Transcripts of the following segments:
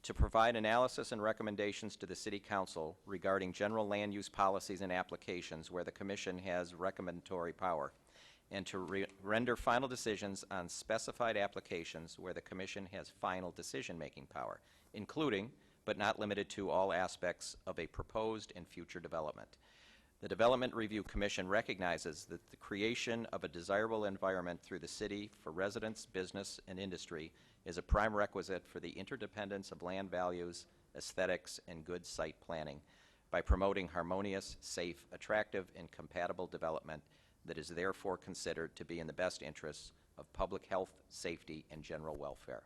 to provide analysis and recommendations to the City Council regarding general land use policies and applications where the Commission has recommendatory power, and to render final decisions on specified applications where the Commission has final decision-making power, including, but not limited to, all aspects of a proposed and future development. The Development Review Commission recognizes that the creation of a desirable environment through the city for residents, business, and industry is a prime requisite for the interdependence of land values, aesthetics, and good site planning by promoting harmonious, safe, attractive, and compatible development that is therefore considered to be in the best interests of public health, safety, and general welfare.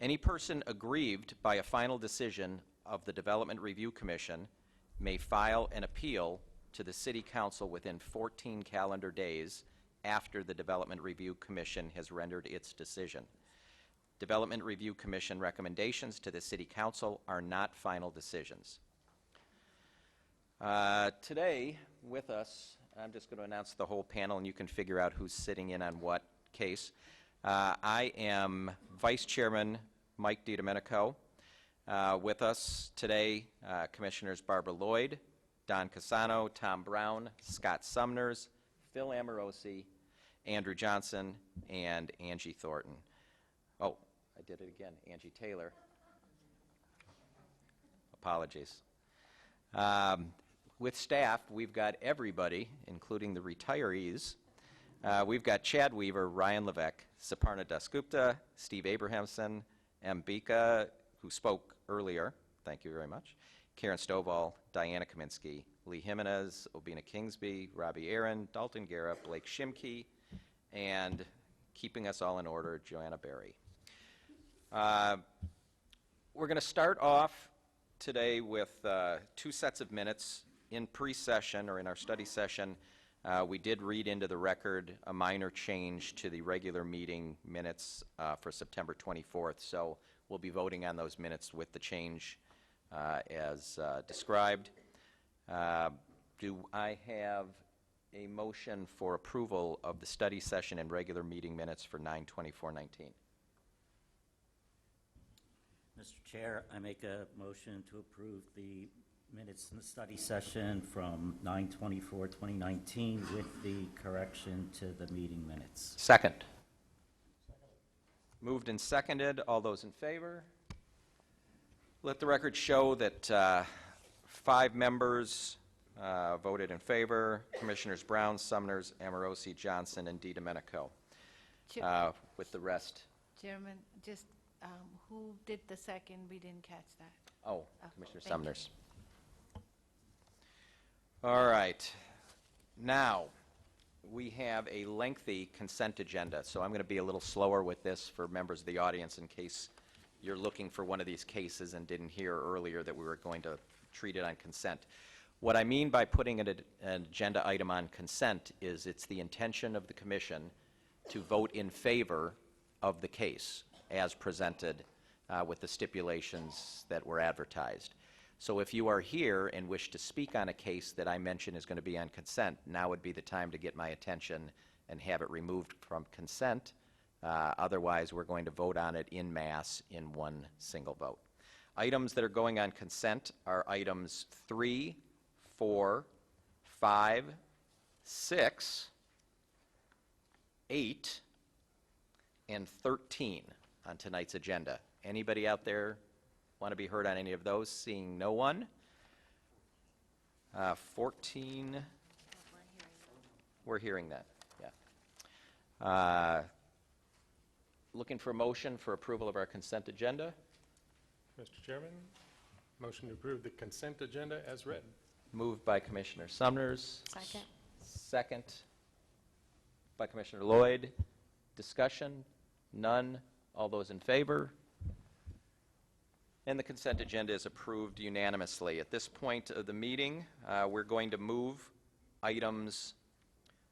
Any person aggrieved by a final decision of the Development Review Commission may file an appeal to the City Council within 14 calendar days after the Development Review Commission has rendered its decision. Development Review Commission recommendations to the City Council are not final decisions. Today, with us, I'm just going to announce the whole panel, and you can figure out who's sitting in on what case. I am Vice Chairman Mike DiDomenico. With us today, Commissioners Barbara Lloyd, Don Casano, Tom Brown, Scott Sumners, Phil Amorosi, Andrew Johnson, and Angie Thornton. Oh, I did it again, Angie Taylor. Apologies. With staff, we've got everybody, including the retirees. We've got Chad Weaver, Ryan Levesque, Saparna Dasgupta, Steve Abrahamson, M. Bika, who spoke earlier, thank you very much, Karen Stovall, Diana Kaminsky, Lee Jimenez, Obina Kingsby, Robbie Aaron, Dalton Guerra, Blake Shimke, and keeping us all in order, Joanna Berry. We're going to start off today with 2 sets of minutes. In pre-session, or in our study session, we did read into the record a minor change to the regular meeting minutes for September 24th, so we'll be voting on those minutes with the change as described. Do I have a motion for approval of the study session and regular meeting minutes for 9/24/19? Mr. Chair, I make a motion to approve the minutes in the study session from 9/24/2019 with the correction to the meeting minutes. Second. Moved and seconded. All those in favor? Let the record show that 5 members voted in favor: Commissioners Brown, Sumners, Amorosi, Johnson, and DiDomenico. With the rest. Chairman, just who did the second? We didn't catch that. Oh, Commissioner Sumners. All right. Now, we have a lengthy consent agenda, so I'm going to be a little slower with this for members of the audience in case you're looking for one of these cases and didn't hear earlier that we were going to treat it on consent. What I mean by putting an agenda item on consent is it's the intention of the Commission to vote in favor of the case as presented with the stipulations that were advertised. So if you are here and wish to speak on a case that I mention is going to be on consent, now would be the time to get my attention and have it removed from consent. Otherwise, we're going to vote on it en masse in one single vote. Items that are going on consent are items 3, 4, 5, 6, 8, and 13 on tonight's agenda. Anybody out there want to be heard on any of those? Seeing no one. 14. We're hearing that. Yeah. Looking for a motion for approval of our consent agenda. Mr. Chairman, motion to approve the consent agenda as read. Moved by Commissioner Sumners. Second. Second by Commissioner Lloyd. Discussion? None. All those in favor? And the consent agenda is approved unanimously. At this point of the meeting, we're going to move items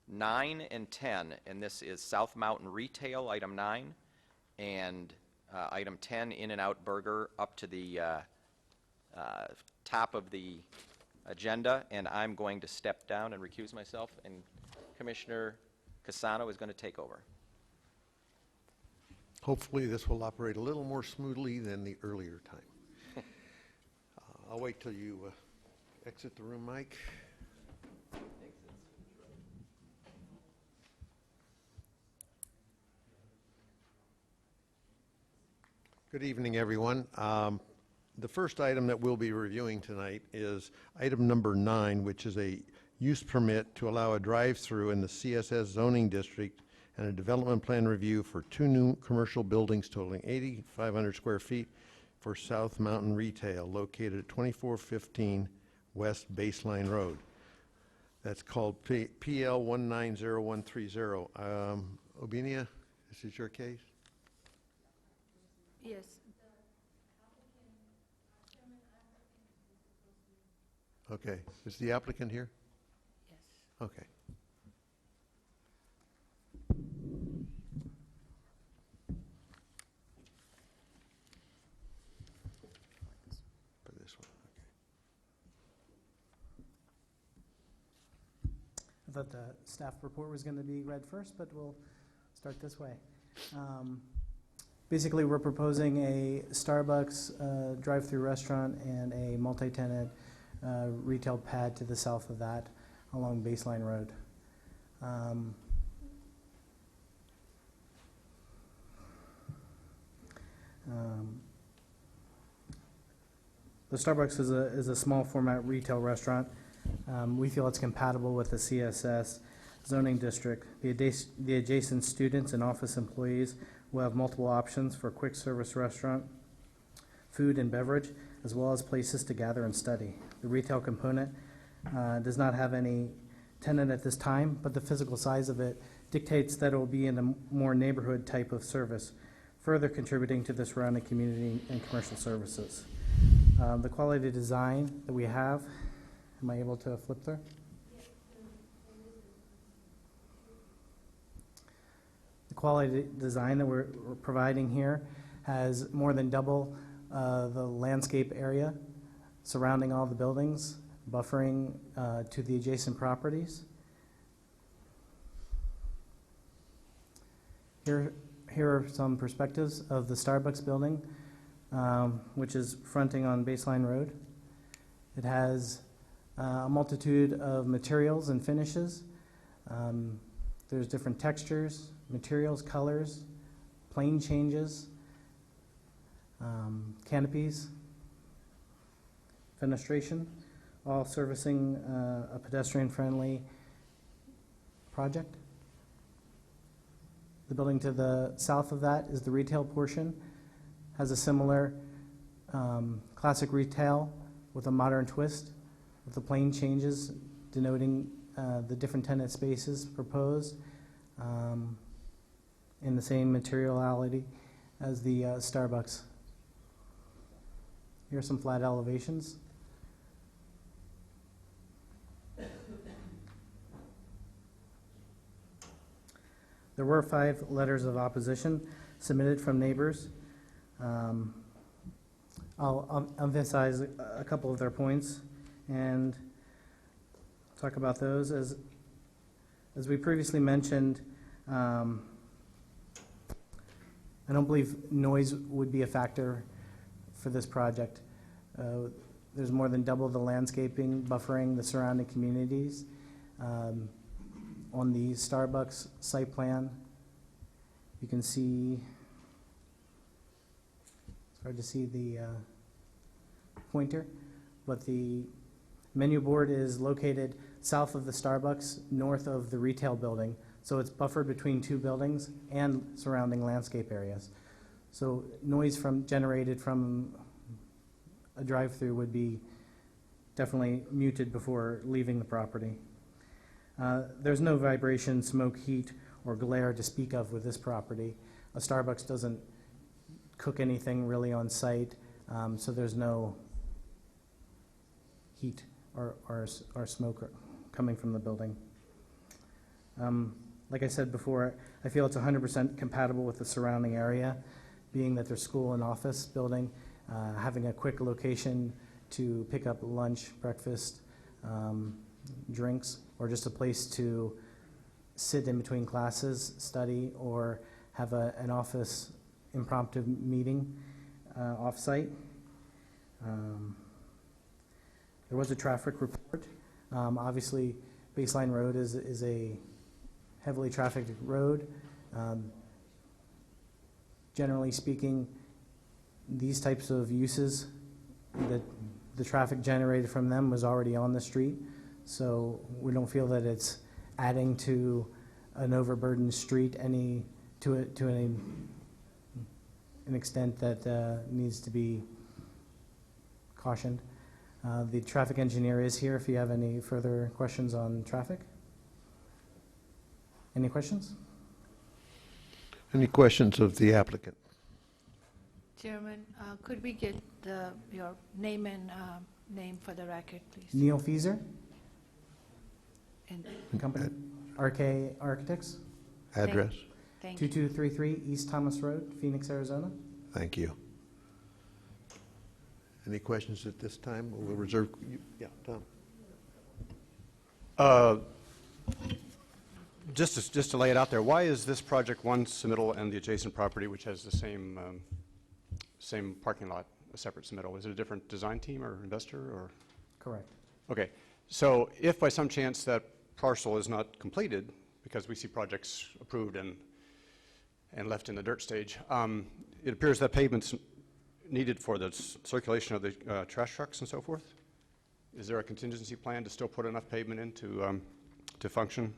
9 and 10, and this is South Mountain Retail, item 9, and item 10, In-N-Out Burger, up to the top of the agenda, and I'm going to step down and recuse myself, and Commissioner Casano is going to take over. Hopefully, this will operate a little more smoothly than the earlier time. I'll wait till you exit the room, Mike. Good evening, everyone. The first item that we'll be reviewing tonight is item number 9, which is a use permit to allow a drive-through in the CSS zoning district and a development plan review for 2 new commercial buildings totaling 8,500 square feet for South Mountain Retail located at 2415 West Baseline Road. That's called PL 190130. Obinia, this is your case? Yes. Okay. Is the applicant here? Yes. Okay. For this one, okay. I thought the staff report was going to be read first, but we'll start this way. Basically, we're proposing a Starbucks drive-through restaurant and a multi-tenant retail pad to the south of that along Baseline Road. The Starbucks is a small format retail restaurant. We feel it's compatible with the CSS zoning district. The adjacent students and office employees will have multiple options for quick service restaurant, food and beverage, as well as places to gather and study. The retail component does not have any tenant at this time, but the physical size of it dictates that it will be in a more neighborhood type of service, further contributing to the surrounding community and commercial services. The quality design that we have, am I able to flip through? The quality design that we're providing here has more than double the landscape area surrounding all the buildings, buffering to the adjacent properties. Here are some perspectives of the Starbucks building, which is fronting on Baseline Road. It has a multitude of materials and finishes. There's different textures, materials, colors, plane changes, canopies, fenestration, all servicing a pedestrian-friendly project. The building to the south of that is the retail portion. Has a similar classic retail with a modern twist, with the plane changes denoting the different tenant spaces proposed in the same materiality as the Starbucks. Here are some flat elevations. There were 5 letters of opposition submitted from neighbors. I'll emphasize a couple of their points and talk about those. As we previously mentioned, I don't believe noise would be a factor for this project. There's more than double the landscaping buffering the surrounding communities. On the Starbucks site plan, you can see, it's hard to see the pointer, but the menu board is located south of the Starbucks, north of the retail building. So it's buffered between 2 buildings and surrounding landscape areas. So noise generated from a drive-through would be definitely muted before leaving the property. There's no vibration, smoke, heat, or glare to speak of with this property. A Starbucks doesn't cook anything really on site, so there's no heat or smoke coming from the building. Like I said before, I feel it's 100% compatible with the surrounding area, being that there's school and office building, having a quick location to pick up lunch, breakfast, drinks, or just a place to sit in between classes, study, or have an office impromptu meeting off-site. There was a traffic report. Obviously, Baseline Road is a heavily trafficked road. Generally speaking, these types of uses, the traffic generated from them was already on the street, so we don't feel that it's adding to an overburdened street to an extent that needs to be cautioned. The traffic engineer is here if you have any further questions on traffic. Any questions? Any questions of the applicant? Chairman, could we get your name and name for the record, please? Neil Fieser, And company, RK Architects, Address? thank you. 2233 East Thomas Road, Phoenix, Arizona. Thank you. Any questions at this time? We'll reserve, yeah, Tom. Just to lay it out there, why is this project one submittal and the adjacent property, which has the same parking lot, a separate submittal? Is it a different design team or investor, or? Correct. Okay, so if by some chance that parcel is not completed, because we see projects approved and left in the dirt stage, it appears that pavement's needed for the circulation of the trash trucks and so forth. Is there a contingency plan to still put enough pavement in to function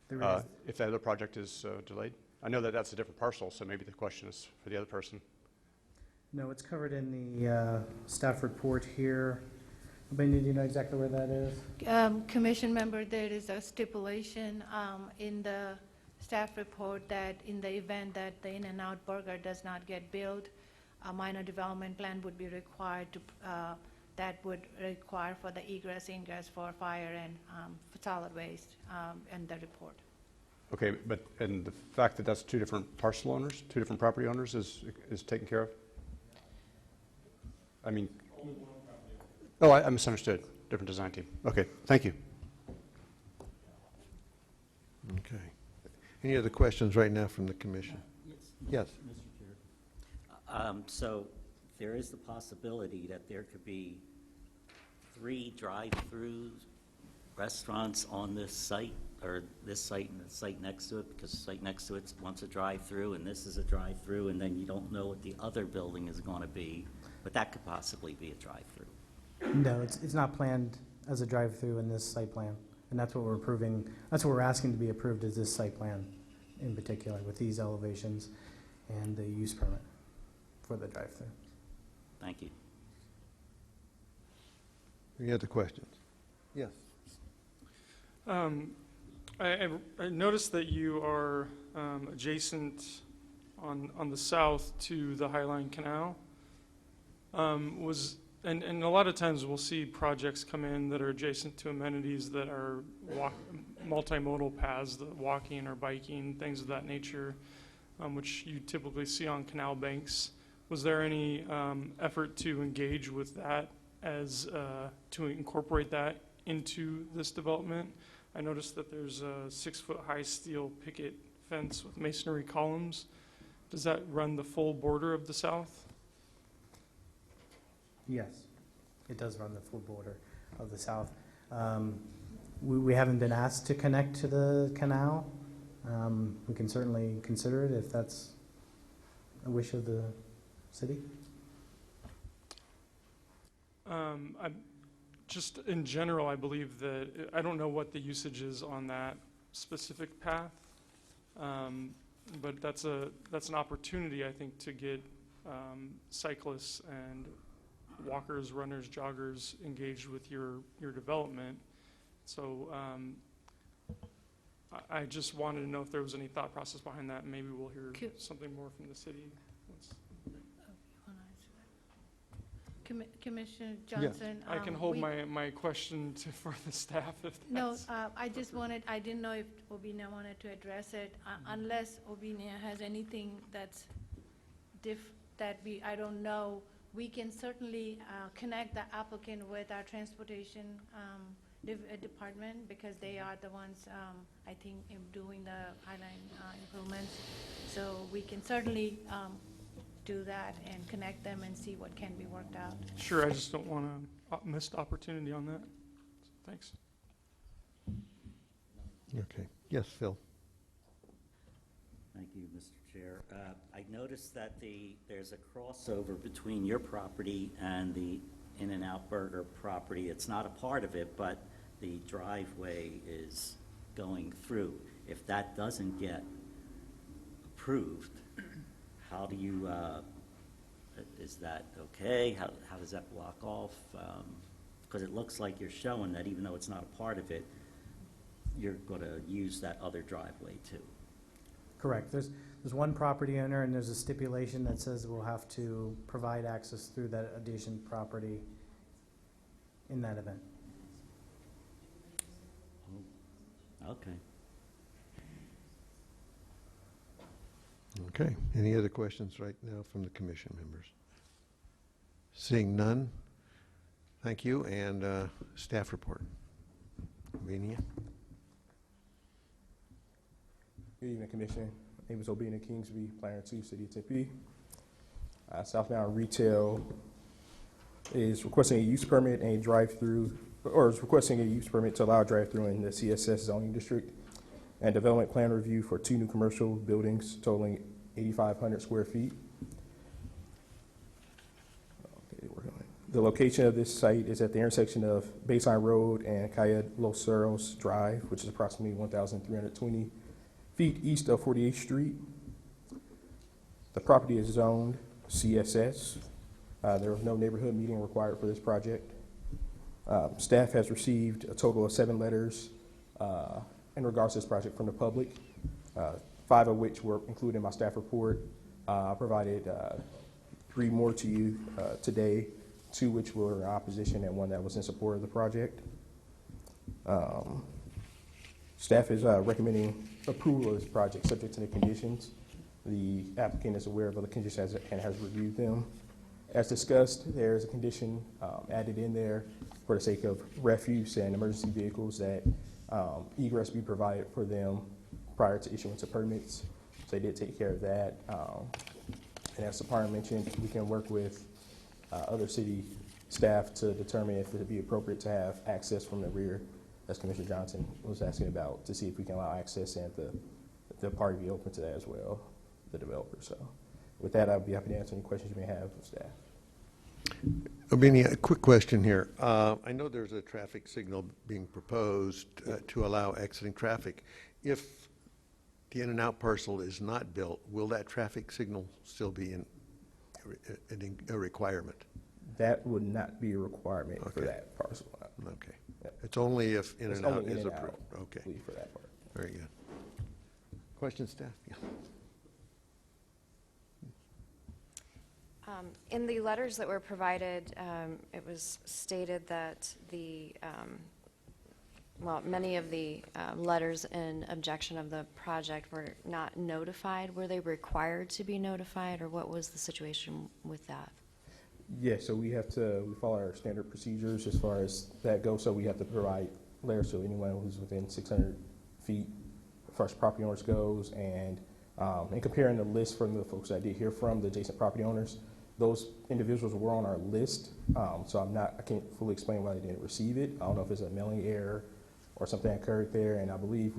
There is. if the other project is delayed? I know that that's a different parcel, so maybe the question is for the other person. No, it's covered in the staff report here. Benny, do you know exactly where that is? Commission member, there is a stipulation in the staff report that in the event that the In-N-Out Burger does not get built, a minor development plan would be required to, that would require for the egress, ingress for fire and solid waste in the report. Okay, and the fact that that's two different parcel owners, two different property owners is taken care of? I mean, oh, I misunderstood. Different design team. Okay, thank you. Okay. Any other questions right now from the commission? Yes. Mr. Chair. So there is the possibility that there could be 3 drive-through restaurants on this site, or this site and the site next to it, because the site next to it wants a drive-through, and this is a drive-through, and then you don't know what the other building is going to be, but that could possibly be a drive-through. No, it's not planned as a drive-through in this site plan, and that's what we're approving, that's what we're asking to be approved is this site plan in particular with these elevations and the use permit for the drive-through. Thank you. Any other questions? Yes. I noticed that you are adjacent on the south to the Highline Canal. And a lot of times we'll see projects come in that are adjacent to amenities that are multimodal paths, the walking or biking, things of that nature, which you typically see on canal banks. Was there any effort to engage with that as to incorporate that into this development? I noticed that there's a 6-foot-high steel picket fence with masonry columns. Does that run the full border of the south? Yes, it does run the full border of the south. We haven't been asked to connect to the canal. We can certainly consider it if that's a wish of the city. Just in general, I believe that, I don't know what the usage is on that specific path, but that's an opportunity, I think, to get cyclists and walkers, runners, joggers engaged with your development. So I just wanted to know if there was any thought process behind that, and maybe we'll hear something more from the city. Commissioner Johnson. I can hold my question for the staff if that's. No, I just wanted, I didn't know if Obinia wanted to address it, unless Obinia has anything that's I don't know. We can certainly connect the applicant with our transportation department, because they are the ones, I think, doing the Highline improvements. So we can certainly do that and connect them and see what can be worked out. Sure, I just don't want to miss the opportunity on that. Thanks. Okay. Yes, Phil? Thank you, Mr. Chair. I noticed that there's a crossover between your property and the In-N-Out Burger property. It's not a part of it, but the driveway is going through. If that doesn't get approved, how do you, is that okay? How does that block off? Because it looks like you're showing that even though it's not a part of it, you're going to use that other driveway too. Correct. There's one property owner, and there's a stipulation that says we'll have to provide access through that adjacent property in that event. Okay. Okay. Any other questions right now from the commission members? Seeing none, thank you. And staff report. Vania? Good evening, Commission. My name is Obina Kingsby, Planner 2, City of Tempe. Southbound Retail is requesting a use permit and a drive-through, or is requesting a use permit to allow a drive-through in the CSS zoning district and development plan review for 2 new commercial buildings totaling 8,500 square feet. Okay, the location of this site is at the intersection of Baseline Road and Calle Los Cerros Drive, which is approximately 1,320 feet east of 48th Street. The property is zoned CSS. There was no neighborhood meeting required for this project. Staff has received a total of 7 letters in regards to this project from the public, 5 of which were included in my staff report. I provided 3 more to you today, 2 which were in opposition and 1 that was in support of the project. Staff is recommending approval of this project subject to the conditions. The applicant is aware of the conditions and has reviewed them. As discussed, there is a condition added in there for the sake of refuse and emergency vehicles that egress be provided for them prior to issuance of permits. So they did take care of that. And as Sapara mentioned, we can work with other city staff to determine if it would be appropriate to have access from the rear, as Commissioner Johnson was asking about, to see if we can allow access and the party be open to that as well, the developer. So with that, I'd be happy to answer any questions you may have of staff. Obini, a quick question here. I know there's a traffic signal being proposed to allow exiting traffic. If the In-N-Out parcel is not built, will that traffic signal still be a requirement? That would not be a requirement for Okay. that parcel. Okay. Yep. It's only if It's In-N-Out only is In-N-Out, approved. Okay. please, for that part. Very good. Questions, staff? Yeah. In the letters that were provided, it was stated that many of the letters in objection of the project were not notified. Were they required to be notified, or what was the situation with that? Yeah, so we follow our standard procedures as far as that goes. So we have to provide letters to anyone who's within 600 feet as far as property owners goes. And in comparing the list from the folks I did hear from, the adjacent property owners, those individuals were on our list. So I can't fully explain why they didn't receive it. I don't know if it's a mailing error or something that occurred there. And I believe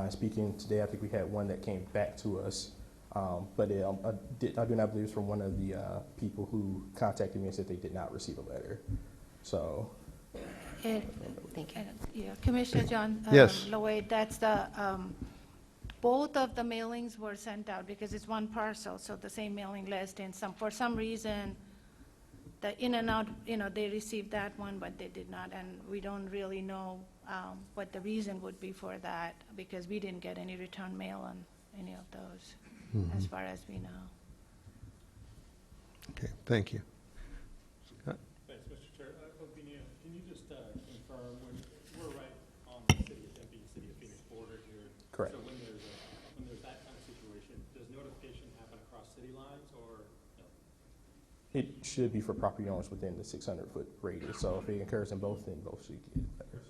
speaking today, I think we had one that came back to us. But I do not believe it's from one of the people who contacted me and said they did not receive a letter. So. Thank you. Yeah, Commissioner John Yes. Lloyd, that's the, both of the mailings were sent out because it's one parcel, so the same mailing list, and for some reason, the In-N-Out, they received that one, but they did not, and we don't really know what the reason would be for that, because we didn't get any return mail on any of those, as far as we know. Okay, thank you. Scott? Thanks, Mr. Chair. Opinia, can you just confirm, we're right on the city of Tempe, city of Phoenix border here? Correct. So when there's that kind of situation, does notification happen across city lines, or no? It should be for property owners within the 600-foot radius. So if it occurs in both, then both should get letters.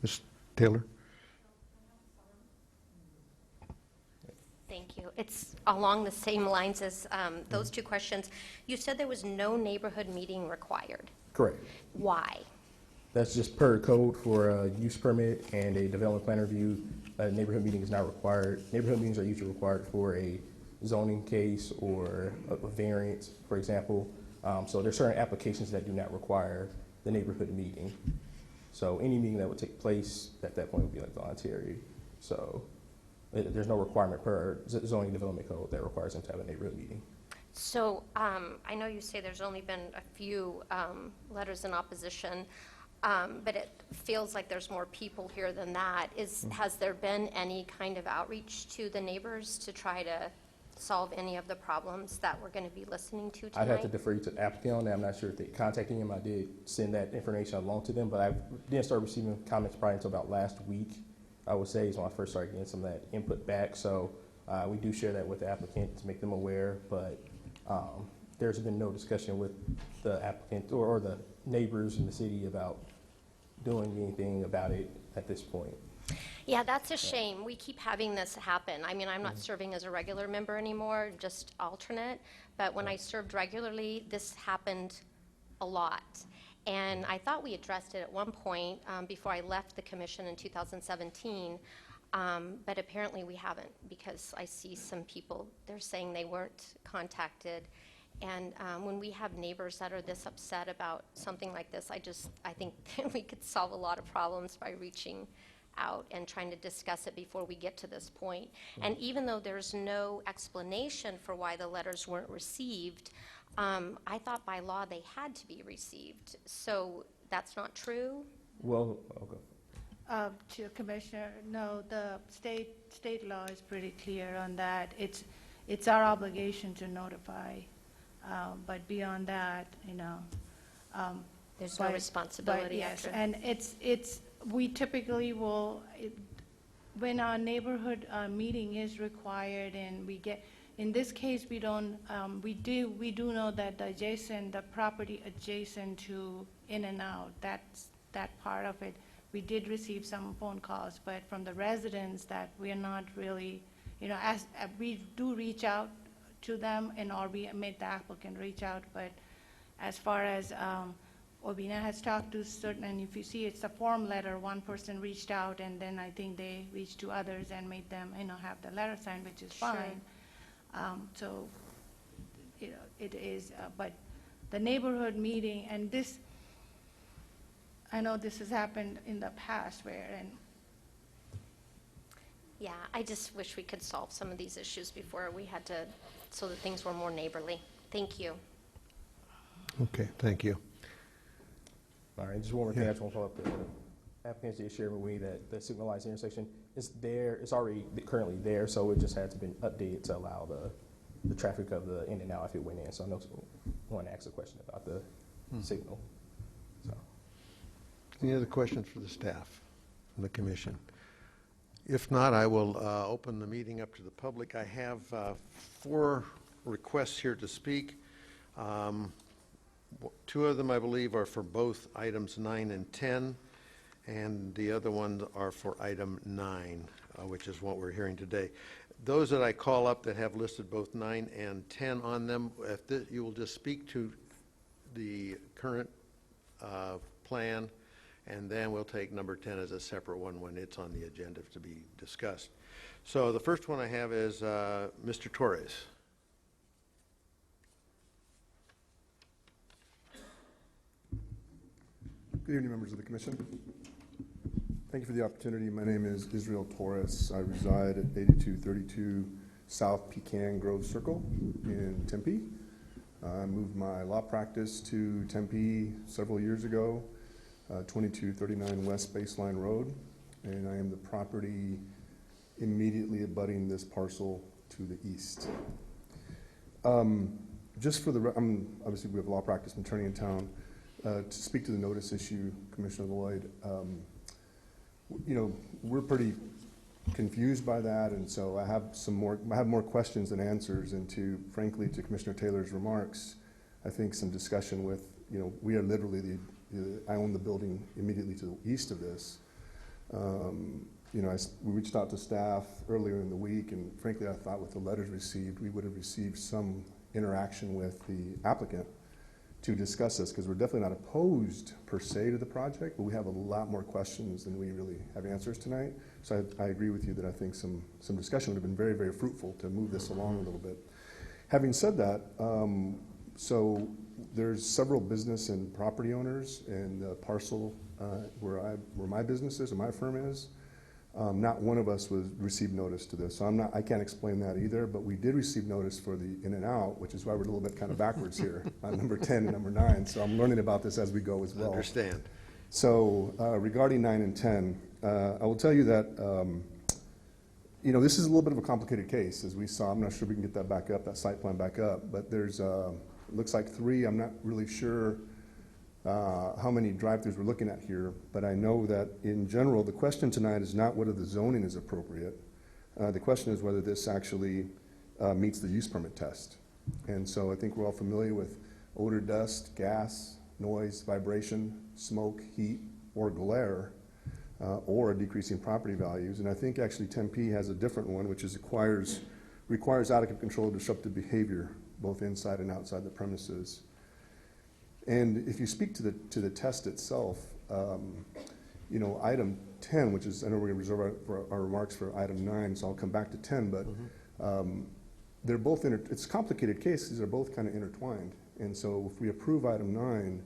Ms. Taylor? Thank you. It's along the same lines as those two questions. You said there was no neighborhood meeting required. Correct. Why? That's just per code for a use permit and a development plan review. A neighborhood meeting is not required. Neighborhood meetings are usually required for a zoning case or a variance, for example. So there's certain applications that do not require the neighborhood meeting. So any meeting that would take place at that point would be like voluntary. So there's no requirement per zoning development code that requires them to have a neighborhood meeting. So I know you say there's only been a few letters in opposition, but it feels like there's more people here than that. Has there been any kind of outreach to the neighbors to try to solve any of the problems that we're going to be listening to tonight? I'd have to defer you to the applicant on that. I'm not sure if they contacted him. I did send that information along to them, but I didn't start receiving comments probably until about last week. I would say is when I first started getting some of that input back. So we do share that with the applicant to make them aware, but there's been no discussion with the applicant or the neighbors in the city about doing anything about it at this point. Yeah, that's a shame. We keep having this happen. I mean, I'm not serving as a regular member anymore, just alternate. But when I served regularly, this happened a lot. And I thought we addressed it at one point before I left the commission in 2017. But apparently we haven't, because I see some people, they're saying they weren't contacted. And when we have neighbors that are this upset about something like this, I think we could solve a lot of problems by reaching out and trying to discuss it before we get to this point. And even though there's no explanation for why the letters weren't received, I thought by law they had to be received. So that's not true? Well, okay. To Commissioner, no, the state law is pretty clear on that. It's our obligation to notify, but beyond that, There's no responsibility But yes, after. and we typically will, when our neighborhood meeting is required and we get, in this case, we don't, we do know that the property adjacent to In-N-Out, that part of it, we did receive some phone calls, but from the residents that we are not really, as we do reach out to them or we made the applicant reach out, but as far as Obina has talked to certain, and if you see it's a form letter, one person reached out and then I think they reached to others and made them, have the letter signed, which is Sure. fine. So, it is, but the neighborhood meeting, and this, I know this has happened in the past Yeah, I just wish we could solve some of these issues before we had to, so that things were more neighborly. Thank you. Okay, thank you. All right, just one more thing, Yeah. I just want to follow up. The applicants did share with me that the signalized intersection is there, it's already currently there, so it just had to be updated to allow the traffic of the in and out if it went in. So I know someone wanted to ask a question about the signal. So, Any other questions for the staff and the commission? If not, I will open the meeting up to the public. I have 4 requests here to speak. 2 of them, I believe, are for both items 9 and 10, and the other ones are for item 9, which is what we're hearing today. Those that I call up that have listed both 9 and 10 on them, you will just speak to the current plan, and then we'll take number 10 as a separate one when it's on the agenda to be discussed. So the first one I have is Mr. Torres. Good evening, members of the commission. Thank you for the opportunity. My name is Israel Torres. I reside at 8232 South Pecan Grove Circle in Tempe. I moved my law practice to Tempe several years ago, 2239 West Baseline Road, and I am the property immediately abutting this parcel to the east. Just for the, obviously we have law practice, I'm attorney in town. To speak to the notice issue, Commissioner Lloyd, we're pretty confused by that, and so I have more questions than answers. And frankly, to Commissioner Taylor's remarks, I think some discussion with, we are literally I own the building immediately to the east of this. we reached out to staff earlier in the week, and frankly, I thought with the letters received, we would have received some interaction with the applicant to discuss this, because we're definitely not opposed per se to the project, but we have a lot more questions than we really have answers tonight. So I agree with you that I think some discussion would have been very, very fruitful to move this along a little bit. Having said that, so there's several business and property owners in the parcel where my business is, or my firm is. Not one of us received notice to this, so I can't explain that either, but we did receive notice for the in and out, which is why we're a little bit kind of backwards here on number 10 and number 9, so I'm learning about this as we go as well. Understand. So regarding 9 and 10, I will tell you that, this is a little bit of a complicated case, as we saw. I'm not sure if we can get that back up, that site plan back up, but there's, looks like 3, I'm not really sure how many drive-throughs we're looking at here, but I know that in general, the question tonight is not whether the zoning is appropriate. The question is whether this actually meets the use permit test. And so I think we're all familiar with odor, dust, gas, noise, vibration, smoke, heat, or glare, or decreasing property values. And I think actually Tempe has a different one, which is requires out-of-control disruptive behavior, both inside and outside the premises. And if you speak to the test itself, item 10, which is, I know we're going to reserve our remarks for item 9, so I'll come back to 10, but they're both, it's a complicated case because they're both kind of intertwined. And so if we approve item 9,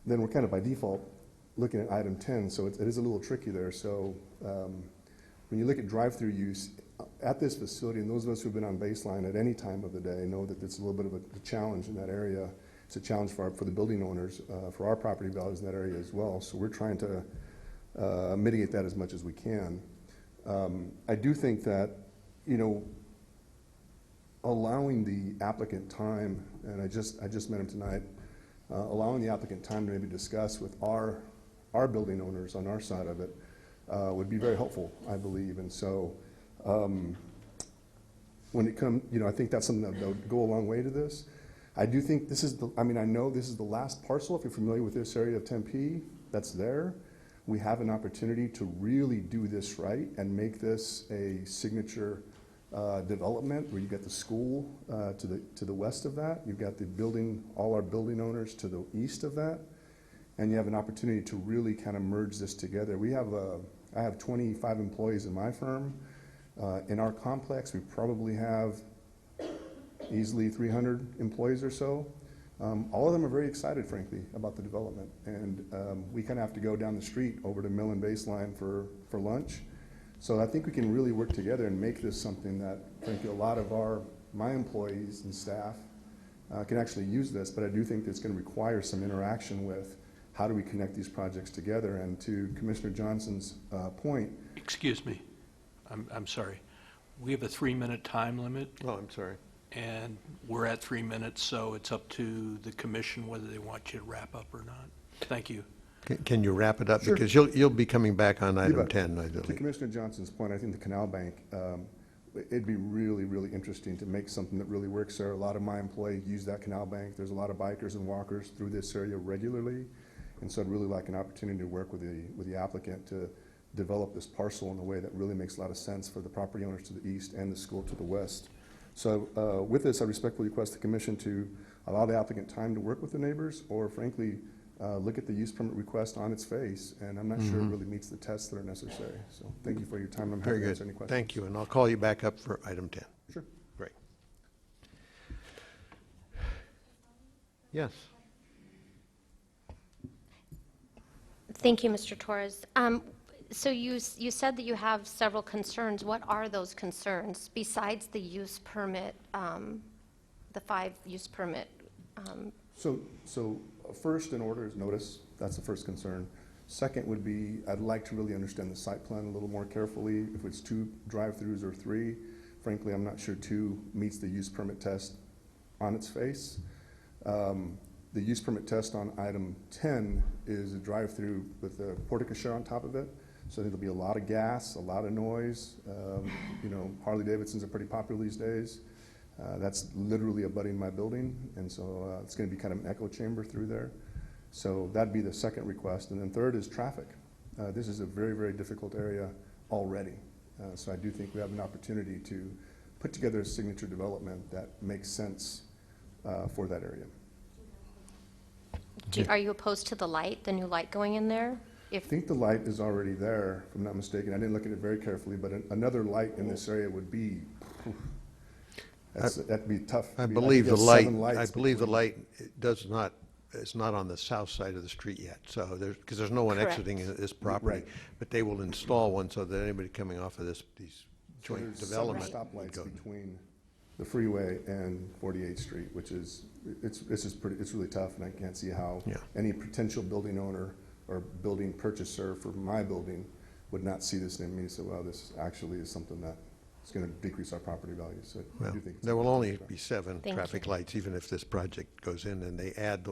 then we're kind of by default looking at item 10, so it is a little tricky there. So when you look at drive-through use at this facility, and those of us who've been on baseline at any time of the day know that it's a little bit of a challenge in that area. It's a challenge for the building owners, for our property values in that area as well. So we're trying to mitigate that as much as we can. I do think that, allowing the applicant time, and I just met him tonight, allowing the applicant time to maybe discuss with our building owners on our side of it would be very helpful, I believe. And so when it comes, I think that's something that would go a long way to this. I do think this is I know this is the last parcel, if you're familiar with this area of Tempe, that's there. We have an opportunity to really do this right and make this a signature development where you get the school to the west of that. You've got all our building owners to the east of that. And you have an opportunity to really kind of merge this together. I have 25 employees in my firm. In our complex, we probably have easily 300 employees or so. All of them are very excited, frankly, about the development. And we kind of have to go down the street over to Mill and Baseline for lunch. So I think we can really work together and make this something that, frankly, a lot of my employees and staff can actually use this. But I do think it's going to require some interaction with how do we connect these projects together. And to Commissioner Johnson's point. Excuse me, I'm sorry. We have a 3-minute time limit. Oh, I'm sorry. And we're at 3 minutes, so it's up to the commission whether they want you to wrap up or not. Thank you. Can you wrap it up? Sure. Because you'll be coming back on item bet. 10, I To believe. Commissioner Johnson's point, I think the canal bank, it'd be really, really interesting to make something that really works there. A lot of my employees use that canal bank. There's a lot of bikers and walkers through this area regularly. And so I'd really like an opportunity to work with the applicant to develop this parcel in a way that really makes a lot of sense for the property owners to the east and the school to the west. So with this, I respectfully request the commission to allow the applicant time to work with the neighbors, or frankly, look at the use permit request on its face, and I'm not sure it really meets the tests that are necessary. So thank you for your time. I'm happy Very to good. answer any questions. Thank you, and I'll call you back up for item 10. Sure. Great. Yes. Thank you, Mr. Torres. So you said that you have several concerns. What are those concerns besides the use permit, the 5 use permit? So first in order is notice. That's the first concern. Second would be, I'd like to really understand the site plan a little more carefully. If it's 2 drive-throughs or 3, frankly, I'm not sure 2 meets the use permit test on its face. The use permit test on item 10 is a drive-through with a porte-cochere on top of it. So there'll be a lot of gas, a lot of noise. Harley Davidsons are pretty popular these days. That's literally abutting my building, and so it's going to be kind of an echo chamber through there. So that'd be the second request. And then third is traffic. This is a very, very difficult area already. So I do think we have an opportunity to put together a signature development that makes sense for that area. Are you opposed to the light, the new light going in there? I think the light is already there, if I'm not mistaken. I didn't look at it very carefully, but another light in this area would be, that'd be tough. I think believe the there's light, 7 lights I believe the between- light does not, it's not on the south side of the street yet, so there's, because there's no one Correct. exiting this property. Right. But they will install one so that anybody coming off of these So joint there's development. several would stoplights go- between the freeway and 48th Street, which is, it's just pretty, it's really tough, and I can't see how Yeah. any potential building owner or building purchaser for my building would not see this and immediately say, well, this actually is something that is going to decrease our property value. So I Well, do think it's there will a- only be 7 Thank traffic you. lights, even if this project goes in and they add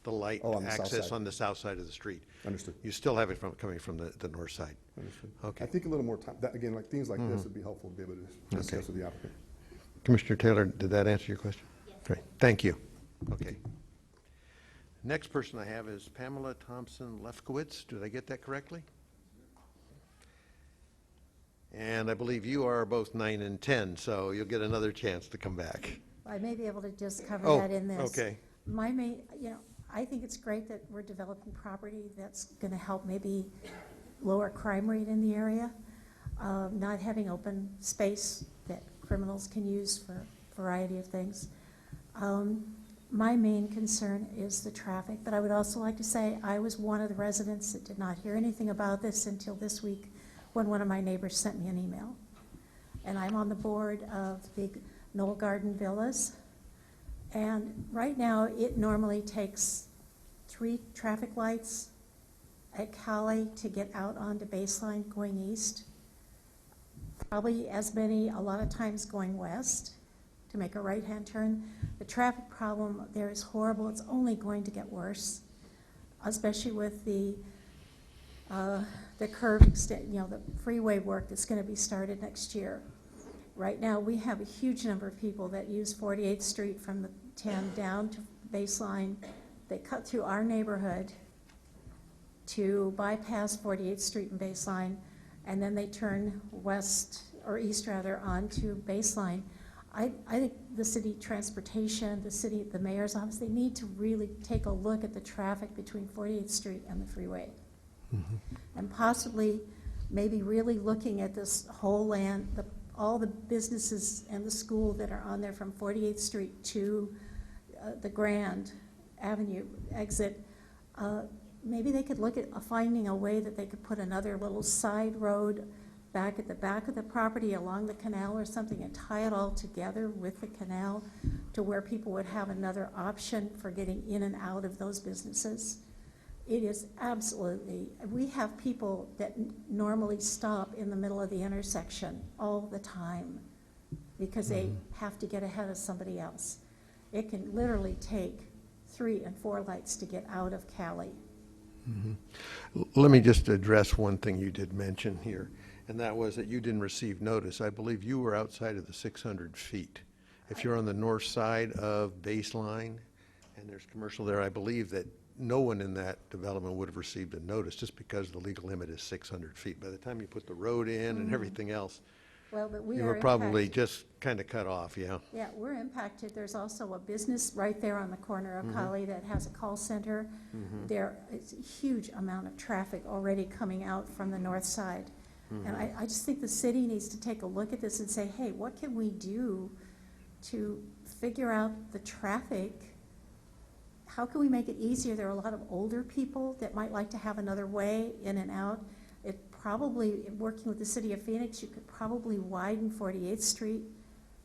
the light Oh, on the south access side. on the south side of the street. Understood. You still have it coming from the north side. Understood. Okay. I think a little more time, that, again, like things like this would be helpful to be able to discuss with the applicant. Commissioner Taylor, did that answer your question? Yes. Great, thank you. Okay. Next person I have is Pamela Thompson-Lefkowitz. Did I get that correctly? And I believe you are both 9 and 10, so you'll get another chance to come back. I may be able to just cover Oh, that in this. okay. My main, I think it's great that we're developing property that's going to help maybe lower crime rate in the area. Not having open space that criminals can use for a variety of things. My main concern is the traffic, but I would also like to say I was one of the residents that did not hear anything about this until this week when one of my neighbors sent me an email. And I'm on the board of the Knoll Garden Villas. And right now, it normally takes 3 traffic lights at Cali to get out onto Baseline going east. Probably as many, a lot of times going west to make a right-hand turn. The traffic problem there is horrible. It's only going to get worse, especially with the curve extent, the freeway work that's going to be started next year. Right now, we have a huge number of people that use 48th Street from the 10 down to Baseline. They cut through our neighborhood to bypass 48th Street and Baseline, and then they turn west, or east rather, onto Baseline. I think the city transportation, the mayor's office, they need to really take a look at the traffic between 48th Street and the freeway. And possibly, maybe really looking at this whole land, all the businesses and the school that are on there from 48th Street to the Grand Avenue exit. Maybe they could look at finding a way that they could put another little side road back at the back of the property along the canal or something and tie it all together with the canal to where people would have another option for getting in and out of those businesses. It is absolutely, we have people that normally stop in the middle of the intersection all the time because they have to get ahead of somebody else. It can literally take 3 and 4 lights to get out of Cali. Let me just address one thing you did mention here, and that was that you didn't receive notice. I believe you were outside of the 600 feet. If you're on the north side of Baseline and there's commercial there, I believe that no one in that development would have received a notice just because the legal limit is 600 feet. By the time you put the road in and everything else, Well, but we you are were probably impacted. just kind of cut off, yeah. Yeah, we're impacted. There's also a business right there on the corner of Cali that has a call center. There is a huge amount of traffic already coming out from the north side. And I just think the city needs to take a look at this and say, hey, what can we do to figure out the traffic? How can we make it easier? There are a lot of older people that might like to have another way in and out. It probably, working with the city of Phoenix, you could probably widen 48th Street,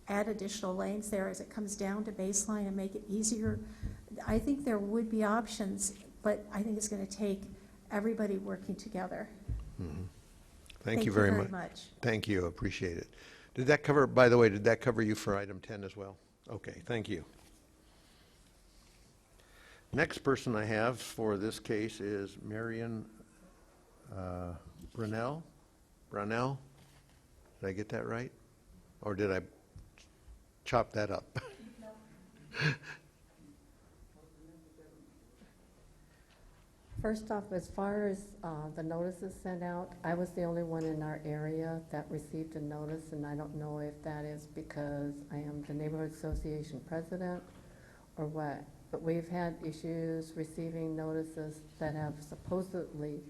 add additional lanes there as it comes down to Baseline and make it easier. I think there would be options, but I think it's going to take everybody working together. Thank you very much. Thank you, appreciate it. Did that cover, by the way, did that cover you for item 10 as well? Okay, thank you. Next person I have for this case is Marion Brunel. Brunel? Did I get that right? Or did I chop that up? First off, as far as the notices sent out, I was the only one in our area that received a notice, and I don't know if that is because I am the neighborhood association president or what. But we've had issues receiving notices that have supposedly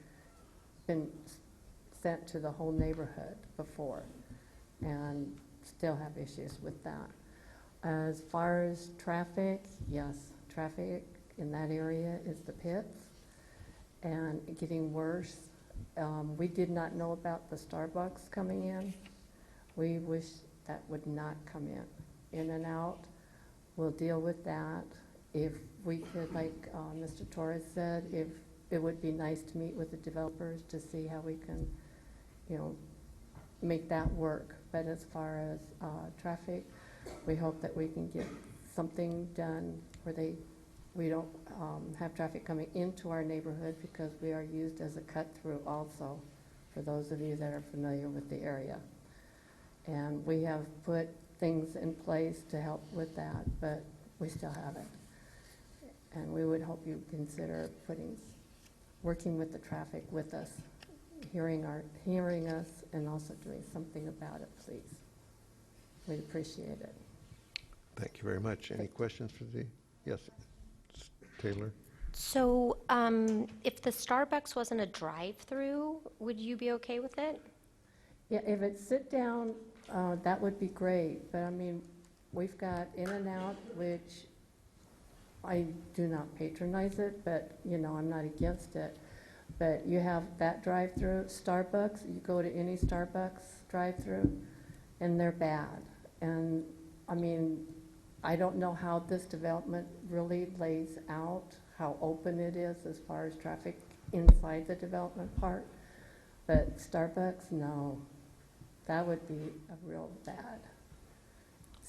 been sent to the whole neighborhood before, and still have issues with that. As far as traffic, yes, traffic in that area is the pits and getting worse. We did not know about the Starbucks coming in. We wish that would not come in and out. We'll deal with that. If we could, like Mr. Torres said, if it would be nice to meet with the developers to see how we can, make that work. But as far as traffic, we hope that we can get something done where we don't have traffic coming into our neighborhood, because we are used as a cut-through also, for those of you that are familiar with the area. And we have put things in place to help with that, but we still haven't. And we would hope you consider working with the traffic with us, hearing us, and also doing something about it, please. We'd appreciate it. Thank you very much. Any questions for the, yes, Taylor? So if the Starbucks wasn't a drive-through, would you be okay with it? Yeah, if it's sit down, that would be great. But I mean, we've got In-N-Out, which I do not patronize it, but I'm not against it. But you have that drive-through. Starbucks, you go to any Starbucks drive-through, and they're bad. And I mean, I don't know how this development really lays out, how open it is as far as traffic inside the development part. But Starbucks, no, that would be a real bad.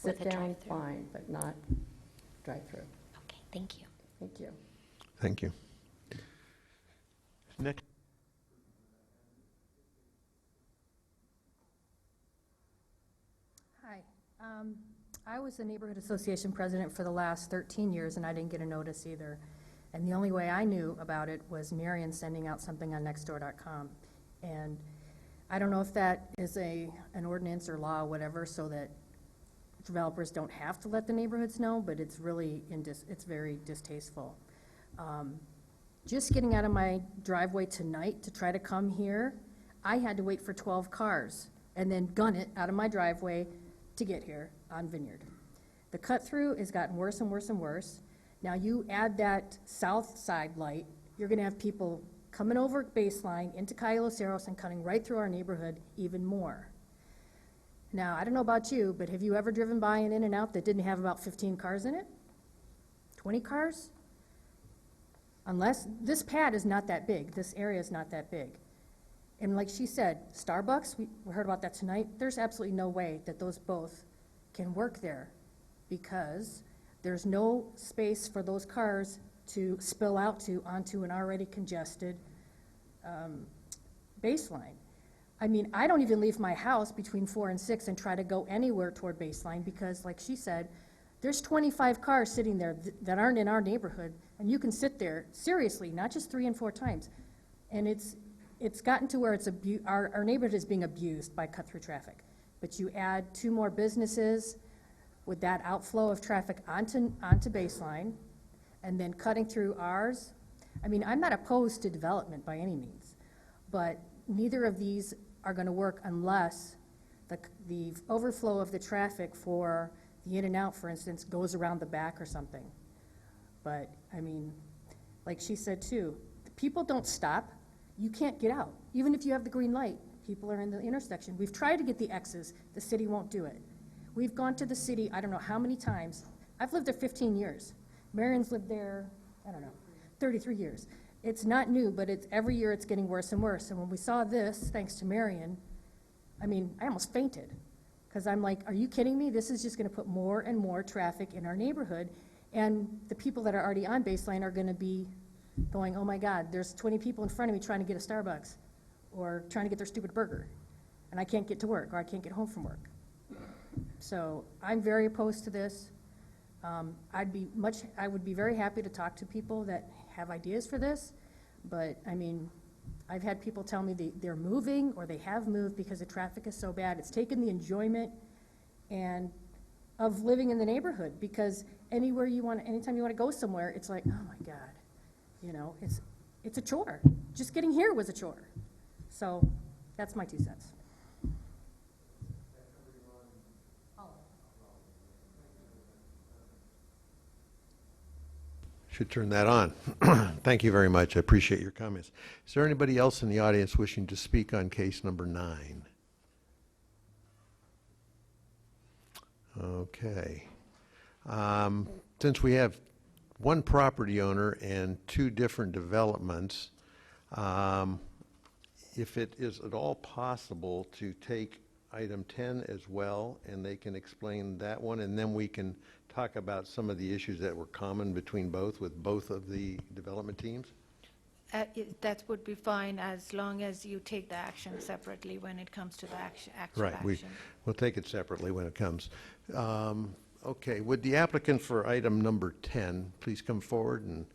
With Sit a down, drive-through. fine, but not drive-through. Okay, thank you. Thank you. Thank you. Next. Hi. I was the neighborhood association president for the last 13 years, and I didn't get a notice either. And the only way I knew about it was Marion sending out something on nextdoor.com. And I don't know if that is an ordinance or law or whatever, so that developers don't have to let the neighborhoods know, but it's really, it's very distasteful. Just getting out of my driveway tonight to try to come here, I had to wait for 12 cars and then gun it out of my driveway to get here on Vineyard. The cut-through has gotten worse and worse and worse. Now you add that south side light, you're gonna have people coming over Baseline into Cayo Los Cerros and cutting right through our neighborhood even more. Now, I don't know about you, but have you ever driven by an In-N-Out that didn't have about 15 cars in it? 20 cars? Unless, this pad is not that big, this area is not that big. And like she said, Starbucks, we heard about that tonight, there's absolutely no way that those both can work there, because there's no space for those cars to spill out onto an already congested Baseline. I mean, I don't even leave my house between 4 and 6 and try to go anywhere toward Baseline, because like she said, there's 25 cars sitting there that aren't in our neighborhood, and you can sit there, seriously, not just 3 and 4 times. And it's gotten to where it's our neighborhood is being abused by cut-through traffic. But you add 2 more businesses with that outflow of traffic onto Baseline, and then cutting through ours. I mean, I'm not opposed to development by any means, but neither of these are going to work unless the overflow of the traffic for the In-N-Out, for instance, goes around the back or something. But, I mean, like she said too, people don't stop. You can't get out. Even if you have the green light, people are in the intersection. We've tried to get the X's. The city won't do it. We've gone to the city, I don't know how many times. I've lived there 15 years. Marion's lived there, I don't know, 33 years. It's not new, but every year it's getting worse and worse. And when we saw this, thanks to Marion, I mean, I almost fainted. Because I'm like, are you kidding me? This is just going to put more and more traffic in our neighborhood. And the people that are already on Baseline are going to be going, oh my God, there's 20 people in front of me trying to get a Starbucks or trying to get their stupid burger. And I can't get to work, or I can't get home from work. So I'm very opposed to this. I would be very happy to talk to people that have ideas for this, But, I mean, I've had people tell me they're moving or they have moved because the traffic is so bad. It's taken the enjoyment and of living in the neighborhood, because anytime you want to go somewhere, it's like, oh my God, you know, it's a chore. Just getting here was a chore. So that's my 2 cents. Should turn that on. Thank you very much. I appreciate your comments. Is there anybody else in the audience wishing to speak on case number 9? Okay. Since we have one property owner and 2 different developments, if it is at all possible to take item 10 as well, and they can explain that one, and then we can talk about some of the issues that were common between both, with both of the development teams? That would be fine, as long as you take the action separately when it comes to the actual Right, action. we'll take it separately when it comes. Okay, would the applicant for item number 10 please come forward and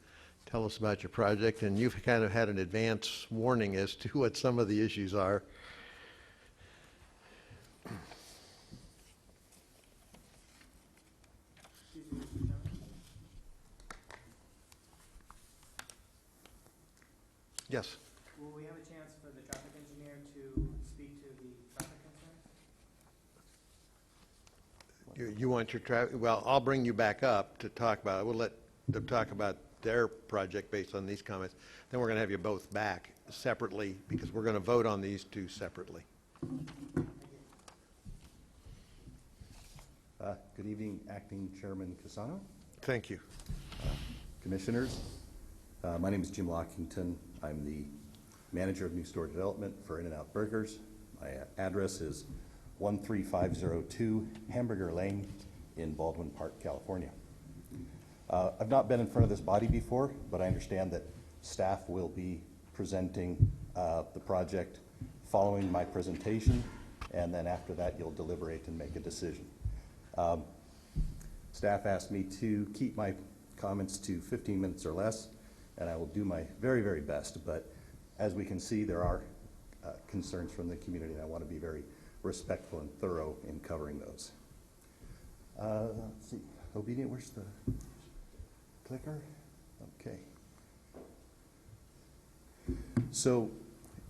tell us about your project? And you've kind of had an advance warning as to what some of the issues are. Yes. Will we have a chance for the traffic engineer to speak to the traffic concerns? You want your traffic, well, I'll bring you back up to talk about it. We'll let them talk about their project based on these comments. Then we're going to have you both back separately, because we're going to vote on these 2 separately. Good evening, Acting Chairman Casano, Thank you. Commissioners. My name is Jim Lockington. I'm the manager of new store development for In-N-Out Burgers. My address is 13502 Hamburger Lane in Baldwin Park, California. I've not been in front of this body before, but I understand that staff will be presenting the project following my presentation, and then after that you'll deliberate and make a decision. Staff asked me to keep my comments to 15 minutes or less, and I will do my very, very best. But as we can see, there are concerns from the community, and I want to be very respectful and thorough in covering those. Let's see. Obedient, where's the clicker? Okay. So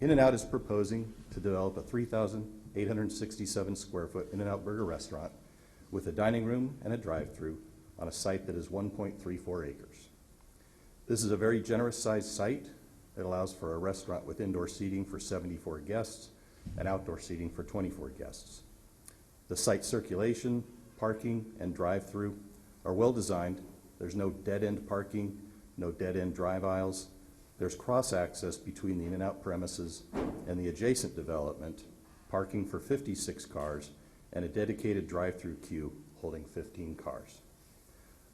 In-N-Out is proposing to develop a 3,867 square foot In-N-Out Burger restaurant with a dining room and a drive-through on a site that is 1.34 acres. This is a very generous sized site. It allows for a restaurant with indoor seating for 74 guests and outdoor seating for 24 guests. The site circulation, parking, and drive-through are well designed. There's no dead-end parking, no dead-end drive aisles. There's cross-access between the In-N-Out premises and the adjacent development, parking for 56 cars, and a dedicated drive-through queue holding 15 cars.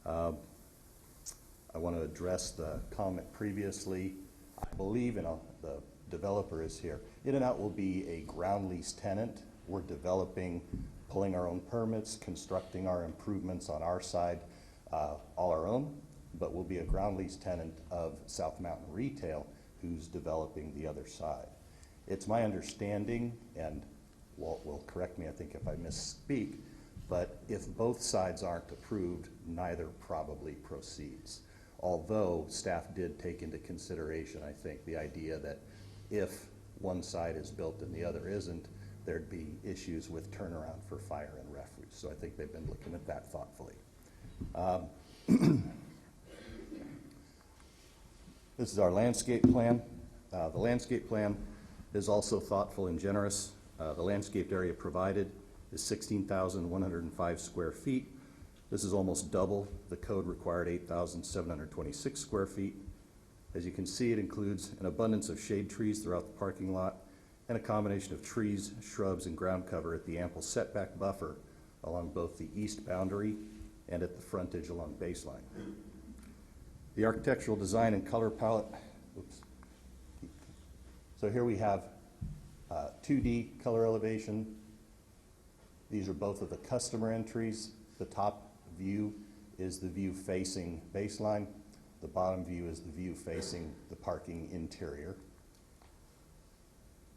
I want to address the comment previously. I believe the developer is here. In-N-Out will be a ground lease tenant. We're developing, pulling our own permits, constructing our improvements on our side, all our own, but we'll be a ground lease tenant of South Mountain Retail, who's developing the other side. It's my understanding, and Walt will correct me, I think, if I misspeak, but if both sides aren't approved, neither probably proceeds. Although staff did take into consideration, I think, the idea that if one side is built and the other isn't, there'd be issues with turnaround for fire and refuse. So I think they've been looking at that thoughtfully. This is our landscape plan. The landscape plan is also thoughtful and generous. The landscaped area provided is 16,105 square feet. This is almost double. The code required 8,726 square feet. As you can see, it includes an abundance of shade trees throughout the parking lot and a combination of trees, shrubs, and ground cover at the ample setback buffer along both the east boundary and at the frontage along baseline. The architectural design and color palette, oops. So here we have 2D color elevation. These are both of the customer entries. The top view is the view facing baseline. The bottom view is the view facing the parking interior.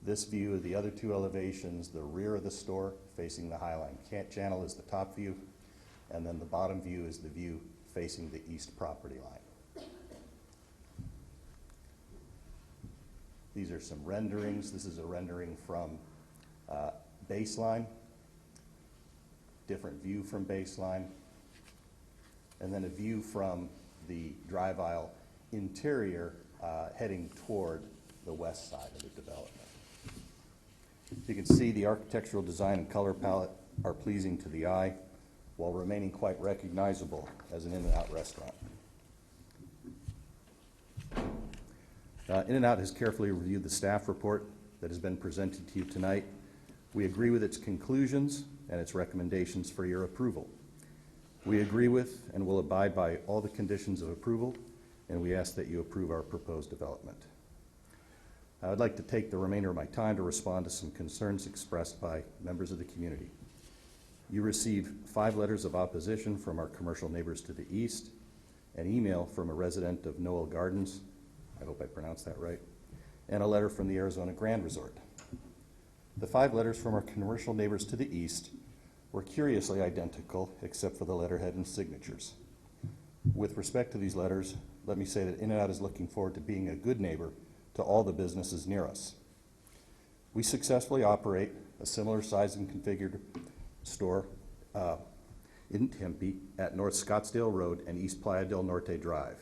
This view of the other two elevations, the rear of the store facing the Highline Channel is the top view, and then the bottom view is the view facing the east property line. These are some renderings. This is a rendering from baseline, different view from baseline, and then a view from the drive aisle interior heading toward the west side of the development. You can see the architectural design and color palette are pleasing to the eye while remaining quite recognizable as an In-N-Out restaurant. In-N-Out has carefully reviewed the staff report that has been presented to you tonight. We agree with its conclusions and its recommendations for your approval. We agree with and will abide by all the conditions of approval, and we ask that you approve our proposed development. I would like to take the remainder of my time to respond to some concerns expressed by members of the community. You received 5 letters of opposition from our commercial neighbors to the east, an email from a resident of Noel Gardens, I hope I pronounced that right, and a letter from the Arizona Grand Resort. The 5 letters from our commercial neighbors to the east were curiously identical except for the letterhead and signatures. With respect to these letters, let me say that In-N-Out is looking forward to being a good neighbor to all the businesses near us. We successfully operate a similar size and configured store in Tempe at North Scottsdale Road and East Playa del Norte Drive.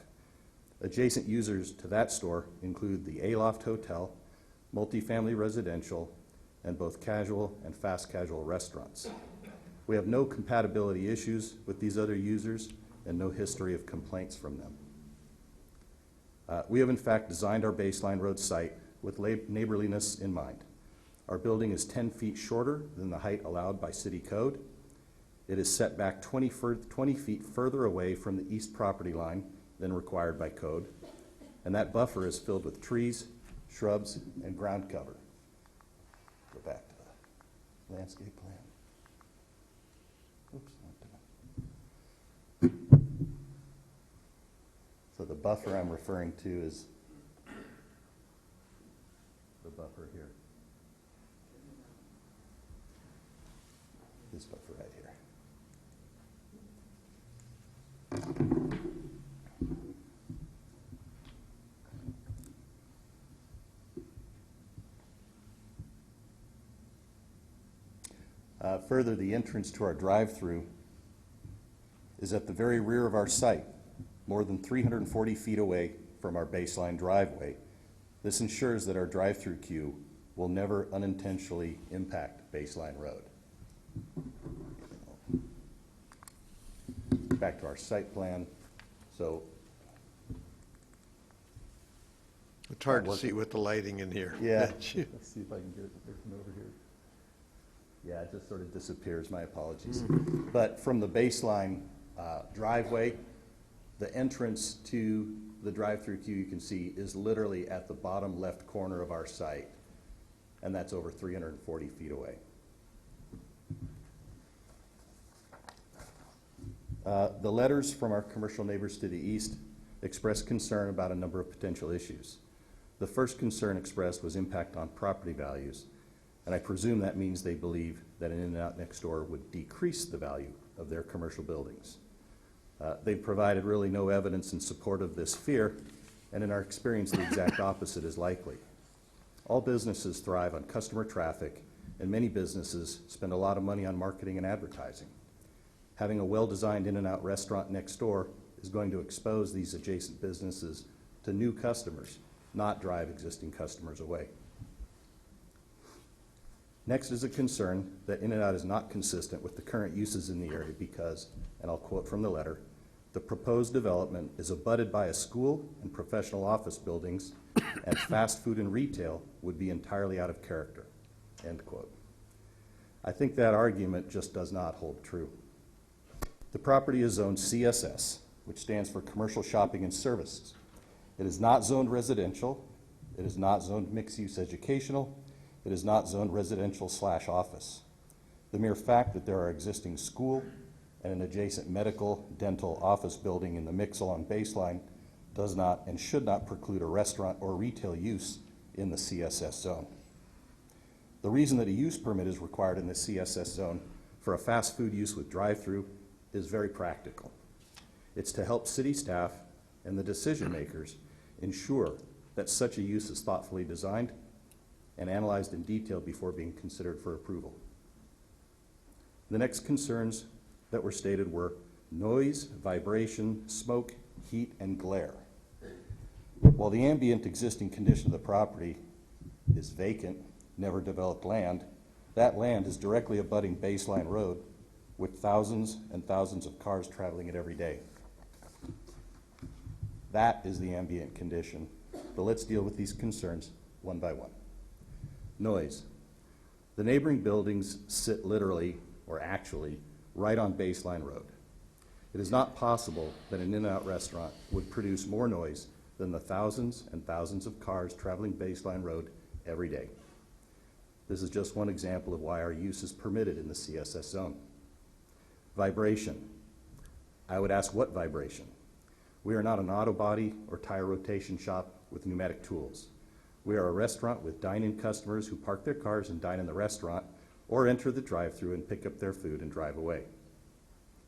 Adjacent users to that store include the Aloft Hotel, multifamily residential, and both casual and fast casual restaurants. We have no compatibility issues with these other users and no history of complaints from them. We have in fact designed our Baseline Road site with neighborliness in mind. Our building is 10 feet shorter than the height allowed by city code. It is set back 20 feet further away from the east property line than required by code, and that buffer is filled with trees, shrubs, and ground cover. Go back to the landscape plan. Oops, not done. So the buffer I'm referring to is the buffer here. This buffer right here. Further, the entrance to our drive-through is at the very rear of our site, more than 340 feet away from our baseline driveway. This ensures that our drive-through queue will never unintentionally impact Baseline Road. Back to our site plan. So It's hard to see with the lighting in here. yeah, let's see if I can get it from over here. Yeah, it just sort of disappears, my apologies. But from the baseline driveway, the entrance to the drive-through queue you can see is literally at the bottom left corner of our site, and that's over 340 feet away. The letters from our commercial neighbors to the east express concern about a number of potential issues. The first concern expressed was impact on property values, and I presume that means they believe that an In-N-Out next door would decrease the value of their commercial buildings. They've provided really no evidence in support of this fear, and in our experience, the exact opposite is likely. All businesses thrive on customer traffic, and many businesses spend a lot of money on marketing and advertising. Having a well-designed In-N-Out restaurant next door is going to expose these adjacent businesses to new customers, not drive existing customers away. Next is a concern that In-N-Out is not consistent with the current uses in the area because, and I'll quote from the letter, the proposed development is abutted by a school and professional office buildings, and fast food and retail would be entirely out of character, end quote. I think that argument just does not hold true. The property is zoned CSS, which stands for Commercial Shopping and Services. It is not zoned residential. It is not zoned mixed-use educational. It is not zoned residential/office. The mere fact that there are existing school and an adjacent medical, dental, office building in the mix along Baseline does not and should not preclude a restaurant or retail use in the CSS zone. The reason that a use permit is required in the CSS zone for a fast food use with drive-through is very practical. It's to help city staff and the decision makers ensure that such a use is thoughtfully designed and analyzed in detail before being considered for approval. The next concerns that were stated were noise, vibration, smoke, heat, and glare. While the ambient existing condition of the property is vacant, never developed land, that land is directly abutting Baseline Road with thousands and thousands of cars traveling it every day. That is the ambient condition, but let's deal with these concerns one by one. Noise. The neighboring buildings sit literally, or actually, right on Baseline Road. It is not possible that an In-N-Out restaurant would produce more noise than the thousands and thousands of cars traveling Baseline Road every day. This is just one example of why our use is permitted in the CSS zone. Vibration. I would ask, what vibration? We are not an auto body or tire rotation shop with pneumatic tools. We are a restaurant with dine-in customers who park their cars and dine in the restaurant or enter the drive-thru and pick up their food and drive away.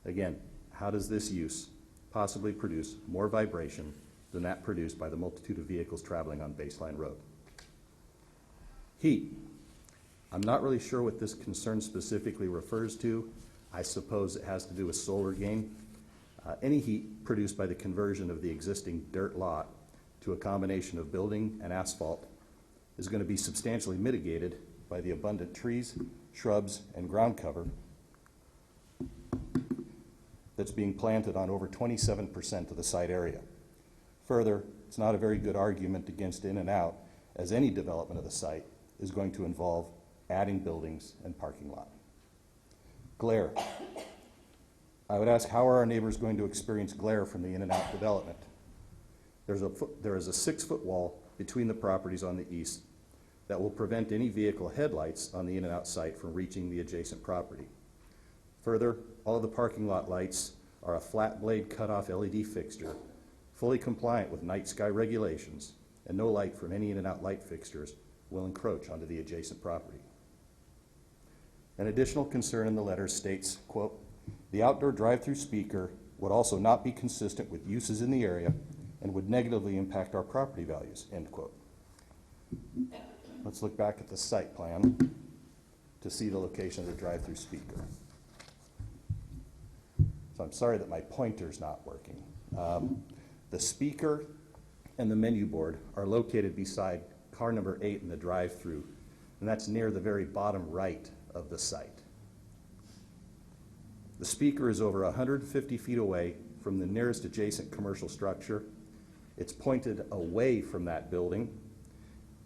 Again, how does this use possibly produce more vibration than that produced by the multitude of vehicles traveling on Baseline Road? Heat. I'm not really sure what this concern specifically refers to. I suppose it has to do with solar gain. Any heat produced by the conversion of the existing dirt lot to a combination of building and asphalt is going to be substantially mitigated by the abundant trees, shrubs, and ground cover that's being planted on over 27% of the site area. Further, it's not a very good argument against In-N-Out, as any development of the site is going to involve adding buildings and parking lot. Glare. I would ask, how are our neighbors going to experience glare from the In-N-Out development? There is a 6-foot wall between the properties on the east that will prevent any vehicle headlights on the In-N-Out site from reaching the adjacent property. Further, all of the parking lot lights are a flat blade cutoff LED fixture, fully compliant with night sky regulations, and no light from any In-N-Out light fixtures will encroach onto the adjacent property. An additional concern in the letter states, quote, the outdoor drive-through speaker would also not be consistent with uses in the area and would negatively impact our property values, end quote. Let's look back at the site plan to see the location of the drive-through speaker. So I'm sorry that my pointer's not working. The speaker and the menu board are located beside car number 8 in the drive-through, and that's near the very bottom right of the site. The speaker is over 150 feet away from the nearest adjacent commercial structure. It's pointed away from that building,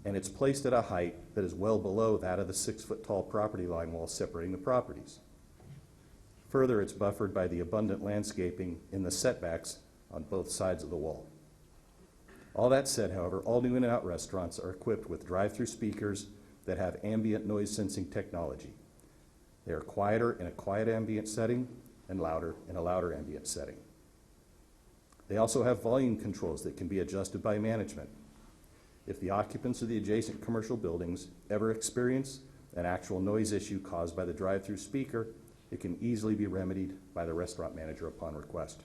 and it's placed at a height that is well below that of the 6-foot tall property line wall separating the properties. Further, it's buffered by the abundant landscaping in the setbacks on both sides of the wall. All that said, however, all new In-N-Out restaurants are equipped with drive-through speakers that have ambient noise sensing technology. They are quieter in a quiet ambient setting and louder in a louder ambient setting. They also have volume controls that can be adjusted by management. If the occupants of the adjacent commercial buildings ever experience an actual noise issue caused by the drive-through speaker, it can easily be remedied by the restaurant manager upon request.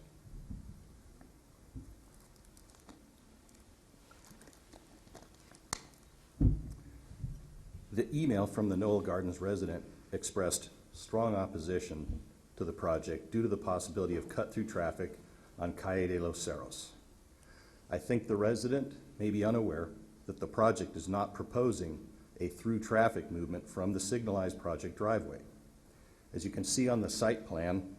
The email from the Noel Gardens resident expressed strong opposition to the project due to the possibility of cut-through traffic on Calle de los Cerros. I think the resident may be unaware that the project is not proposing a through traffic movement from the signalized project driveway. As you can see on the site plan,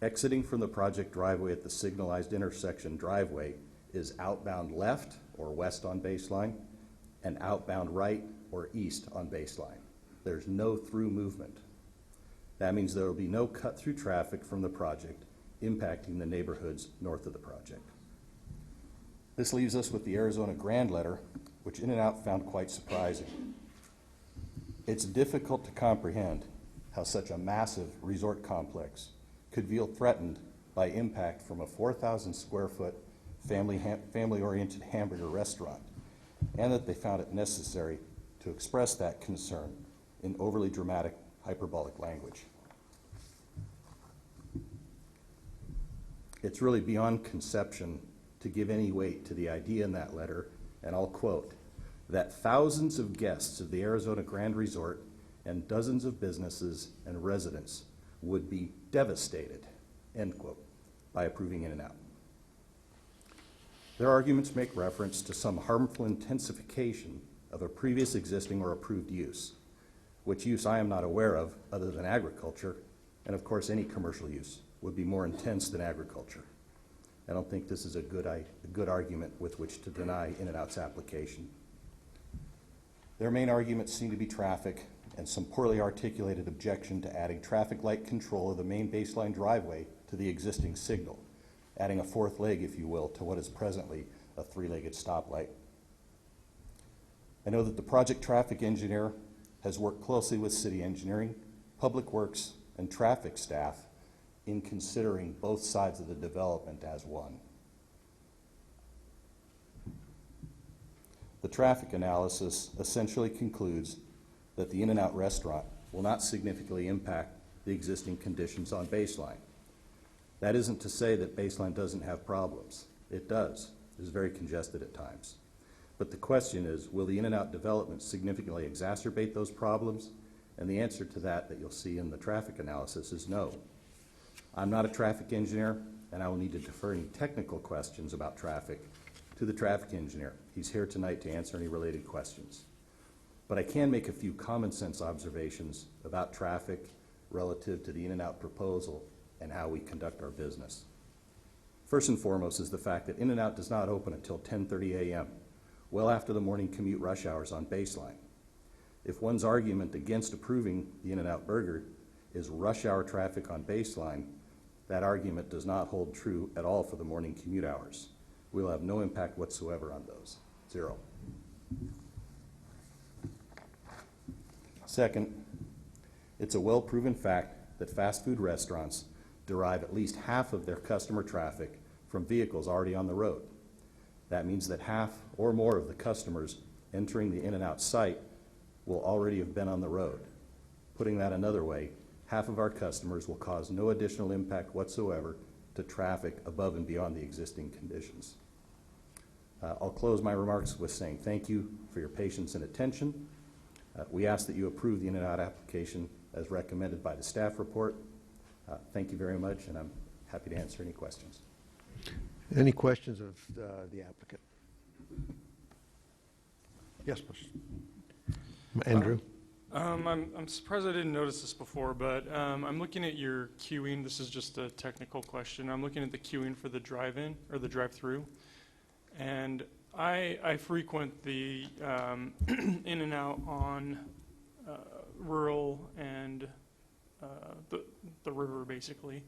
exiting from the project driveway at the signalized intersection driveway is outbound left or west on Baseline and outbound right or east on Baseline. There's no through movement. That means there will be no cut-through traffic from the project impacting the neighborhoods north of the project. This leaves us with the Arizona Grand Letter, which In-N-Out found quite surprising. It's difficult to comprehend how such a massive resort complex could feel threatened by impact from a 4,000 square foot family-oriented hamburger restaurant, and that they found it necessary to express that concern in overly dramatic, hyperbolic language. It's really beyond conception to give any weight to the idea in that letter, and I'll quote, that thousands of guests of the Arizona Grand Resort and dozens of businesses and residents would be devastated, end quote, by approving In-N-Out. Their arguments make reference to some harmful intensification of a previous existing or approved use, which use I am not aware of other than agriculture, and of course any commercial use would be more intense than agriculture. I don't think this is a good argument with which to deny In-N-Out's application. Their main arguments seem to be traffic and some poorly articulated objection to adding traffic light control of the main baseline driveway to the existing signal, adding a fourth leg, if you will, to what is presently a three-legged stoplight. I know that the project traffic engineer has worked closely with city engineering, public works, and traffic staff in considering both sides of the development as one. The traffic analysis essentially concludes that the In-N-Out restaurant will not significantly impact the existing conditions on Baseline. That isn't to say that Baseline doesn't have problems. It does. It is very congested at times. But the question is, will the In-N-Out development significantly exacerbate those problems? And the answer to that you'll see in the traffic analysis is no. I'm not a traffic engineer, and I will need to defer any technical questions about traffic to the traffic engineer. He's here tonight to answer any related questions. But I can make a few common sense observations about traffic relative to the In-N-Out proposal and how we conduct our business. First and foremost is the fact that In-N-Out does not open until 10:30 a.m., well after the morning commute rush hours on Baseline. If one's argument against approving the In-N-Out burger is rush hour traffic on Baseline, that argument does not hold true at all for the morning commute hours. We'll have no impact whatsoever on those. Zero. Second, it's a well-proven fact that fast food restaurants derive at least half of their customer traffic from vehicles already on the road. That means that half or more of the customers entering the In-N-Out site will already have been on the road. Putting that another way, half of our customers will cause no additional impact whatsoever to traffic above and beyond the existing conditions. I'll close my remarks with saying thank you for your patience and attention. We ask that you approve the In-N-Out application as recommended by the staff report. Thank you very much, and I'm happy to answer any questions. Any questions of the applicant? Yes, please. Andrew? I'm surprised I didn't notice this before, but I'm looking at your queuing. This is just a technical question. I'm looking at the queuing for the drive-in or the drive-through, and I frequent the In-N-Out on rural and the river, basically,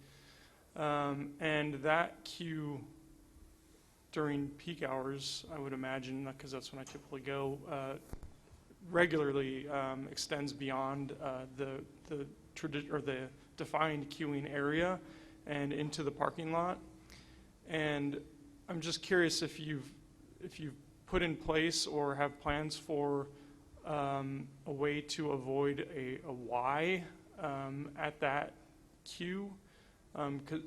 and that queue during peak hours, I would imagine, because that's when I typically go, regularly extends beyond the defined queuing area and into the parking lot. And I'm just curious if you've put in place or have plans for a way to avoid a Y at that queue,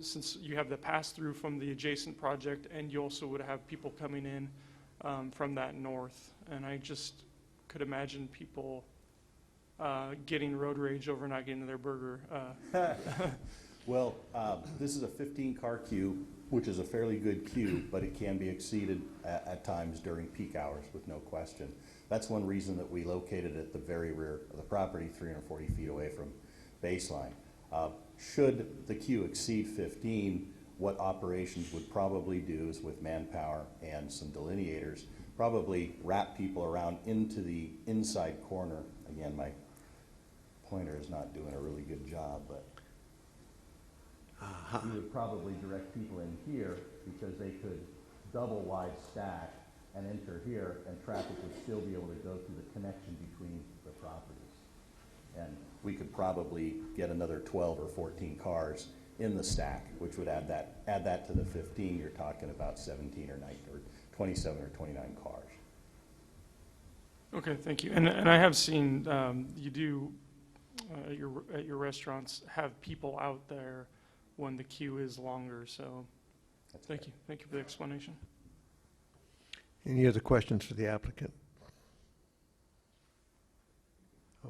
since you have the pass-through from the adjacent project, and you also would have people coming in from that north. And I just could imagine people getting road rage over not getting their burger. Well, this is a 15-car queue, which is a fairly good queue, but it can be exceeded at times during peak hours with no question. That's one reason that we located it at the very rear of the property, 340 feet away from Baseline. Should the queue exceed 15, what operations would probably do is, with manpower and some delineators, probably wrap people around into the inside corner. Again, my pointer is not doing a really good job, but we would probably direct people in here because they could double wide stack and enter here, and traffic would still be able to go through the connection between the properties. And we could probably get another 12 or 14 cars in the stack, which would add that to the 15, you're talking about 17 or 19, or 27 or 29 cars. Okay, thank you. And I have seen you do at your restaurants have people out there when the queue is longer. So, thank you. Thank you for the explanation. Any other questions for the applicant?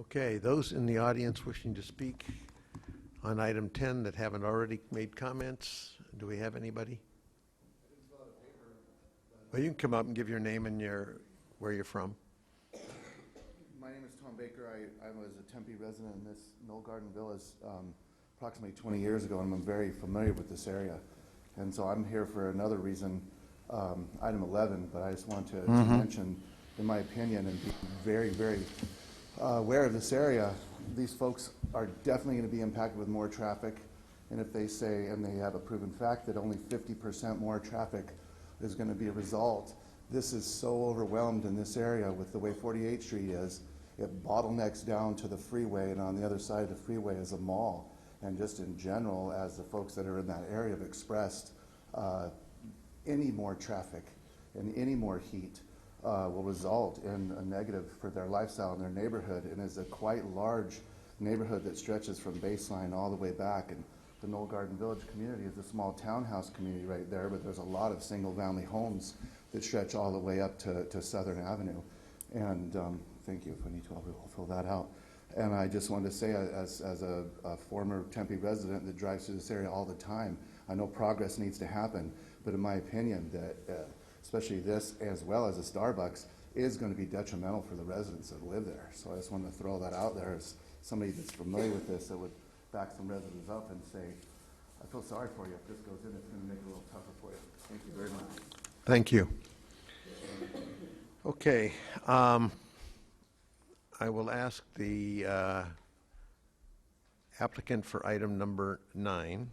Okay, those in the audience wishing to speak on item 10 that haven't already made comments, do we have anybody? Well, you can come up and give your name and where you're from. My name is Tom Baker. I was a Tempe resident in this Knoll Garden Villas approximately 20 years ago, and I'm very familiar with this area. And so I'm here for another reason, item 11, but I just want to mention, in my opinion, and be very, very aware of this area, these folks are definitely going to be impacted with more traffic. And if they say, and they have a proven fact, that only 50% more traffic is going to be a result, this is so overwhelmed in this area with the way 48th Street is. It bottlenecks down to the freeway, and on the other side of the freeway is a mall. And just in general, as the folks that are in that area have expressed, any more traffic and any more heat will result in a negative for their lifestyle in their neighborhood, and is a quite large neighborhood that stretches from Baseline all the way back. And the Knoll Garden Village community is a small townhouse community right there, but there's a lot of single-family homes that stretch all the way up to Southern Avenue. And thank you, if I need to, I'll fill that out. And I just wanted to say, as a former Tempe resident that drives through this area all the time, I know progress needs to happen, but in my opinion, that especially this, as well as a Starbucks, is going to be detrimental for the residents that live there. So I just wanted to throw that out there as somebody that's familiar with this, that would back some residents up and say, I feel sorry for you. If this goes in, it's going to make it a little tougher for you. Thank you very much. Thank you. Okay. I will ask the applicant for item number 9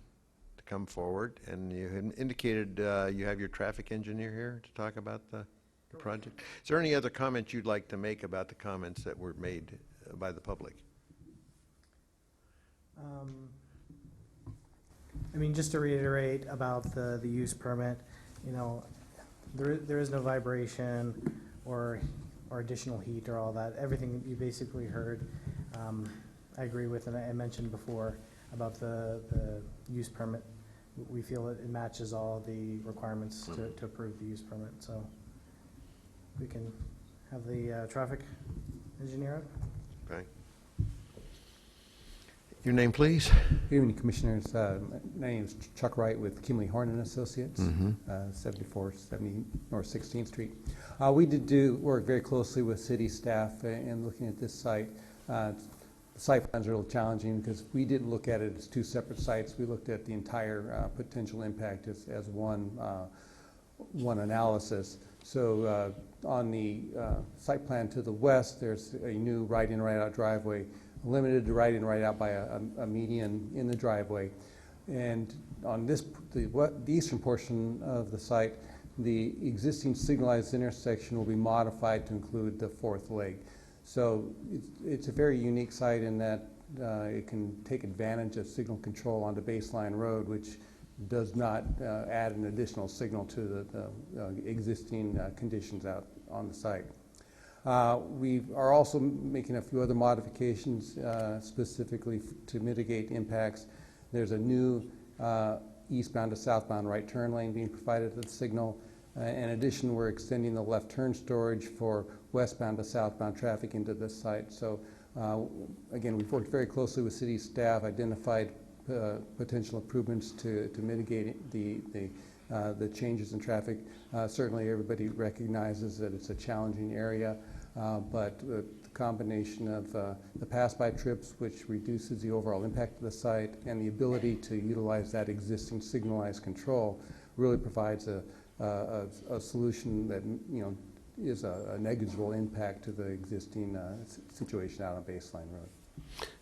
to come forward. And you had indicated you have your traffic engineer here to talk about the project. Is there any other comments you'd like to make about the comments that were made by the public? I mean, just to reiterate about the use permit, you know, there is no vibration or additional heat or all that. Everything you basically heard, I agree with, and I mentioned before about the use permit. We feel it matches all the requirements to approve the use permit. So we can have the traffic engineer up. Okay. Your name, please. Good evening, Commissioners. My name is Chuck Wright with Kimley Horn and Associates, 7470 North 16th Street. We did work very closely with city staff in looking at this site. The site plans are a little challenging because we didn't look at it as two separate sites. We looked at the entire potential impact as one analysis. So on the site plan to the west, there's a new right-in, right-out driveway, limited to right-in, right-out by a median in the driveway. And on the eastern portion of the site, the existing signalized intersection will be modified to include the fourth leg. So it's a very unique site in that it can take advantage of signal control onto Baseline Road, which does not add an additional signal to the existing conditions out on the site. We are also making a few other modifications specifically to mitigate impacts. There's a new eastbound to southbound right turn lane being provided to the signal. In addition, we're extending the left turn storage for westbound to southbound traffic into this site. So again, we've worked very closely with city staff, identified potential improvements to mitigate the changes in traffic. Certainly everybody recognizes that it's a challenging area, but the combination of the pass-by trips, which reduces the overall impact of the site, and the ability to utilize that existing signalized control really provides a solution that is a negligible impact to the existing situation out on Baseline Road.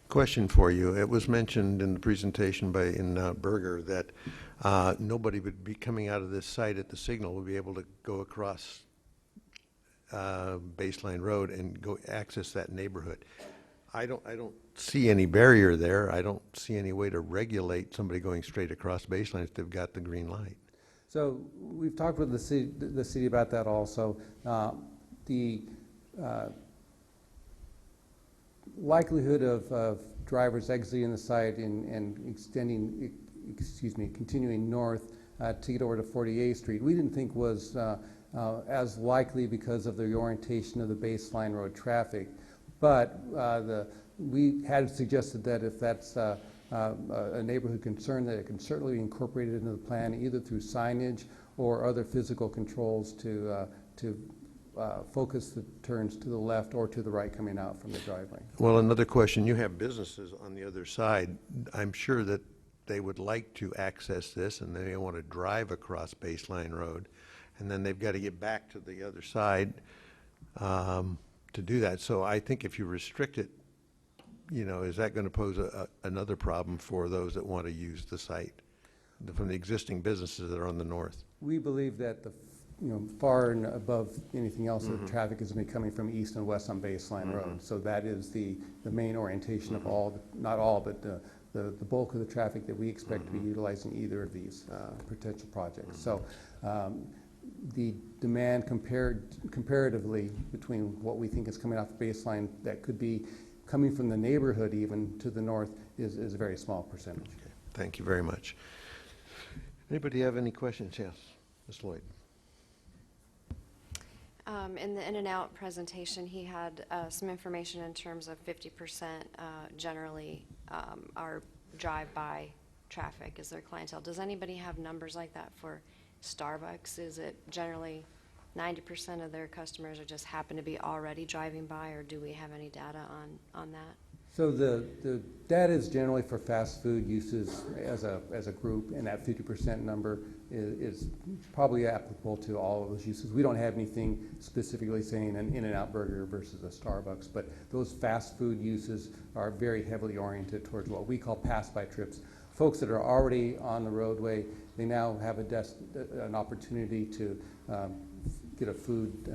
Question for you. It was mentioned in the presentation in Berger that nobody would be coming out of this site at the signal would be able to go across Baseline Road and go access that neighborhood. I don't see any barrier there. I don't see any way to regulate somebody going straight across baseline if they've got the green light. So we've talked with the city about that also. The likelihood of drivers exiting the site and continuing north to get over to 48th Street, we didn't think was as likely because of the orientation of the baseline road traffic. But we had suggested that if that's a neighborhood concern, that it can certainly be incorporated into the plan either through signage or other physical controls to focus the turns to the left or to the right coming out from the driveway. Well, another question, you have businesses on the other side. I'm sure that they would like to access this and they want to drive across Baseline Road, and then they've got to get back to the other side to do that. So I think if you restrict it, you know, is that going to pose another problem for those that want to use the site from the existing businesses that are on the north? We believe that far and above anything else, the traffic is going to be coming from east and west on Baseline Road. So that is the main orientation of all, not all, but the bulk of the traffic that we expect to be utilizing either of these potential projects. So the demand comparatively between what we think is coming off the baseline that could be coming from the neighborhood even to the north is a very small percentage. Okay. Thank you very much. Anybody have any questions? Yes, Ms. Lloyd. In the In-N-Out presentation, he had some information in terms of 50% generally are drive-by traffic is their clientele. Does anybody have numbers like that for Starbucks? Is it generally 90% of their customers are just happen to be already driving by, or do we have any data on that? So the data is generally for fast food uses as a group, and that 50% number is probably applicable to all of those uses. We don't have anything specifically saying an In-N-Out burger versus a Starbucks, but those fast food uses are very heavily oriented towards what we call pass-by trips. Folks that are already on the roadway, they now have an opportunity to get a food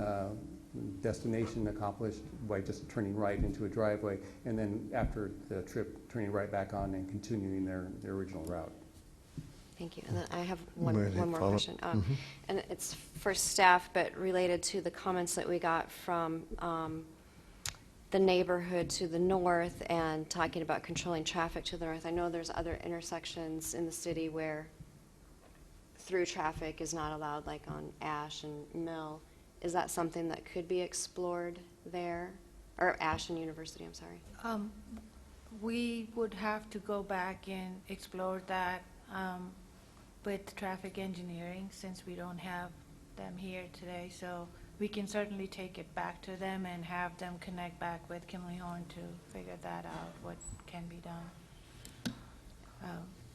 destination accomplished by just turning right into a driveway, and then after the trip, turning right back on and continuing their original route. Thank you. And then I have one more follow-up? question. And it's for staff, but related to the comments that we got from the neighborhood to the north and talking about controlling traffic to the north. I know there's other intersections in the city where through traffic is not allowed, like on Ash and Mill. Is that something that could be explored there? Or Ash and University, I'm sorry. We would have to go back and explore that with traffic engineering, since we don't have them here today. So we can certainly take it back to them and have them connect back with Kimley Horn to figure that out, what can be done.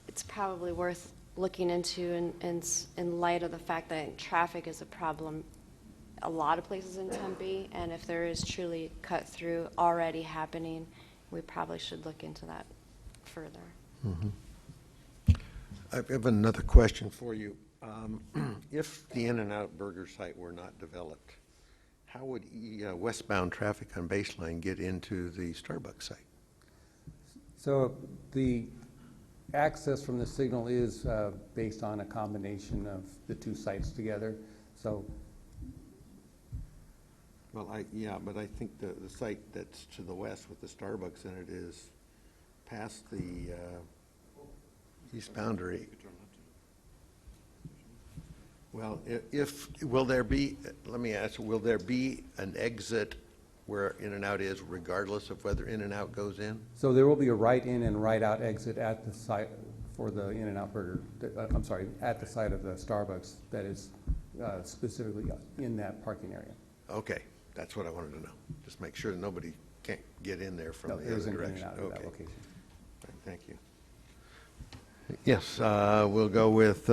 It's probably worth looking into in light of the fact that traffic is a problem a lot of places in Tempe, and if there is truly cut through already happening, we probably should look into that further. I have another question for you. If the In-N-Out burger site were not developed, how would westbound traffic on Baseline get into the Starbucks site? So the access from the signal is based on a combination of the two sites together. So Well, but I think the site that's to the west with the Starbucks in it is past the east boundary. Well, will there be, let me ask, will there be an exit where In-N-Out is regardless of whether In-N-Out goes in? So there will be a right in and right out exit at the site for the In-N-Out burger, at the site of the Starbucks that is specifically in that parking area. Okay, that's what I wanted to know. Just make sure that nobody can't get in there from No, the there other isn't direction. In-N-Out at that location. Thank you. Yes, we'll go with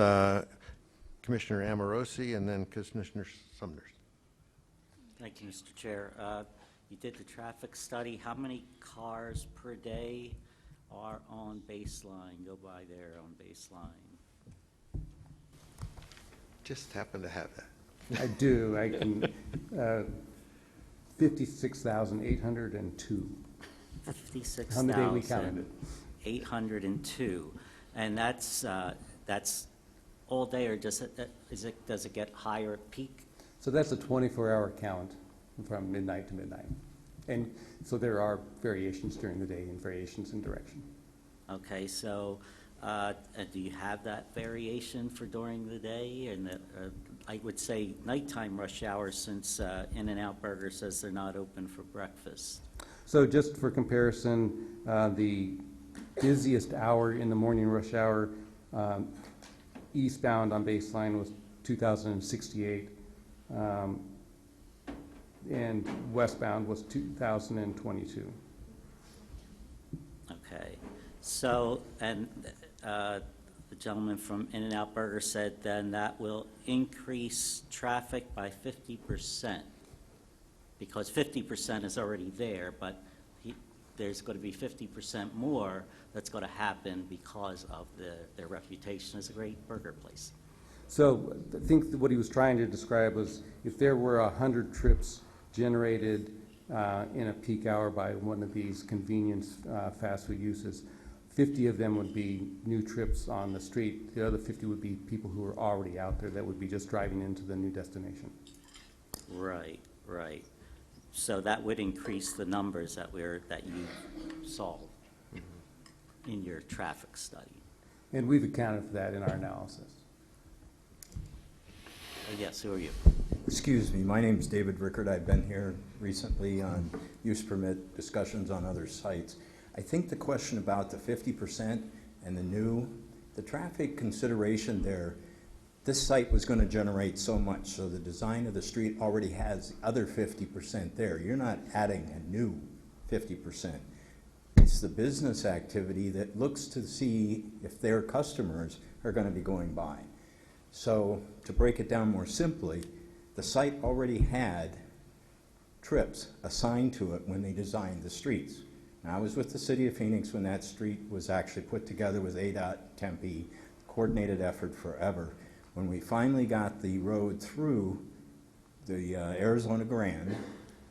Commissioner Amorosi and then Commissioner Sumner. Thank you, Mr. Chair. You did the traffic study. How many cars per day are on Baseline, go by there on Baseline? Just happen to have that. I do. I can, 56,802. On the day we counted it. 56,802. And that's all day, or does it get higher at peak? So that's a 24-hour count from midnight to midnight. And so there are variations during the day and variations in direction. Okay, so do you have that variation for during the day? And I would say nighttime rush hour, since In-N-Out Burger says they're not open for breakfast. So just for comparison, the busiest hour in the morning rush hour, eastbound on Baseline was 2,068, and westbound was 2,022. Okay, so, and the gentleman from In-N-Out Burger said then that will increase traffic by 50%, because 50% is already there, but there's going to be 50% more that's going to happen because of their reputation as a great burger place. So I think that what he was trying to describe was if there were 100 trips generated in a peak hour by one of these convenience fast food uses, 50 of them would be new trips on the street. The other 50 would be people who are already out there that would be just driving into the new destination. Right, right. So that would increase the numbers that you saw in your traffic study. And we've accounted for that in our analysis. Yes, who are you? Excuse me, my name is David Rickard. I've been here recently on use permit discussions on other sites. I think the question about the 50% and the traffic consideration there, this site was going to generate so much, so the design of the street already has the other 50% there. You're not adding a new 50%. It's the business activity that looks to see if their customers are going to be going by. So to break it down more simply, the site already had trips assigned to it when they designed the streets. Now, I was with the City of Phoenix when that street was actually put together with ADOT, Tempe, coordinated effort forever. When we finally got the road through the Arizona Grand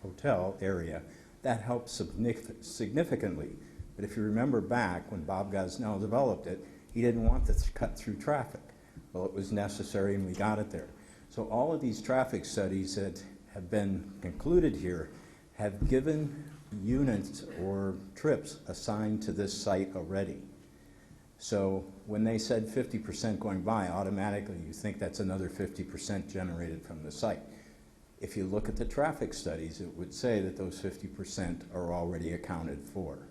Hotel area, that helped significantly. But if you remember back when Bob Gosnell developed it, he didn't want to cut through traffic. Well, it was necessary and we got it there. So all of these traffic studies that have been concluded here have given units or trips assigned to this site already. So when they said 50% going by, automatically you think that's another 50% generated from the site. If you look at the traffic studies, it would say that those 50% are already accounted for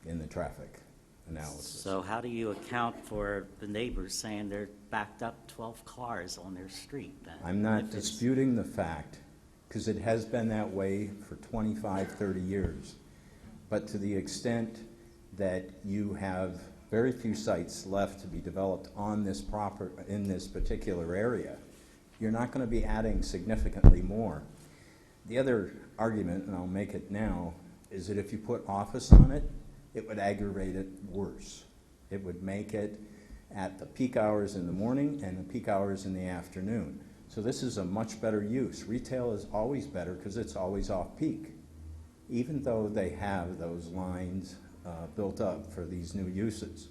in the traffic analysis. So how do you account for the neighbors saying they're backed up 12 cars on their street then? I'm not disputing the fact, because it has been that way for 25, 30 years. But to the extent that you have very few sites left to be developed on this in this particular area, you're not going to be adding significantly more. The other argument, and I'll make it now, is that if you put office on it, it would aggravate it worse. It would make it at the peak hours in the morning and the peak hours in the afternoon. So this is a much better use. Retail is always better because it's always off-peak, even though they have those lines built up for these new uses.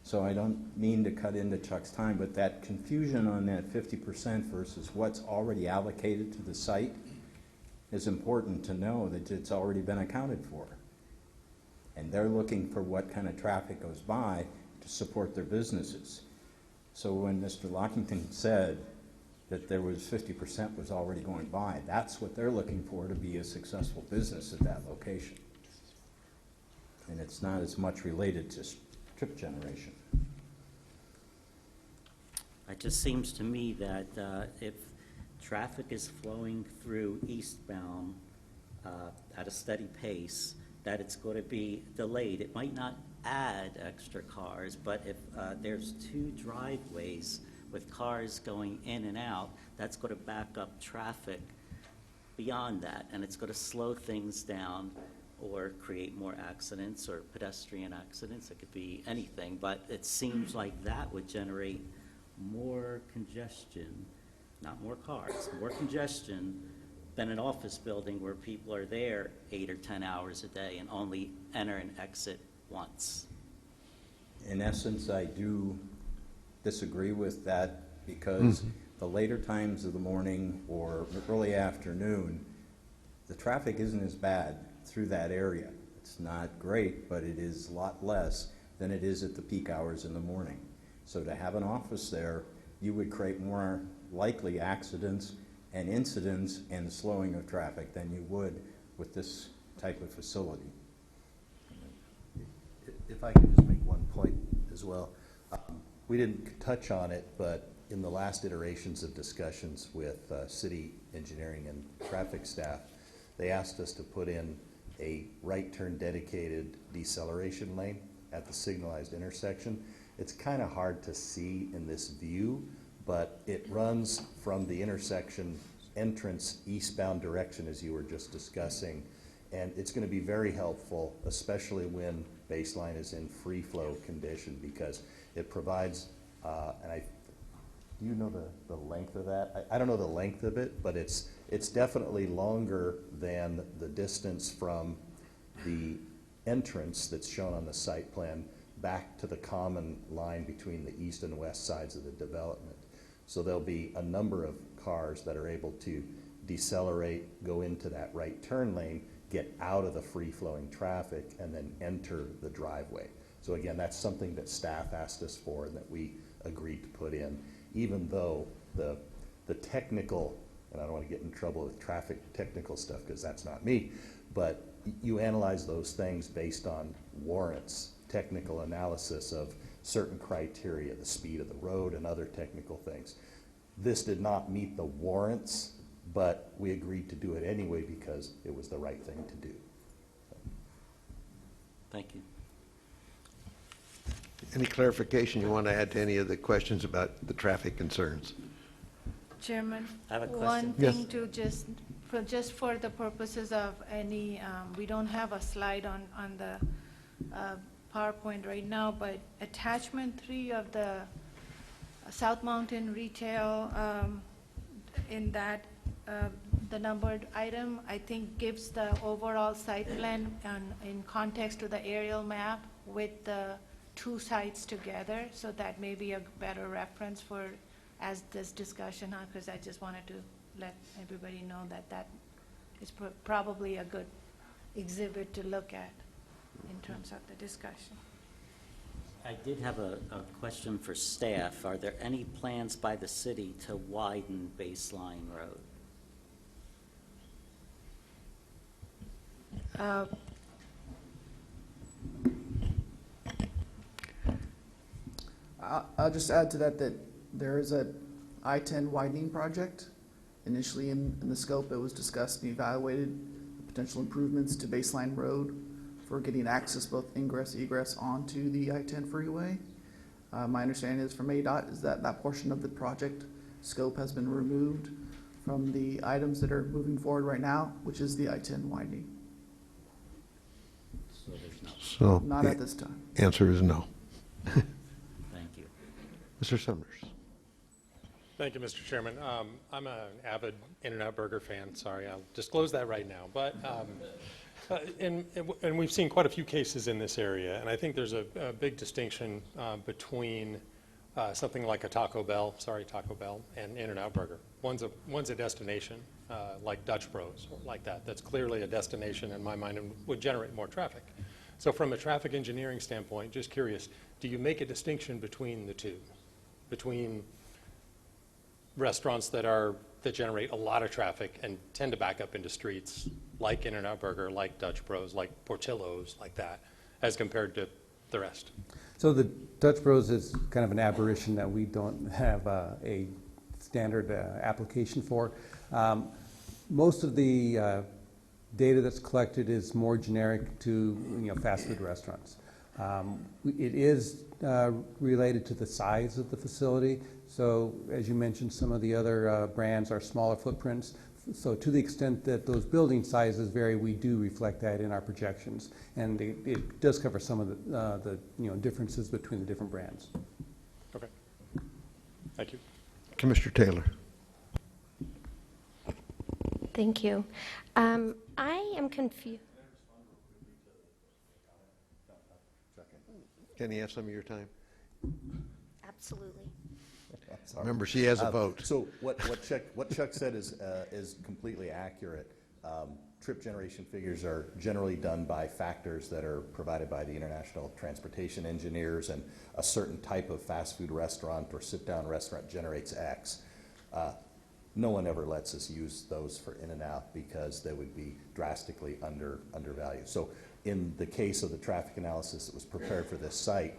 So I don't mean to cut into Chuck's time, but that confusion on that 50% versus what's already allocated to the site is important to know that it's already been accounted for. And they're looking for what kind of traffic goes by to support their businesses. So when Mr. Lockington said that there was 50% was already going by, that's what they're looking for to be a successful business at that location. And it's not as much related to trip generation. It just seems to me that if traffic is flowing through eastbound at a steady pace, that it's going to be delayed. It might not add extra cars, but if there's two driveways with cars going in and out, that's going to back up traffic beyond that, and it's going to slow things down or create more accidents or pedestrian accidents. It could be anything, but it seems like that would generate more congestion, not more cars, more congestion been an office building where people are there 8 or 10 hours a day and only enter and exit once. In essence, I do disagree with that because the later times of the morning or early afternoon, the traffic isn't as bad through that area. It's not great, but it is a lot less than it is at the peak hours in the morning. So to have an office there, you would create more likely accidents and incidents and the slowing of traffic than you would with this type of facility. If I could just make one point as well. We didn't touch on it, but in the last iterations of discussions with city engineering and traffic staff, they asked us to put in a right turn dedicated deceleration lane at the signalized intersection. It's kind of hard to see in this view, but it runs from the intersection entrance eastbound direction as you were just discussing, and it's going to be very helpful, especially when baseline is in free flow condition, because it provides, do you know the length of that? I don't know the length of it, but it's definitely longer than the distance from the entrance that's shown on the site plan back to the common line between the east and west sides of the development. So there'll be a number of cars that are able to decelerate, go into that right turn lane, get out of the free-flowing traffic, and then enter the driveway. So again, that's something that staff asked us for and that we agreed to put in, even though the technical, and I don't want to get in trouble with traffic technical stuff because that's not me, but you analyze those things based on warrants, technical analysis of certain criteria, the speed of the road and other technical things. This did not meet the warrants, but we agreed to do it anyway because it was the right thing to do. Thank you. Any clarification you want to add to any of the questions about the traffic concerns? Chairman, I have a question. one thing to just for the purposes of any, we don't have a slide on the PowerPoint right now, but attachment 3 of the South Mountain Retail, in that the numbered item, I think gives the overall site plan in context to the aerial map with the 2 sites together, so that may be a better reference for as this discussion, because I just wanted to let everybody know that that is probably a good exhibit to look at in terms of the discussion. I did have a question for staff. Are there any plans by the city to widen Baseline Road? I'll just add to that there is a I-10 widening project. Initially in the scope, it was discussed and evaluated the potential improvements to Baseline Road for getting access, both ingress, egress, onto the I-10 freeway. My understanding is from ADOT is that that portion of the project scope has been removed from the items that are moving forward right now, which is the I-10 widening. So there's no. So Not at this time. Answer is no. Thank you. Mr. Summers. Thank you, Mr. Chairman. I'm an avid In-N-Out Burger fan. Sorry, I'll disclose that right now. But and we've seen quite a few cases in this area, and I think there's a big distinction between something like a Taco Bell, and In-N-Out Burger. One's a destination, like Dutch Bros, or like that. That's clearly a destination in my mind and would generate more traffic. So from a traffic engineering standpoint, just curious, do you make a distinction between the two? Between restaurants that generate a lot of traffic and tend to back up into streets, like In-N-Out Burger, like Dutch Bros, like Portillo's, like that, as compared to the rest? So the Dutch Bros is kind of an aberration that we don't have a standard application for. Most of the data that's collected is more generic to fast food restaurants. It is related to the size of the facility. So as you mentioned, some of the other brands are smaller footprints. So to the extent that those building sizes vary, we do reflect that in our projections. And it does cover some of the differences between the different brands. Okay. Thank you. Commissioner Taylor. Thank you. I am confused. Can you have some of your time? Absolutely. Sorry. Remember, she has a vote. So what Chuck said is completely accurate. Trip generation figures are generally done by factors that are provided by the International Transportation Engineers, and a certain type of fast food restaurant or sit-down restaurant generates X. No one ever lets us use those for In-N-Out because they would be drastically undervalued. So in the case of the traffic analysis that was prepared for this site,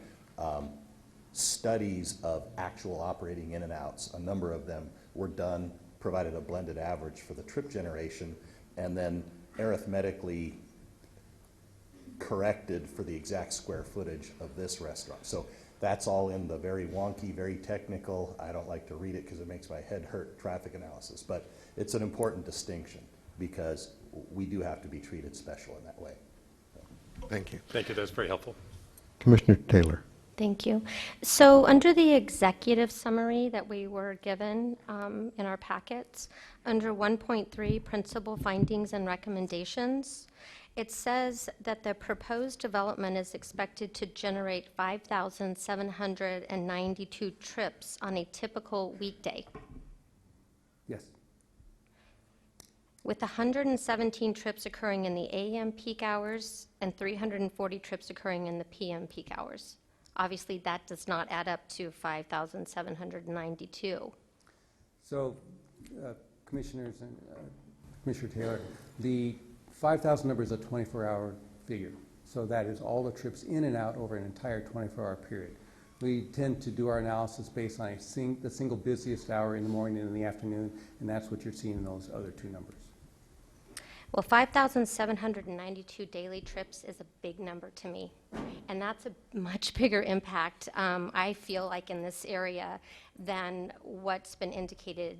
studies of actual operating In-N-Outs, a number of them were done, provided a blended average for the trip generation, and then arithmetically corrected for the exact square footage of this restaurant. So that's all in the very wonky, very technical, I don't like to read it because it makes my head hurt, traffic analysis. But it's an important distinction because we do have to be treated special in that way. Thank you. Thank you, that's very helpful. Commissioner Taylor. Thank you. So under the executive summary that we were given in our packets, under 1.3, principal findings and recommendations, it says that the proposed development is expected to generate 5,792 trips on a typical weekday, Yes. with 117 trips occurring in the AM peak hours and 340 trips occurring in the PM peak hours. Obviously, that does not add up to 5,792. So, Commissioners and Commissioner Taylor, the 5,000 number is a 24-hour figure. So that is all the trips in and out over an entire 24-hour period. We tend to do our analysis based on the single busiest hour in the morning and in the afternoon, and that's what you're seeing in those other two numbers. Well, 5,792 daily trips is a big number to me, and that's a much bigger impact, I feel like, in this area than what's been indicated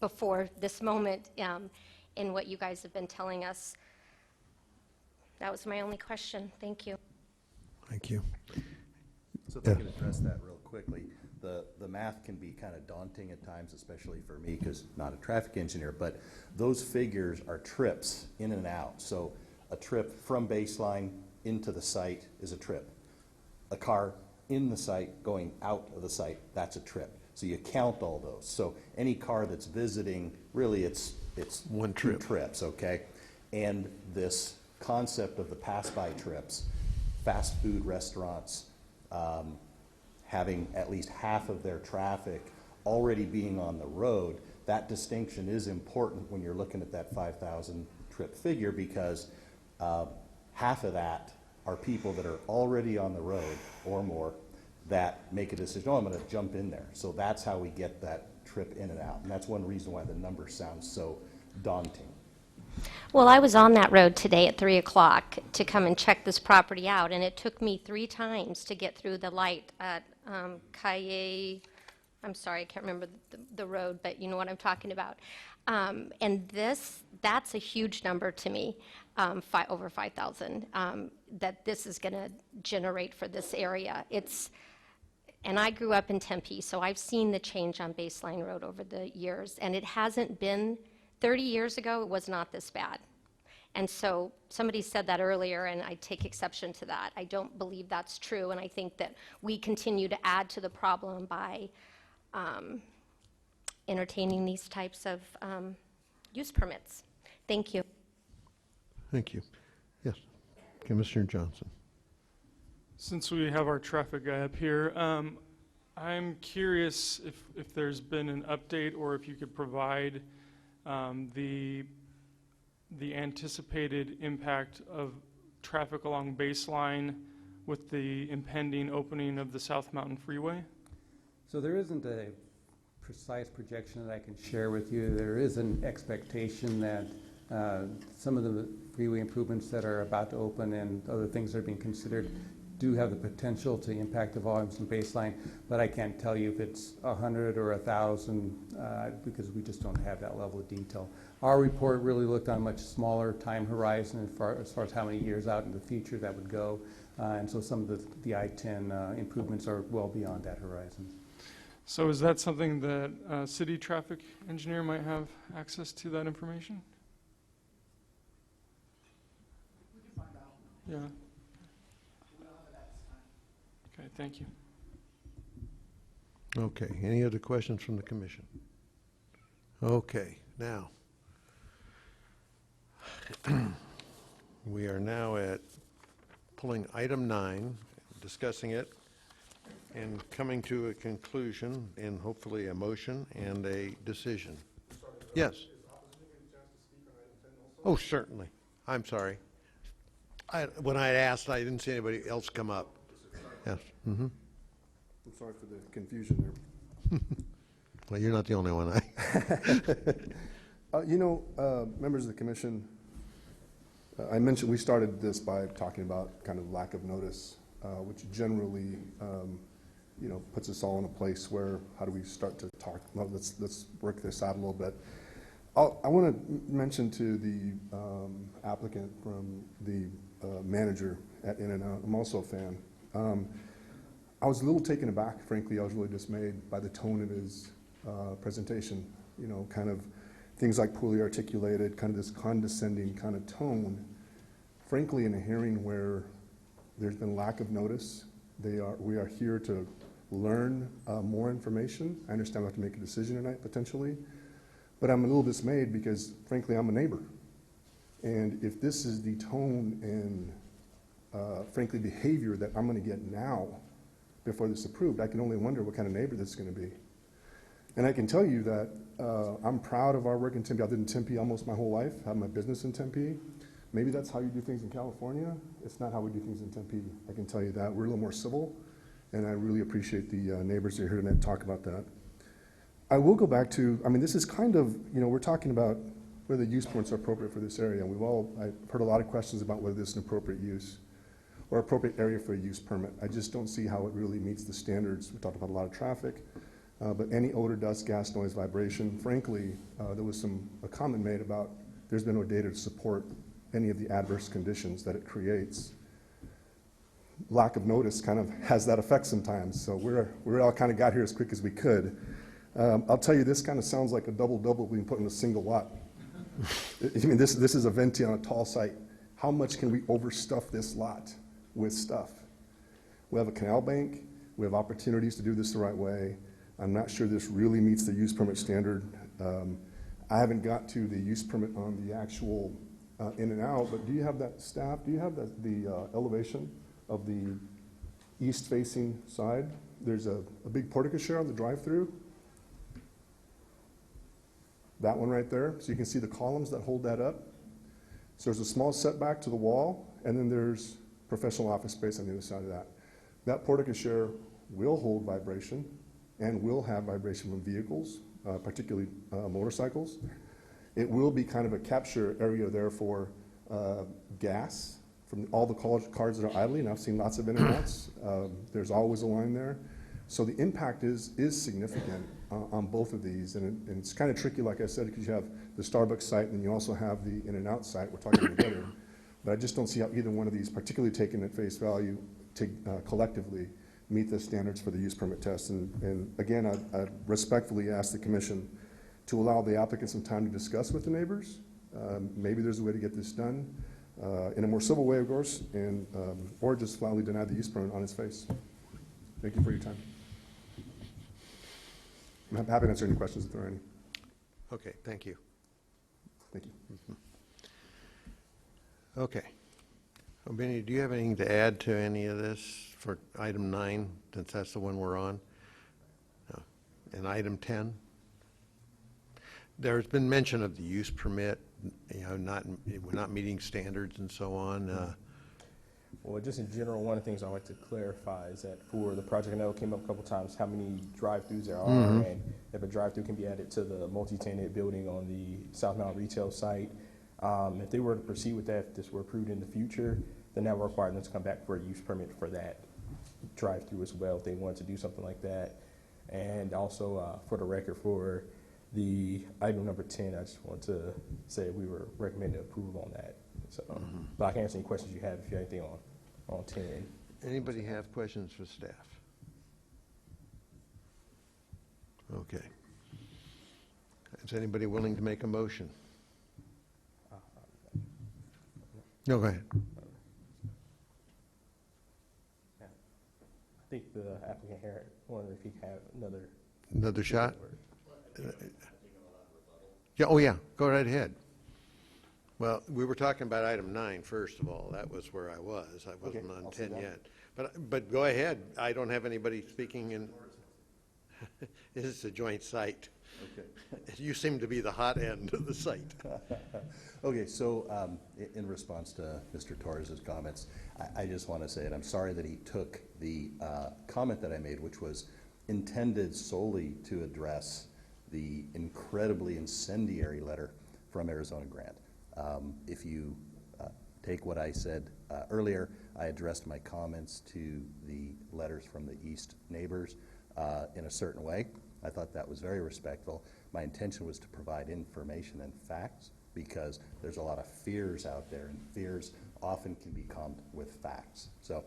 before this moment in what you guys have been telling us. That was my only question. Thank you. Thank you. So if I could address that real quickly. The math can be kind of daunting at times, especially for me because not a traffic engineer, but those figures are trips in and out. So a trip from baseline into the site is a trip. A car in the site going out of the site, that's a trip. So you count all those. So any car that's visiting, really it's one trip. 2 trips, okay? And this concept of the pass-by trips, fast food restaurants, having at least half of their traffic already being on the road, that distinction is important when you're looking at that 5,000 trip figure because half of that are people that are already on the road or more that make a decision, oh, I'm going to jump in there. So that's how we get that trip in and out. And that's one reason why the number sounds so daunting. Well, I was on that road today at 3 o'clock to come and check this property out, and it took me 3 times to get through the light at Calle, I'm sorry, I can't remember the road, but you know what I'm talking about. And that's a huge number to me, over 5,000, that this is going to generate for this area. And I grew up in Tempe, so I've seen the change on Baseline Road over the years, and it hasn't been, 30 years ago, it was not this bad. And so somebody said that earlier, and I take exception to that. I don't believe that's true, and I think that we continue to add to the problem by entertaining these types of use permits. Thank you. Thank you. Yes, Commissioner Johnson. Since we have our traffic guy up here, I'm curious if there's been an update or if you could provide the anticipated impact of traffic along Baseline with the impending opening of the South Mountain Freeway? So there isn't a precise projection that I can share with you. There is an expectation that some of the freeway improvements that are about to open and other things that are being considered do have the potential to impact the volumes in Baseline, but I can't tell you if it's 100 or 1,000 because we just don't have that level of detail. Our report really looked on a much smaller time horizon as far as how many years out in the future that would go, and so some of the I-10 improvements are well beyond that horizon. So is that something that city traffic engineer might have access to that information? We can find out. Yeah. We don't have it at this time. Okay, thank you. Okay, any other questions from the commission? Okay, now, we are now at pulling item 9, discussing it, and coming to a conclusion, and hopefully a motion and a decision. Yes? Oh, certainly. I'm sorry. When I asked, I didn't see anybody else come up. Yes. Mm-hmm. I'm sorry for the confusion there. Well, you're not the only one. Members of the commission, I mentioned we started this by talking about kind of lack of notice, which generally, puts us all in a place where how do we start to talk? Well, let's work this out a little bit. I want to mention to the applicant from the manager at In-N-Out. I'm also a fan. I was a little taken aback, frankly. I was really dismayed by the tone of his presentation, kind of things like poorly articulated, kind of this condescending kind of tone. Frankly, in a hearing where there's been lack of notice, we are here to learn more information. I understand we have to make a decision tonight, potentially, but I'm a little dismayed because, frankly, I'm a neighbor. And if this is the tone and, frankly, behavior that I'm going to get now before this is approved, I can only wonder what kind of neighbor this is going to be. And I can tell you that I'm proud of our work in Tempe. I lived in Tempe almost my whole life, had my business in Tempe. Maybe that's how you do things in California. It's not how we do things in Tempe. I can tell you that. We're a little more civil, and I really appreciate the neighbors that are here tonight to talk about that. I will go back to, this is kind of, we're talking about whether use permits are appropriate for this area. I've heard a lot of questions about whether this is an appropriate use or appropriate area for a use permit. I just don't see how it really meets the standards. We talked about a lot of traffic, but any odor, dust, gas, noise, vibration. Frankly, there was a comment made about there's been no data to support any of the adverse conditions that it creates. Lack of notice kind of has that effect sometimes. So we're all kind of got here as quick as we could. I'll tell you, this kind of sounds like a double-double being put in a single lot. This is a venti on a tall site. How much can we overstuff this lot with stuff? We have a canal bank. We have opportunities to do this the right way. I'm not sure this really meets the use permit standard. I haven't got to the use permit on the actual In-N-Out, but do you have that, staff? Do you have the elevation of the east-facing side? There's a big portico share on the drive-through. That one right there. So you can see the columns that hold that up. So there's a small setback to the wall, and then there's professional office space on the other side of that. That portico share will hold vibration and will have vibration from vehicles, particularly motorcycles. It will be kind of a capture area there for gas from all the cars that are idling. I've seen lots of In-N-Outs. There's always a line there. So the impact is significant on both of these. And it's kind of tricky, like I said, because you have the Starbucks site and you also have the In-N-Out site. We're talking together. But I just don't see how either one of these, particularly taken at face value, collectively meet the standards for the use permit test. And again, I respectfully ask the commission to allow the applicant some time to discuss with the neighbors. Maybe there's a way to get this done in a more civil way, of course, and or just flatly deny the use permit on its face. Thank you for your time. I'm happy to answer any questions if there are any. Okay, thank you. Thank you. Mm-hmm. Okay. Benny, do you have anything to add to any of this for item 9, since that's the one we're on? No. And item 10? There's been mention of the use permit, we're not meeting standards and so on. Well, just in general, one of the things I like to clarify is that for the project, I know it came up a couple times, how many drive-throughs there are, and if a drive-through can be added to the multi-tenant building on the South Mountain retail site. If they were to proceed with that, if this were approved in the future, then that would require them to come back for a use permit for that drive-through as well, if they wanted to do something like that. And also, for the record, for the item number 10, I just want to say we were recommending approval on that. So, but I can answer any questions you have if you have anything on 10. Anybody have questions for staff? Okay. Is anybody willing to make a motion? No, go ahead. I think the applicant here wondered if he had Another shot? Yeah, oh yeah, go right ahead. Well, we were talking about item 9 first of all. That was where I was. I wasn't on I'll say 10 that. yet. But go ahead. I don't have anybody speaking in. This is a joint site. Okay. You seem to be the hot end of the site. Okay, so in response to Mr. Torres's comments, I just want to say, and I'm sorry that he took the comment that I made, which was intended solely to address the incredibly incendiary letter from Arizona Grant. If you take what I said earlier, I addressed my comments to the letters from the east neighbors in a certain way. I thought that was very respectful. My intention was to provide information and facts because there's a lot of fears out there, and fears often can be calmed with facts. So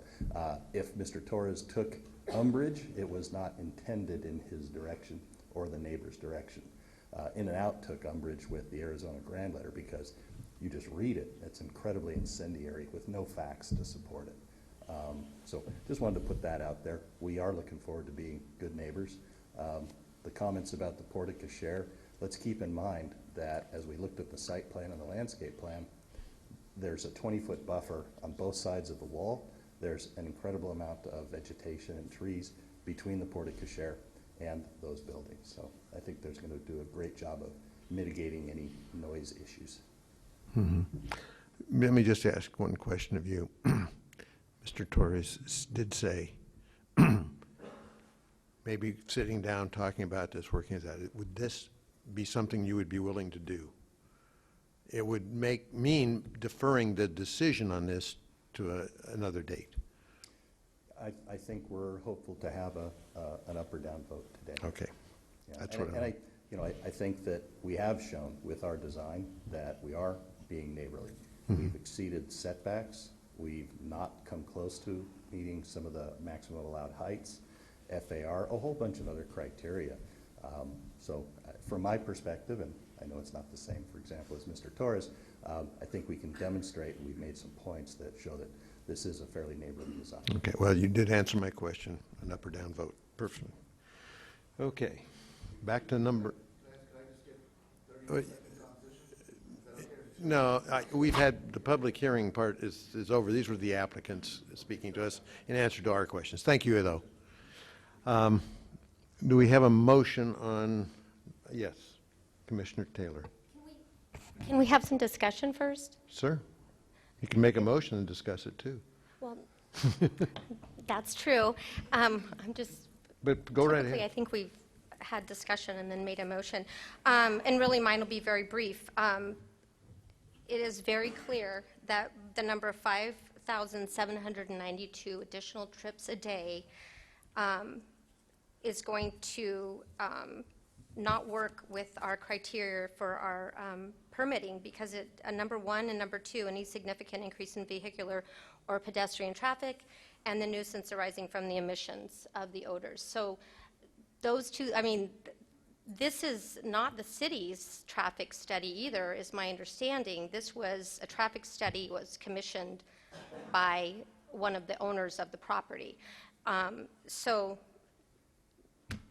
if Mr. Torres took umbrage, it was not intended in his direction or the neighbor's direction. In-N-Out took umbrage with the Arizona Grand letter because you just read it. It's incredibly incendiary with no facts to support it. So just wanted to put that out there. We are looking forward to being good neighbors. The comments about the porte cochere, let's keep in mind that as we looked at the site plan and the landscape plan, there's a 20-foot buffer on both sides of the wall. There's an incredible amount of vegetation and trees between the porte cochere and those buildings. So I think there's going to do a great job of mitigating any noise issues. Mm-hmm. Let me just ask one question of you. Mr. Torres did say, maybe sitting down, talking about this, working at that, would this be something you would be willing to do? It would mean deferring the decision on this to another date. I think we're hopeful to have an up or down vote today. Okay. Yeah. That's and, what and I think that we have shown with our design that we are being neighborly. Mm-hmm. We've exceeded setbacks. We've not come close to meeting some of the maximum allowed heights, FAR, a whole bunch of other criteria. So from my perspective, and I know it's not the same, for example, as Mr. Torres, I think we can demonstrate, and we've made some points that show that this is a fairly neighborly design. Okay, well, you did answer my question, an up or down vote. Perfect. Okay, back to number. No, we've had, the public hearing part is over. These were the applicants speaking to us in answer to our questions. Thank you, though. Do we have a motion on, yes, Commissioner Taylor? Can we have some discussion first? Sir, you can make a motion and discuss it, too. Well, that's true. I'm just. But go right typically, ahead. I think we've had discussion and then made a motion. And really, mine will be very brief. It is very clear that the number of 5,792 additional trips a day is going to not work with our criteria for our permitting because number 1 and number 2, any significant increase in vehicular or pedestrian traffic, and the nuisance arising from the emissions of the odors. So those two, I mean, this is not the city's traffic study either, is my understanding. This was, a traffic study was commissioned by one of the owners of the property. So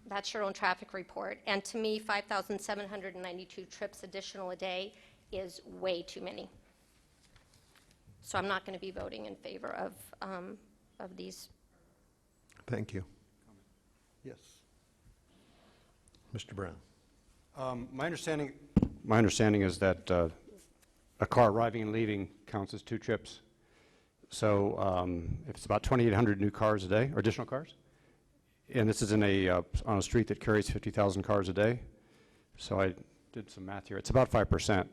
that's your own traffic report. And to me, 5,792 trips additional a day is way too many. So I'm not going to be voting in favor of these. Thank you. Yes. Mr. Brown. My understanding is that a car arriving and leaving counts as 2 trips. So if it's about 2,800 new cars a day, or additional cars, and this is in on a street that carries 50,000 cars a day. So I did some math here. It's about 5%,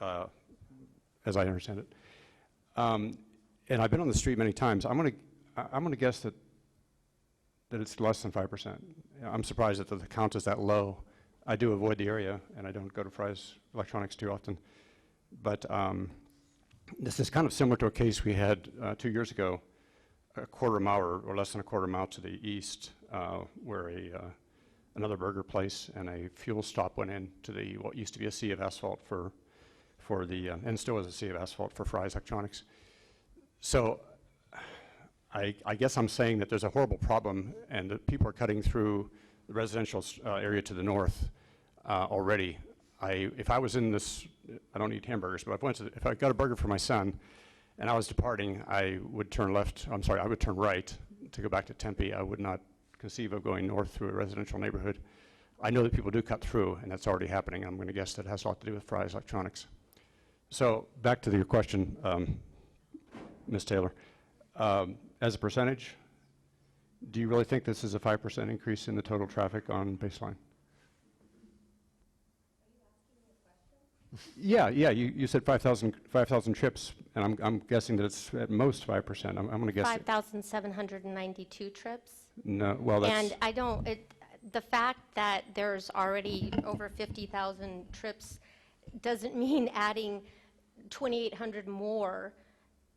as I understand it. And I've been on the street many times. I'm going to guess that it's less than 5%. I'm surprised that the count is that low. I do avoid the area, and I don't go to Fry's Electronics too often. But this is kind of similar to a case we had 2 years ago, a quarter mile or less than a quarter mile to the east, where another burger place, and a fuel stop went into the, what used to be a sea of asphalt for the, and still is a sea of asphalt for Fry's Electronics. So I guess I'm saying that there's a horrible problem and that people are cutting through the residential area to the north already. If I was in this, I don't eat hamburgers, but if I got a burger for my son and I was departing, I would turn left, I'm sorry, I would turn right to go back to Tempe. I would not conceive of going north through a residential neighborhood. I know that people do cut through, and that's already happening. I'm going to guess that has a lot to do with Fry's Electronics. So back to your question, Ms. Taylor. As a percentage, do you really think this is a 5% increase in the total traffic on baseline? Yeah, you said 5,000 trips, and I'm guessing that it's at most 5%. I'm going to guess. 5,792 trips. No, well, that's. And the fact that there's already over 50,000 trips doesn't mean adding 2,800 more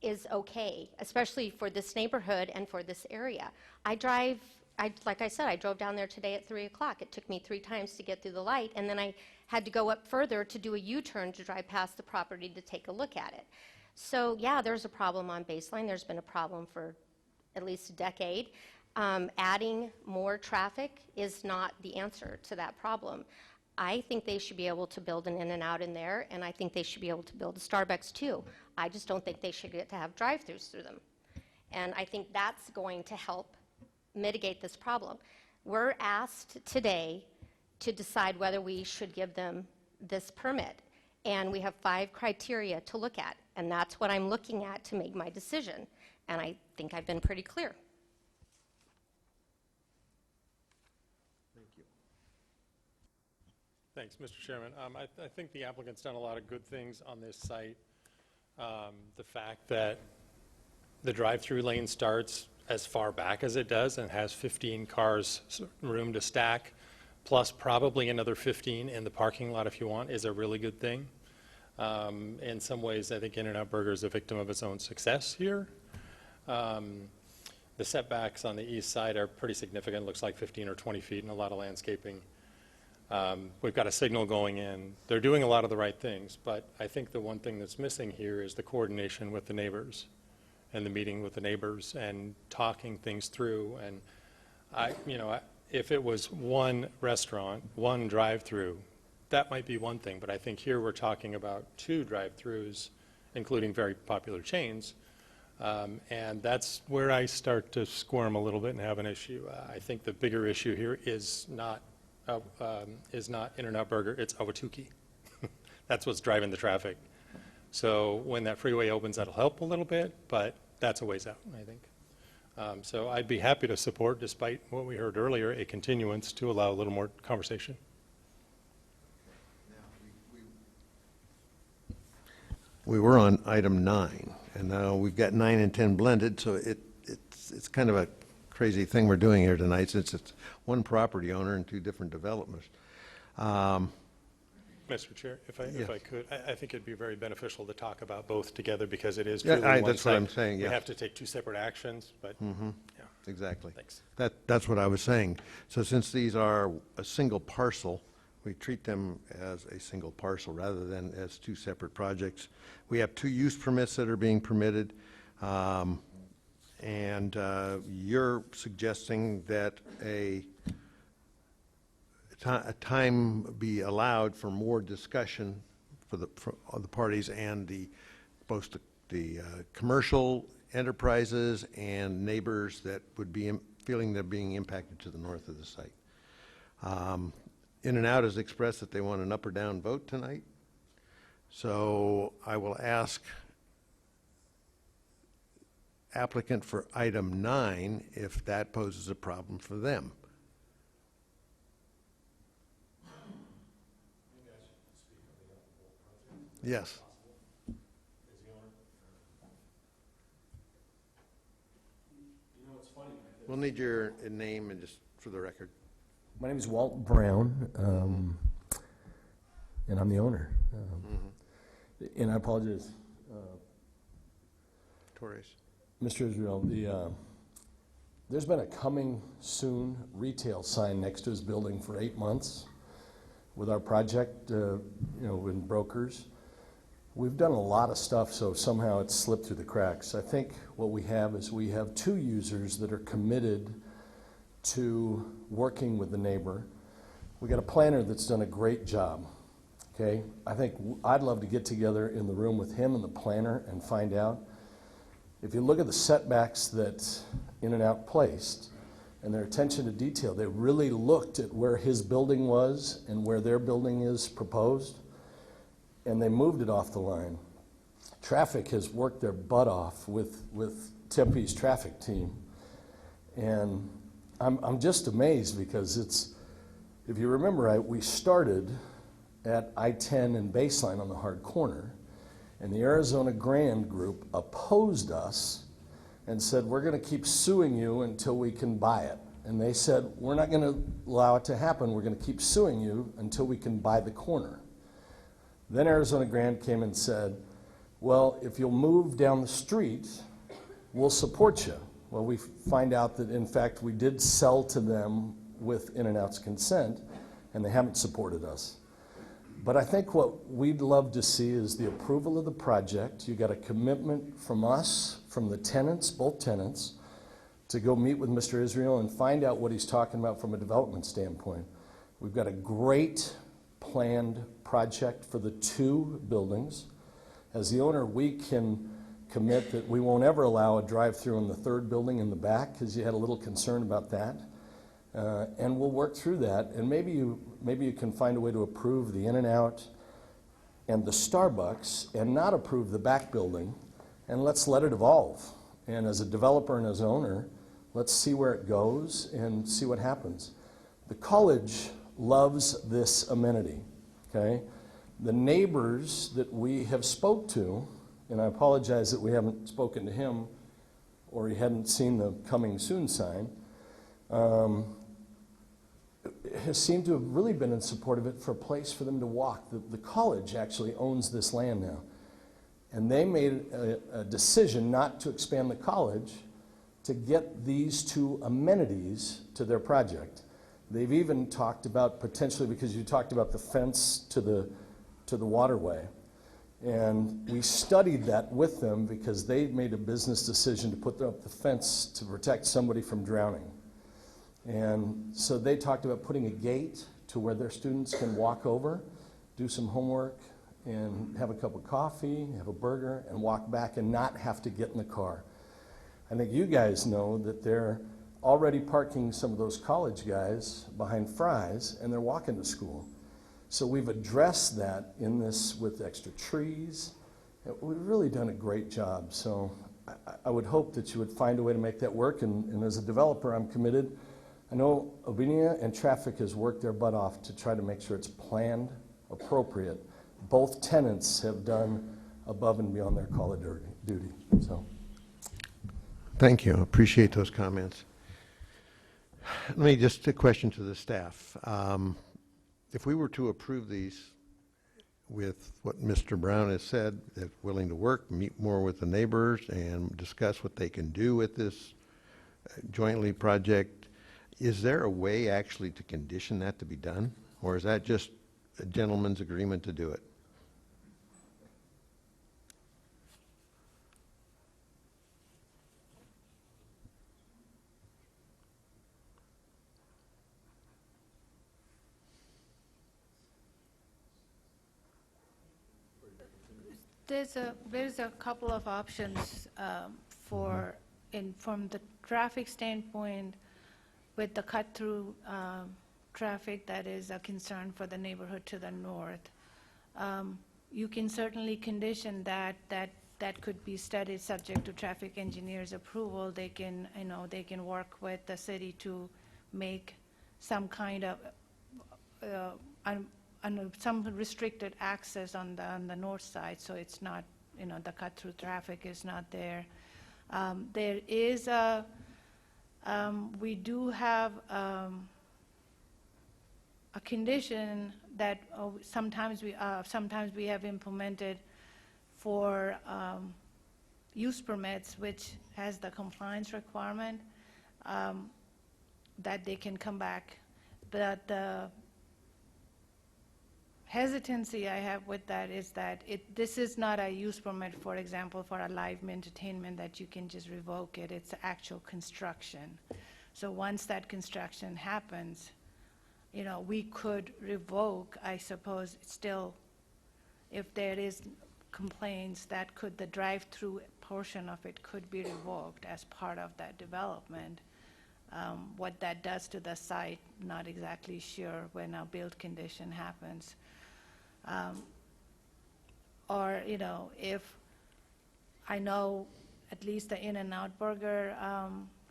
is okay, especially for this neighborhood and for this area. Like I said, I drove down there today at 3 o'clock. It took me 3 times to get through the light, and then I had to go up further to do a U-turn to drive past the property to take a look at it. So yeah, there's a problem on Baseline. There's been a problem for at least a decade. Adding more traffic is not the answer to that problem. I think they should be able to build an In-N-Out in there, and I think they should be able to build a Starbucks too. I just don't think they should get to have drive-thrus through them. And I think that's going to help mitigate this problem. We're asked today to decide whether we should give them this permit. And we have 5 criteria to look at, and that's what I'm looking at to make my decision. And I think I've been pretty clear. Thanks, Mr. Chairman. I think the applicant's done a lot of good things on this site. The fact that the drive-through lane starts as far back as it does and has 15 cars room to stack, plus probably another 15 in the parking lot if you want, is a really good thing. In some ways, I think In-N-Out Burger is a victim of its own success here. The setbacks on the east side are pretty significant. Looks like 15 or 20 feet and a lot of landscaping. We've got a signal going in. They're doing a lot of the right things, but I think the one thing that's missing here is the coordination with the neighbors and the meeting with the neighbors and talking things through. And if it was one restaurant, one drive-through, that might be one thing, but I think here we're talking about 2 drive-throughs, including very popular chains, and that's where I start to squirm a little bit and have an issue. I think the bigger issue here is not In-N-Out Burger, it's Awatuki. That's what's driving the traffic. So when that freeway opens, that'll help a little bit, but that's a ways out, I think. So I'd be happy to support, despite what we heard earlier, a continuance to allow a little more conversation. We were on item 9, and now we've got 9 and 10 blended, so it's kind of a crazy thing we're doing here tonight, since it's one property owner and 2 different developments. Mr. Chair, if I could, I think it'd be very beneficial to talk about both together, because it is Yeah, truly one that's what site. I'm saying, yeah. We have to take 2 separate actions, but yeah. Exactly. Thanks. That's what I was saying. So since these are a single parcel, we treat them as a single parcel rather than as 2 separate projects. We have 2 use permits that are being permitted, and you're suggesting that a time be allowed for more discussion for the parties and both the commercial enterprises and neighbors that would be feeling they're being impacted to the north of the site. In-N-Out has expressed that they want an up or down vote tonight. So I will ask applicant for item 9 if that poses a problem for them. Yes. We'll need your name and just for the record. My name is Walt Brown, and I'm the owner. And I apologize, Torres. Mr. Israel, There's been a coming soon retail sign next to his building for 8 months with our project, in brokers. We've done a lot of stuff, so somehow it's slipped through the cracks. I think what we have is we have 2 users that are committed to working with the neighbor. We got a planner that's done a great job, okay? I think I'd love to get together in the room with him and the planner and find out. If you look at the setbacks that In-N-Out placed and their attention to detail, they really looked at where his building was and where their building is proposed, and they moved it off the line. Traffic has worked their butt off with Tempe's traffic team, and I'm just amazed because if you remember, we started at I-10 and Baseline on the hard corner, and the Arizona Grand Group opposed us and said, we're going to keep suing you until we can buy it. And they said, we're not going to allow it to happen. We're going to keep suing you until we can buy the corner. Then Arizona Grand came and said, well, if you'll move down the street, we'll support you. Well, we find out that, in fact, we did sell to them with In-N-Out's consent, and they haven't supported us. But I think what we'd love to see is the approval of the project. You got a commitment from us, from the tenants, both tenants, to go meet with Mr. Israel and find out what he's talking about from a development standpoint. We've got a great planned project for the 2 buildings. As the owner, we can commit that we won't ever allow a drive-through in the 3rd building in the back because you had a little concern about that. And we'll work through that, and maybe you can find a way to approve the In-N-Out and the Starbucks and not approve the back building, and let's let it evolve. And as a developer and as an owner, let's see where it goes and see what happens. The college loves this amenity, okay? The neighbors that we have spoke to, and I apologize that we haven't spoken to him or he hadn't seen the coming soon sign, has seemed to have really been in support of it for a place for them to walk. The college actually owns this land now. And they made a decision not to expand the college to get these 2 amenities to their project. They've even talked about potentially, because you talked about the fence to the waterway, and we studied that with them because they made a business decision to put up the fence to protect somebody from drowning. And so they talked about putting a gate to where their students can walk over, do some homework, and have a cup of coffee, have a burger, and walk back and not have to get in the car. I think you guys know that they're already parking some of those college guys behind Fry's, and they're walking to school. So we've addressed that in this with extra trees. We've really done a great job. So I would hope that you would find a way to make that work, and as a developer, I'm committed. I know Obinia and traffic has worked their butt off to try to make sure it's planned appropriate. Both tenants have done above and beyond their call of duty. So, Thank you. Appreciate those comments. Let me just a question to the staff. If we were to approve these with what Mr. Brown has said, that willing to work, meet more with the neighbors, and discuss what they can do with this jointly project, is there a way actually to condition that to be done? Or is that just a gentleman's agreement to do it? There's a couple of options from the traffic standpoint. With the cut-through traffic, that is a concern for the neighborhood to the north. You can certainly condition that could be studied subject to traffic engineers' approval. They can, they can work with the city to make some kind of some restricted access on the north side, so it's not, the cut-through traffic is not there. There is a we do have a condition that sometimes we have implemented for use permits, which has the compliance requirement. that they can come back. But the hesitancy I have with that is that this is not a use permit, for example, for a live entertainment that you can just revoke it. It's actual construction. So once that construction happens, we could revoke, I suppose, still, if there is complaints, the drive-through portion of it could be revoked as part of that development. What that does to the site, not exactly sure when a build condition happens. Or, if I know at least the In-N-Out Burger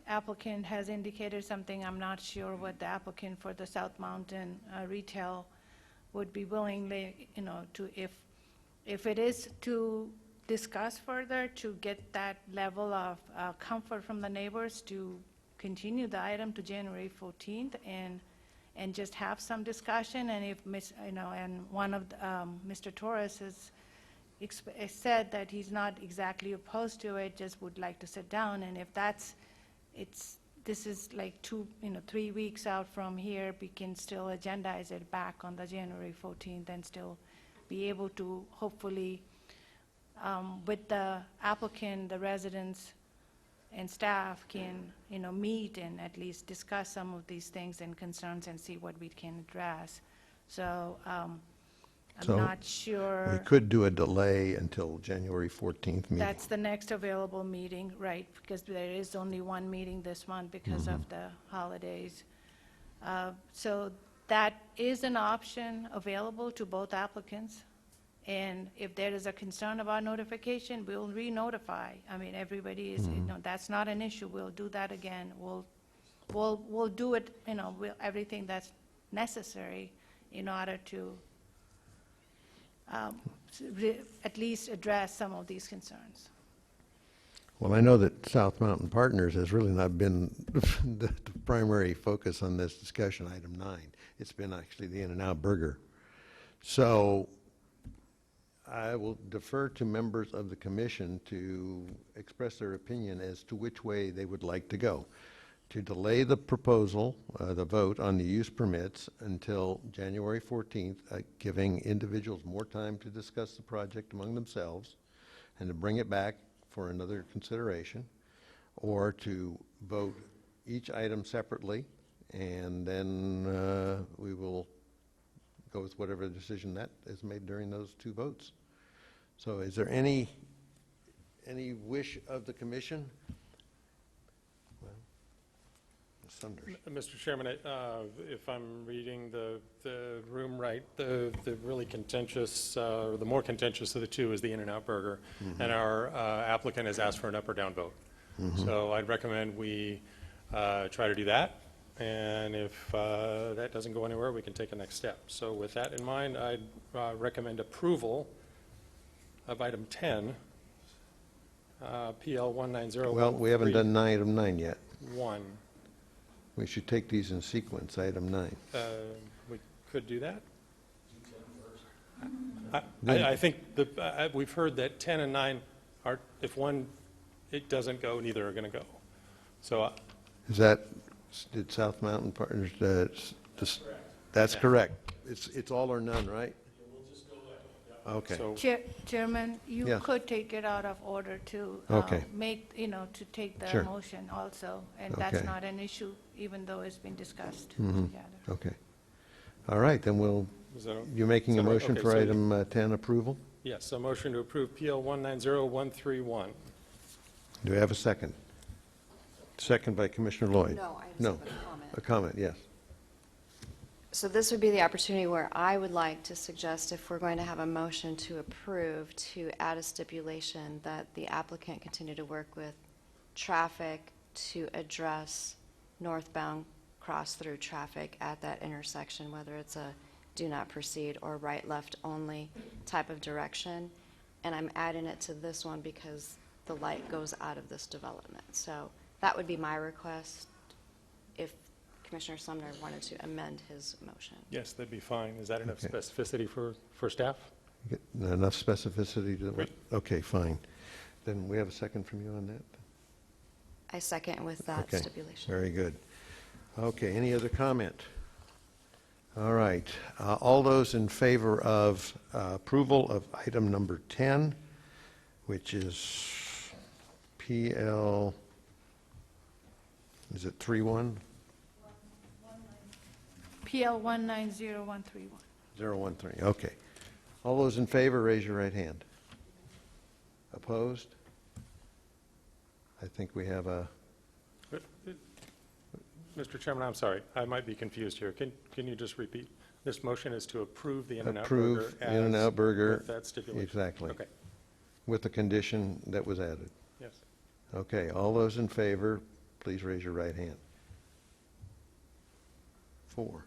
applicant has indicated something, I'm not sure what the applicant for the South Mountain retail would be willing, to, if it is to discuss further, to get that level of comfort from the neighbors to continue the item to January 14th and just have some discussion. And if and one of the, Mr. Torres has said that he's not exactly opposed to it, just would like to sit down. And if this is like 3 weeks out from here, we can still agendize it back on the January 14th and still be able to hopefully, with the applicant, the residents, and staff can, meet and at least discuss some of these things and concerns and see what we can address. So I'm not sure. We could do a delay until January 14th meeting. That's the next available meeting, right, because there is only one meeting this month because of the holidays. So that is an option available to both applicants. And if there is a concern about notification, we'll re-notify. I mean, everybody is, that's not an issue. We'll do that again. We'll do it, everything that's necessary in order to at least address some of these concerns. Well, I know that South Mountain Partners has really not been the primary focus on this discussion, item 9. It's been actually the In-N-Out Burger. So I will defer to members of the commission to express their opinion as to which way they would like to go. To delay the proposal, the vote on the use permits until January 14th, giving individuals more time to discuss the project among themselves and to bring it back for another consideration, or to vote each item separately, and then we will go with whatever decision that is made during those two votes. So is there any wish of the commission? Well, Ms. Sunders. Mr. Chairman, if I'm reading the room right, the really contentious, the more contentious of the two is the In-N-Out Burger, and our applicant has asked for an up or down vote. So I'd recommend we try to do that. And if that doesn't go anywhere, we can take a next step. So with that in mind, I'd recommend approval of item 10, PL 190. Well, we haven't done item 9 yet. 1. We should take these in sequence, item 9. We could do that. I think we've heard that 10 and 9 are, if one, it doesn't go, neither are going to go. So Is that, did South Mountain Partners, that's correct. It's all or none, right? Okay. So Chairman, you Yes. could take it out of order to Okay. make, to take the Sure. motion also, and that's Okay. not an issue, even though it's been discussed Mhm. together. Okay. All right, then you're making a motion for item 10 approval? yes, a motion to approve PL 190-131. Do we have a second? Second by Commissioner Lloyd. No, I just have a comment. A comment, yes. So this would be the opportunity where I would like to suggest, if we're going to have a motion to approve, to add a stipulation that the applicant continue to work with traffic to address northbound cross-through traffic at that intersection, whether it's a do not proceed or right-left only type of direction. And I'm adding it to this one because the light goes out of this development. So that would be my request if Commissioner Sumner wanted to amend his motion. Yes, that'd be fine. Is that enough Okay. specificity for staff? Get enough specificity to, Great. okay, fine. Then we have a second from you on that? I second with that Okay, stipulation. very good. Okay, any other comment? All right, all those in favor of approval of item number 10, which is PL, is it 31? PL 190131. 013, okay. All those in favor, raise your right hand. Opposed? I think we have a, Mr. Chairman, I'm sorry, I might be confused here. Can you just repeat? This motion is to approve the In-N-Out Burger approve In-N-Out Burger. with that stipulation? Exactly. Okay, With the condition that was added. yes. Okay, all those in favor, please raise your right hand. 4.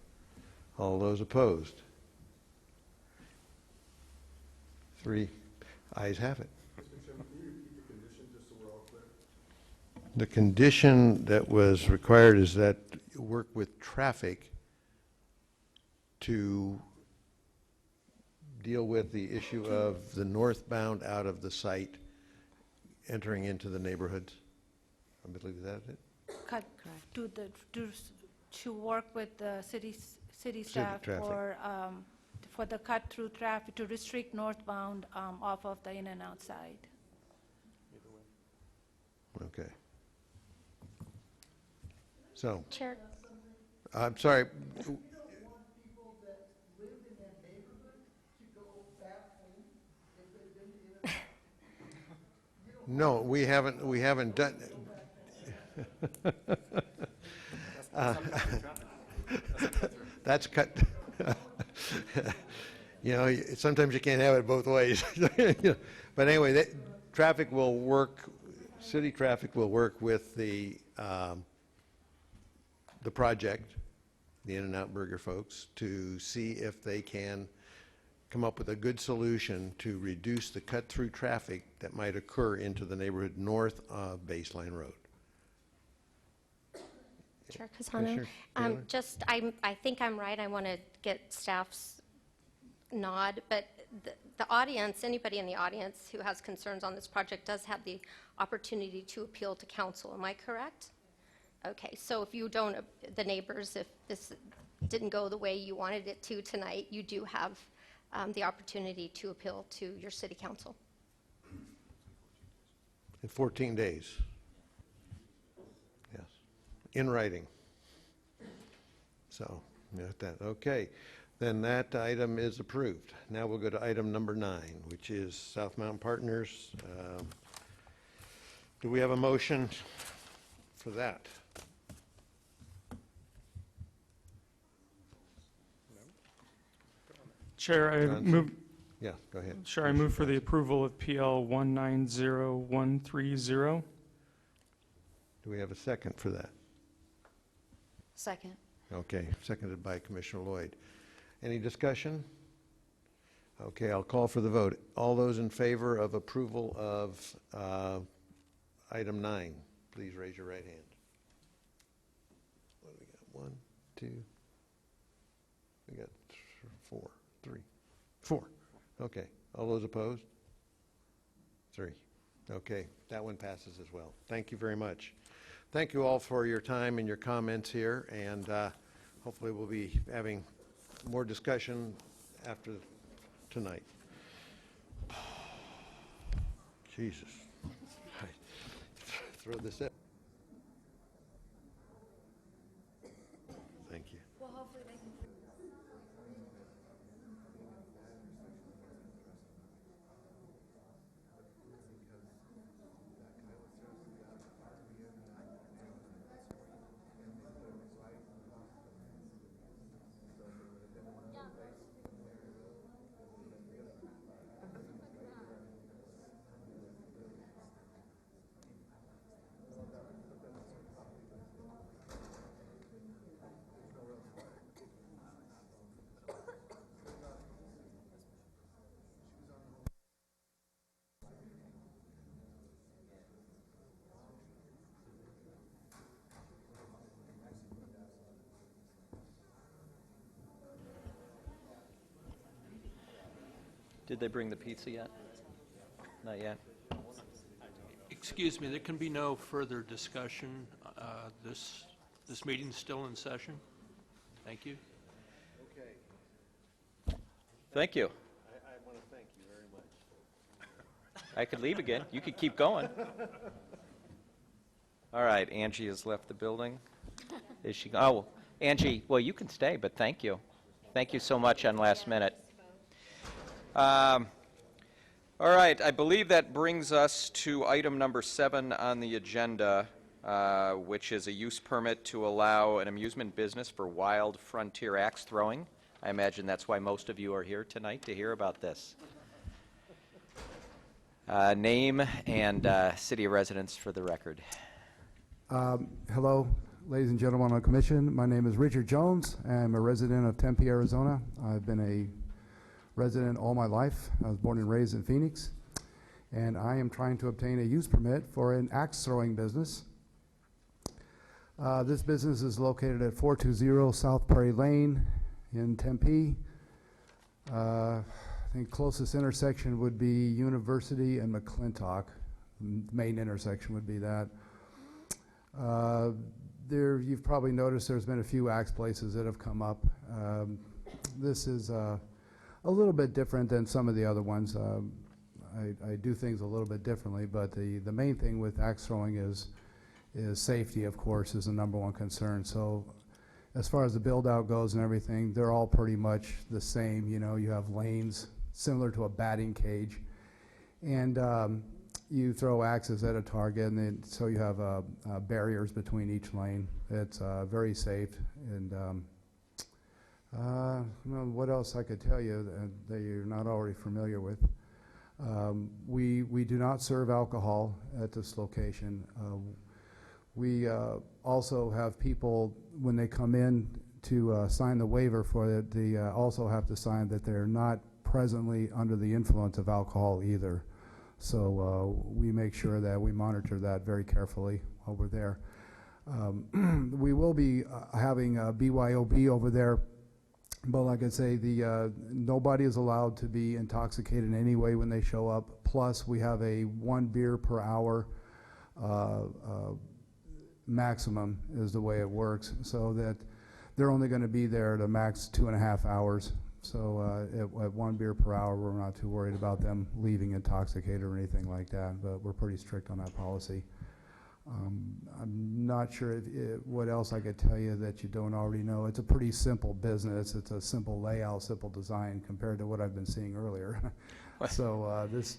All those opposed? 3. Ayes have it. The condition that was required is that you work with traffic to deal with the issue of the northbound out of the site entering into the neighborhoods. I believe that it? Cut to work with the city staff traffic. for the cut-through traffic, to restrict northbound off of the In-N-Out side. Okay. So, Chair, I'm sorry. No, we haven't done. That's cut. You know, sometimes you can't have it both ways. But anyway, traffic will work, city traffic will work with the project, the In-N-Out Burger folks, to see if they can come up with a good solution to reduce the cut-through traffic that might occur into the neighborhood north of Baseline Road. Chair Casano, Commissioner Taylor? I think I'm right. I want to get staff's nod, but the audience, anybody in the audience who has concerns on this project does have the opportunity to appeal to council. Am I correct? Okay, so if you don't, the neighbors, if this didn't go the way you wanted it to tonight, you do have the opportunity to appeal to your city council. In 14 days. Yes. In writing. So, okay. Then that item is approved. Now we'll go to item number 9, which is South Mountain Partners. Do we have a motion for that? Chair, I Johnson? move, Yeah, go ahead. Chair, I move for the approval of PL 190130. Do we have a second for that? Second. Okay, seconded by Commissioner Lloyd. Any discussion? Okay, I'll call for the vote. All those in favor of approval of item 9, please raise your right hand. What do we got? 1, 2, we got 4, 3, 4. Okay, all those opposed? 3. Okay, that one passes as well. Thank you very much. Thank you all for your time and your comments here, and hopefully we'll be having more discussion after tonight. Jesus. Throw this up. Thank you. Well, hopefully they can. Did they bring the pizza yet? Not yet? Excuse me, there can be no further discussion. This meeting's still in session. Thank you. Thank you. I want to thank you very much. I could leave again. You could keep going. All right, Angie has left the building. Is she? Oh, well, Angie, well, you can stay, but thank you. Thank you so much on last minute. All right, I believe that brings us to item number 7 on the agenda, which is a use permit to allow an amusement business for wild frontier axe throwing. I imagine that's why most of you are here tonight, to hear about this. Name and city of residence for the record. Hello, ladies and gentlemen on the commission. My name is Richard Jones. I'm a resident of Tempe, Arizona. I've been a resident all my life. I was born and raised in Phoenix. And I am trying to obtain a use permit for an axe throwing business. This business is located at 420 South Prairie Lane in Tempe. I think closest intersection would be University and McClintock. Main intersection would be that. You've probably noticed there's been a few axe places that have come up. This is a little bit different than some of the other ones. I do things a little bit differently, but the main thing with axe throwing is safety, of course, is the #1 concern. So as far as the build-out goes and everything, they're all pretty much the same. You know, you have lanes similar to a batting cage, and you throw axes at a target, and then, so you have barriers between each lane. It's very safe, and what else I could tell you that you're not already familiar with. We do not serve alcohol at this location. We also have people, when they come in to sign the waiver for it, they also have to sign that they're not presently under the influence of alcohol either. So we make sure that we monitor that very carefully while we're there. We will be having a BYOB over there, but like I say, nobody is allowed to be intoxicated in any way when they show up. Plus, we have a 1 beer per hour maximum is the way it works, so that they're only going to be there to max 2.5 hours. So at 1 beer per hour, we're not too worried about them leaving intoxicated or anything like that, but we're pretty strict on that policy. I'm not sure what else I could tell you that you don't already know. It's a pretty simple business. It's a simple layout, simple design compared to what I've been seeing earlier. So this.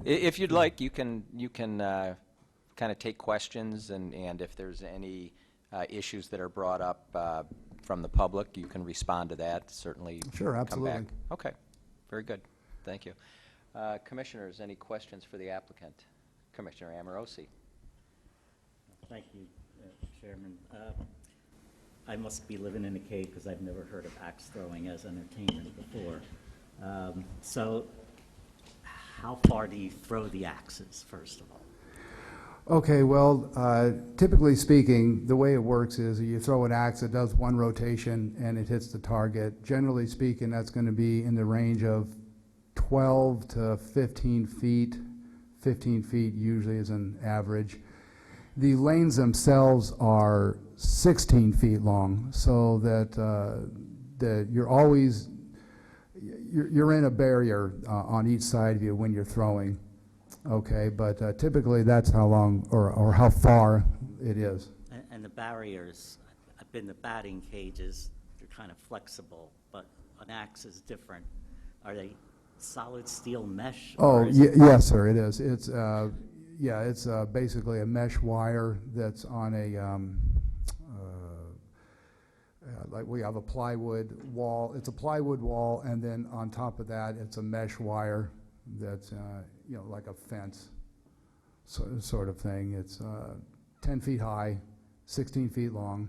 If you'd like, you can kind of take questions, and if there's any issues that are brought up from the public, you can respond to that. Certainly. Sure, absolutely. Come back. Okay, very good. Thank you. Commissioners, any questions for the applicant? Commissioner Amorosi. Thank you, Chairman. I must be living in a cave because I've never heard of axe throwing as entertainment before. So how far do you throw the axes, first of all? Okay, well, typically speaking, the way it works is you throw an axe, it does 1 rotation, and it hits the target. Generally speaking, that's going to be in the range of 12 to 15 feet. 15 feet usually is an average. The lanes themselves are 16 feet long, so that you're always, you're in a barrier on each side of you when you're throwing. Okay, but typically that's how long or how far it is. And the barriers, I've been to batting cages, they're kind of flexible, but an axe is different. Are they solid steel mesh? Oh, yes, sir, it is. It's it's basically a mesh wire that's on a like we have a plywood wall. It's a plywood wall, and then on top of that, it's a mesh wire that's like a fence sort of thing. It's 10 feet high, 16 feet long,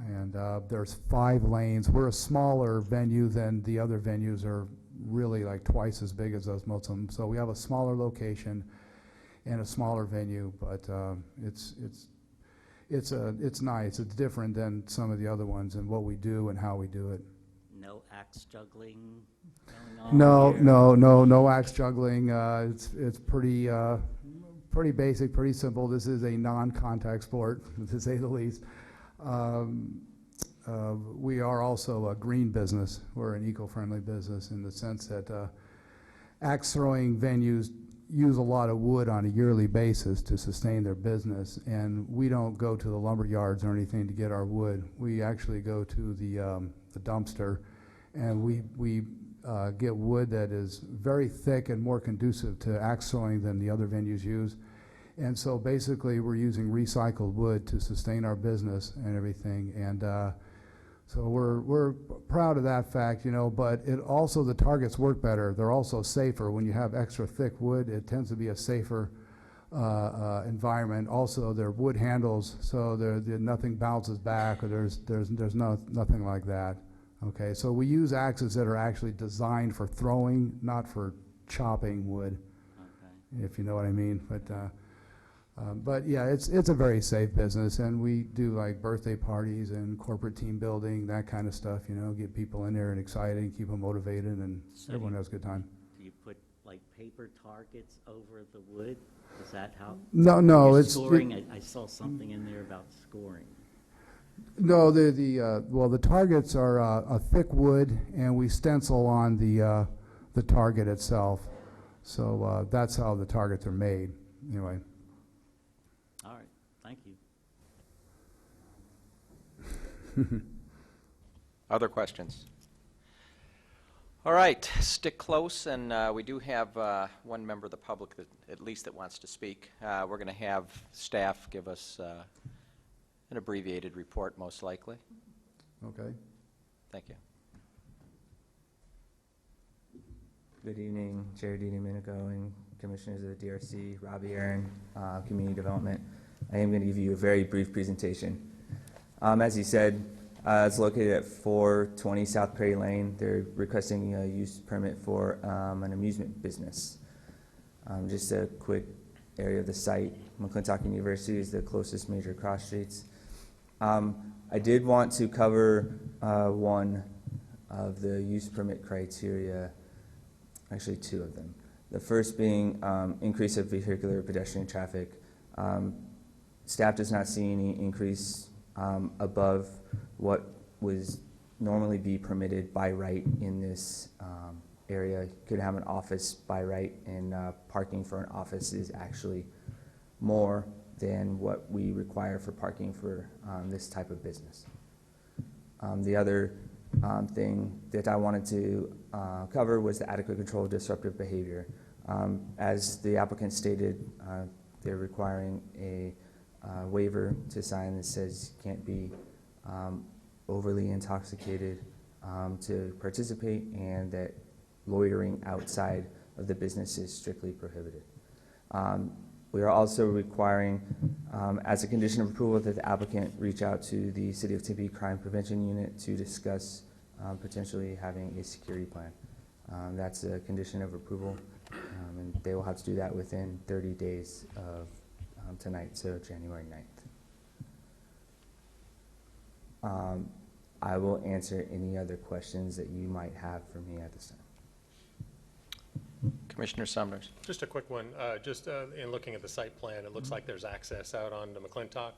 and there's 5 lanes. We're a smaller venue than the other venues are really like twice as big as those, most of them. So we have a smaller location and a smaller venue, but it's nice. It's different than some of the other ones and what we do and how we do it. No axe juggling going on? No axe juggling. It's pretty pretty basic, pretty simple. This is a non-contact sport, to say the least. We are also a green business. We're an eco-friendly business in the sense that axe throwing venues use a lot of wood on a yearly basis to sustain their business, and we don't go to the lumber yards or anything to get our wood. We actually go to the dumpster, and we get wood that is very thick and more conducive to axe throwing than the other venues use. And so basically we're using recycled wood to sustain our business and everything, and so we're proud of that fact, you know, but it also, the targets work better. They're also safer. When you have extra thick wood, it tends to be a safer environment. Also, they're wood handles, so nothing bounces back, or there's nothing like that. Okay, so we use axes that are actually designed for throwing, not for chopping wood, if you know what I mean. But yeah, it's a very safe business, and we do like birthday parties and corporate team building, that kind of stuff, you know, get people in there and excited and keep them motivated, and So everyone has a good time. Do you put like paper targets over the wood? Is that how? No, You're it's scoring. I saw something in there about scoring. No, the targets are a thick wood, and we stencil on the target itself. So that's how the targets are made. Anyway. All right, thank you. Other questions? All right, stick close, and we do have one member of the public that, at least, that wants to speak. We're going to have staff give us an abbreviated report, most likely. Okay. Thank you. Good evening, Chair Dini Minico and Commissioners of the DRC, Robbie Aaron, Community Development. I am going to give you a very brief presentation. As you said, it's located at 420 South Prairie Lane. They're requesting a use permit for an amusement business. Just a quick area of the site. McClintock University is the closest major cross streets. I did want to cover one of the use permit criteria, actually two of them. The first being increase of vehicular pedestrian traffic. Staff does not see any increase above what was normally be permitted by right in this area. You could have an office by right, and parking for an office is actually more than what we require for parking for this type of business. The other thing that I wanted to cover was the adequate control of disruptive behavior. As the applicant stated, they're requiring a waiver to sign that says you can't be overly intoxicated to participate, and that loitering outside of the business is strictly prohibited. We are also requiring, as a condition of approval, that the applicant reach out to the City of Tempe Crime Prevention Unit to discuss potentially having a security plan. That's a condition of approval, and they will have to do that within 30 days of tonight, so January 9th. I will answer any other questions that you might have for me at this time. Commissioner Summers. Just a quick one. In looking at the site plan, it looks like there's access out onto McClintock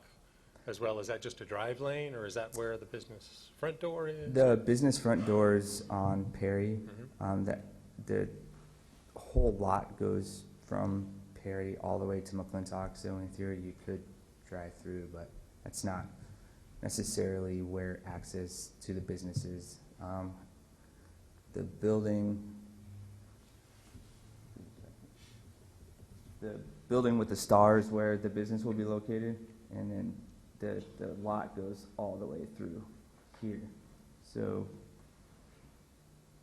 as well. Is that just a drive lane, or is that where the business front door is? The business front door is on Perry. That the whole lot goes from Perry all the way to McClintock, so in theory you could drive through, but that's not necessarily where access to the business is. The building with the stars where the business will be located, and then the lot goes all the way through here. So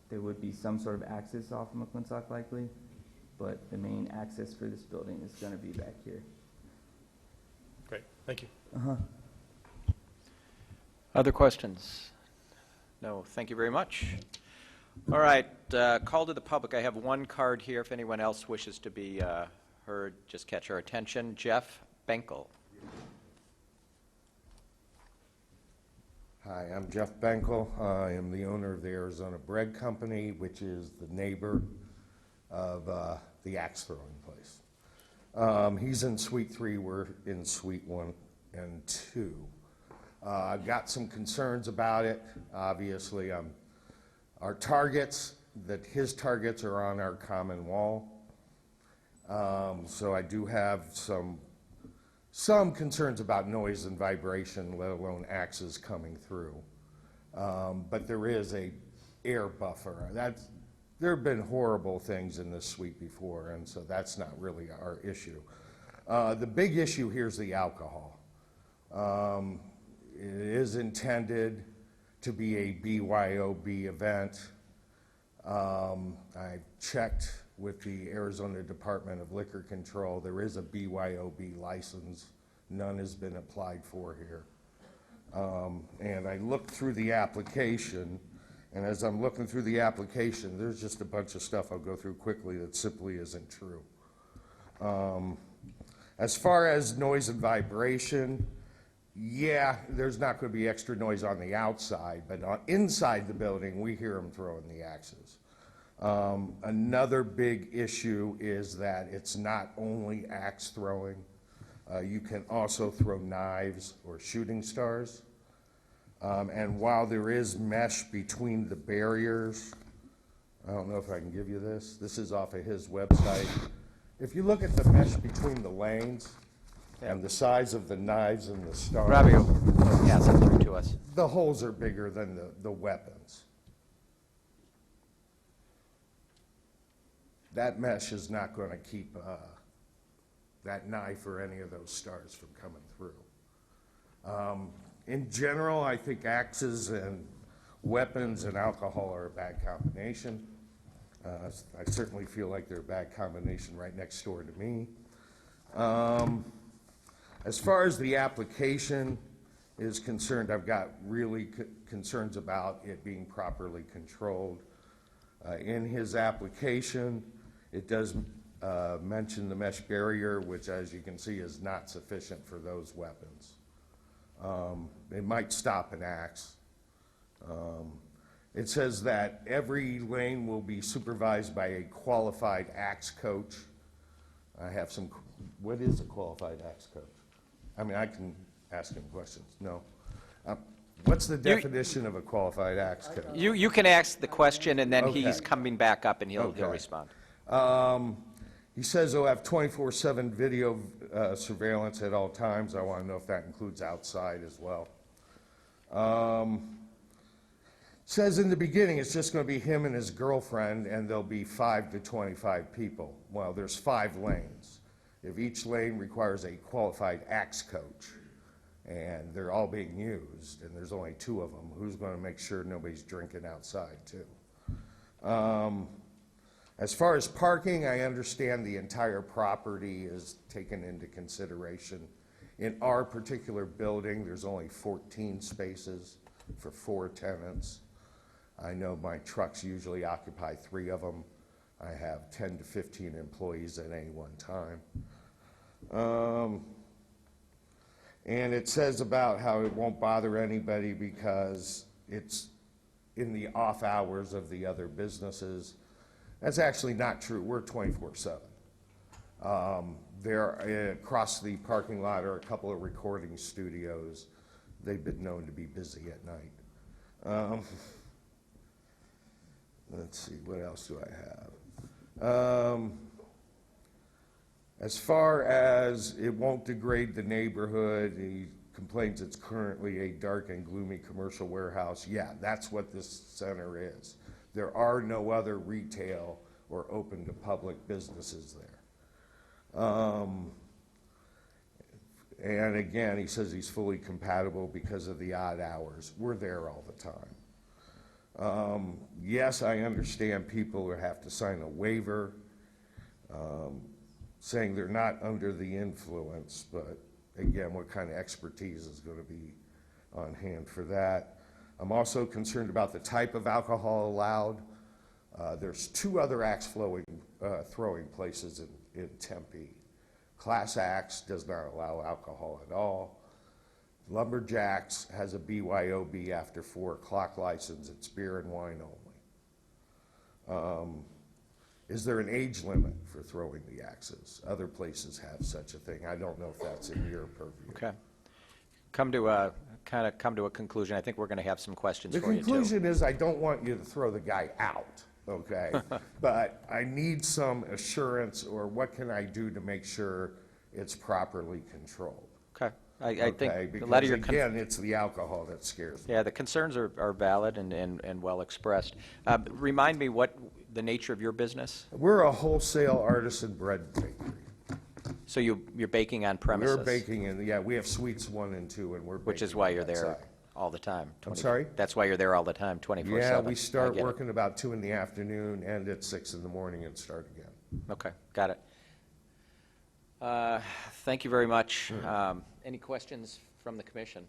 there would be some sort of access off of McClintock likely, but the main access for this building is going to be back here. Great, thank you. Other questions? No, thank you very much. All right, call to the public. I have one card here. If anyone else wishes to be heard, just catch our attention. Jeff Benkel. Hi, I'm Jeff Benkel. I am the owner of the Arizona Bread Company, which is the neighbor of the axe throwing place. He's in Suite 3, we're in Suite 1 and 2. I've got some concerns about it. Obviously, our targets, that his targets are on our common wall. So I do have some concerns about noise and vibration, let alone axes coming through. But there is a air buffer. There have been horrible things in this suite before, and so that's not really our issue. The big issue here is the alcohol. It is intended to be a BYOB event. I've checked with the Arizona Department of Liquor Control. There is a BYOB license. None has been applied for here. And I looked through the application, and as I'm looking through the application, there's just a bunch of stuff I'll go through quickly that simply isn't true. As far as noise and vibration, yeah, there's not going to be extra noise on the outside, but inside the building, we hear them throwing the axes. Another big issue is that it's not only axe throwing. You can also throw knives or shooting stars. And while there is mesh between the barriers, I don't know if I can give you this. This is off of his website. If you look at the mesh between the lanes and the size of the knives and the stars, Robbie, pass it through to us. the holes are bigger than the weapons. That mesh is not going to keep that knife or any of those stars from coming through. In general, I think axes and weapons and alcohol are a bad combination. I certainly feel like they're a bad combination right next door to me. As far as the application is concerned, I've got really concerns about it being properly controlled. In his application, it does mention the mesh barrier, which, as you can see, is not sufficient for those weapons. It might stop an axe. It says that every lane will be supervised by a qualified axe coach. I have some, what is a qualified axe coach? I mean, I can ask him questions. No. What's the definition of a qualified axe coach? You can ask the question, and then Okay. he's coming back up, and he'll Okay. respond. He says they'll have 24/7 video surveillance at all times. I want to know if that includes outside as well. Says in the beginning it's just going to be him and his girlfriend, and there'll be 5 to 25 people. Well, there's 5 lanes. If each lane requires a qualified axe coach, and they're all being used, and there's only 2 of them, who's going to make sure nobody's drinking outside too? As far as parking, I understand the entire property is taken into consideration. In our particular building, there's only 14 spaces for 4 tenants. I know my trucks usually occupy 3 of them. I have 10 to 15 employees at any one time. And it says about how it won't bother anybody because it's in the off hours of the other businesses. That's actually not true. We're 24/7. There, across the parking lot are a couple of recording studios. They've been known to be busy at night. Let's see, what else do I have? As far as it won't degrade the neighborhood, he complains it's currently a dark and gloomy commercial warehouse. Yeah, that's what this center is. There are no other retail or open to public businesses there. And again, he says he's fully compatible because of the odd hours. We're there all the time. Yes, I understand people have to sign a waiver saying they're not under the influence, but again, what kind of expertise is going to be on hand for that? I'm also concerned about the type of alcohol allowed. There's 2 other axe throwing places in Tempe. Class Axe does not allow alcohol at all. Lumberjacks has a BYOB after 4 o'clock license. It's beer and wine only. Is there an age limit for throwing the axes? Other places have such a thing. I don't know if that's in your purview. Okay. Come to a conclusion. I think we're going to have some questions The for you, too. conclusion is I don't want you to throw the guy out, okay? But I need some assurance, or what can I do to make sure it's properly controlled? Okay. I think a Because lot of your again, it's the alcohol that scares me. Yeah, the concerns are valid and well expressed. Remind me what the nature of your business? We're a wholesale artisan bread bakery. So you're baking on premises? We're baking in, yeah, we have suites 1 and 2, and we're baking Which is why you're there outside. all the time? I'm sorry? That's why you're there all the time, 24/7? Yeah, we I start get it. working about 2 in the afternoon, end at 6 in the morning, and start again. Okay, got it. Thank you very much. Any questions from the commission?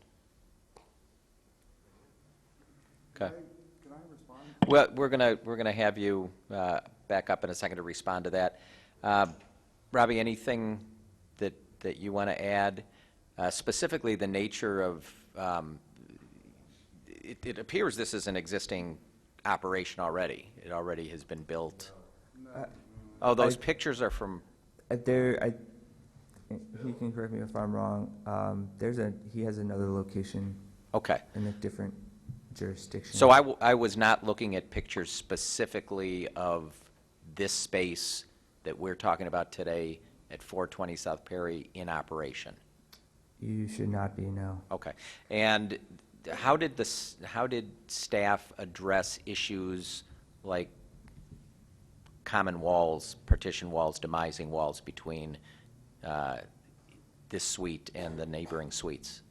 Okay. Can I respond? Well, we're gonna have you back up in a second to respond to that. Robbie, anything that you want to add? Specifically, the nature of it appears this is an existing operation already. It already has been built. Oh, those pictures are from. He can correct me if I'm wrong. He has another location. Okay. In a different jurisdiction. So I was not looking at pictures specifically of this space that we're talking about today at 420 South Perry in operation. You should not be, no. Okay. And how did staff address issues like common walls, partition walls, demising walls between this suite and the neighboring suites?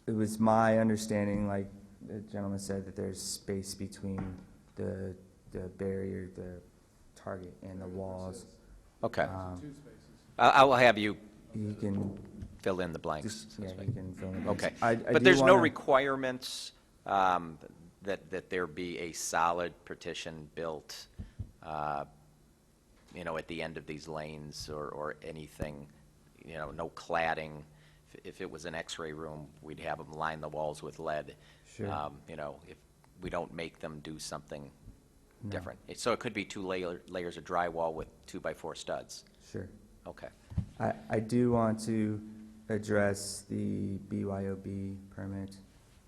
It was my understanding, like the gentleman said, that there's space between the barrier, the target, and the walls. Okay. I'll have you fill in the blanks. Yeah, you can fill in the blanks. Okay. I But do there's no wanna- requirements that there be a solid partition built, at the end of these lanes or anything, no cladding. If it was an X-ray room, we'd have them line the walls with lead. Sure. If we don't make them do something No. different. So it could be 2 layers of drywall with 2x4 studs. Sure. Okay. I do want to address the BYOB permit.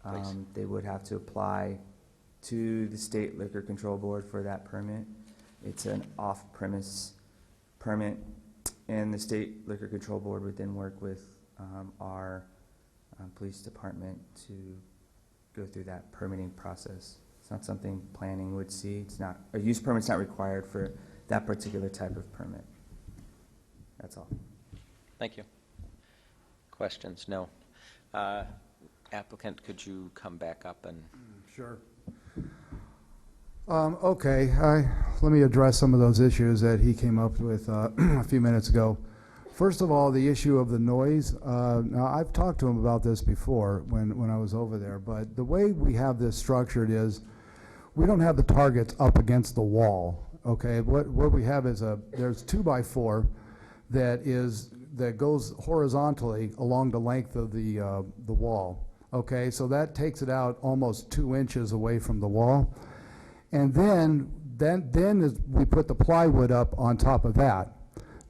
Please. They would have to apply to the State Liquor Control Board for that permit. It's an off-premise permit, and the State Liquor Control Board would then work with our police department to go through that permitting process. It's not something planning would see. It's not, a use permit's not required for that particular type of permit. That's all. Thank you. Questions? No. Applicant, could you come back up and? Sure. Okay, let me address some of those issues that he came up with a few minutes ago. First of all, the issue of the noise. Now, I've talked to him about this before when I was over there, but the way we have this structured is we don't have the targets up against the wall, okay? What we have is there's 2x4 that goes horizontally along the length of the wall, okay? So that takes it out almost 2 inches away from the wall. And then we put the plywood up on top of that.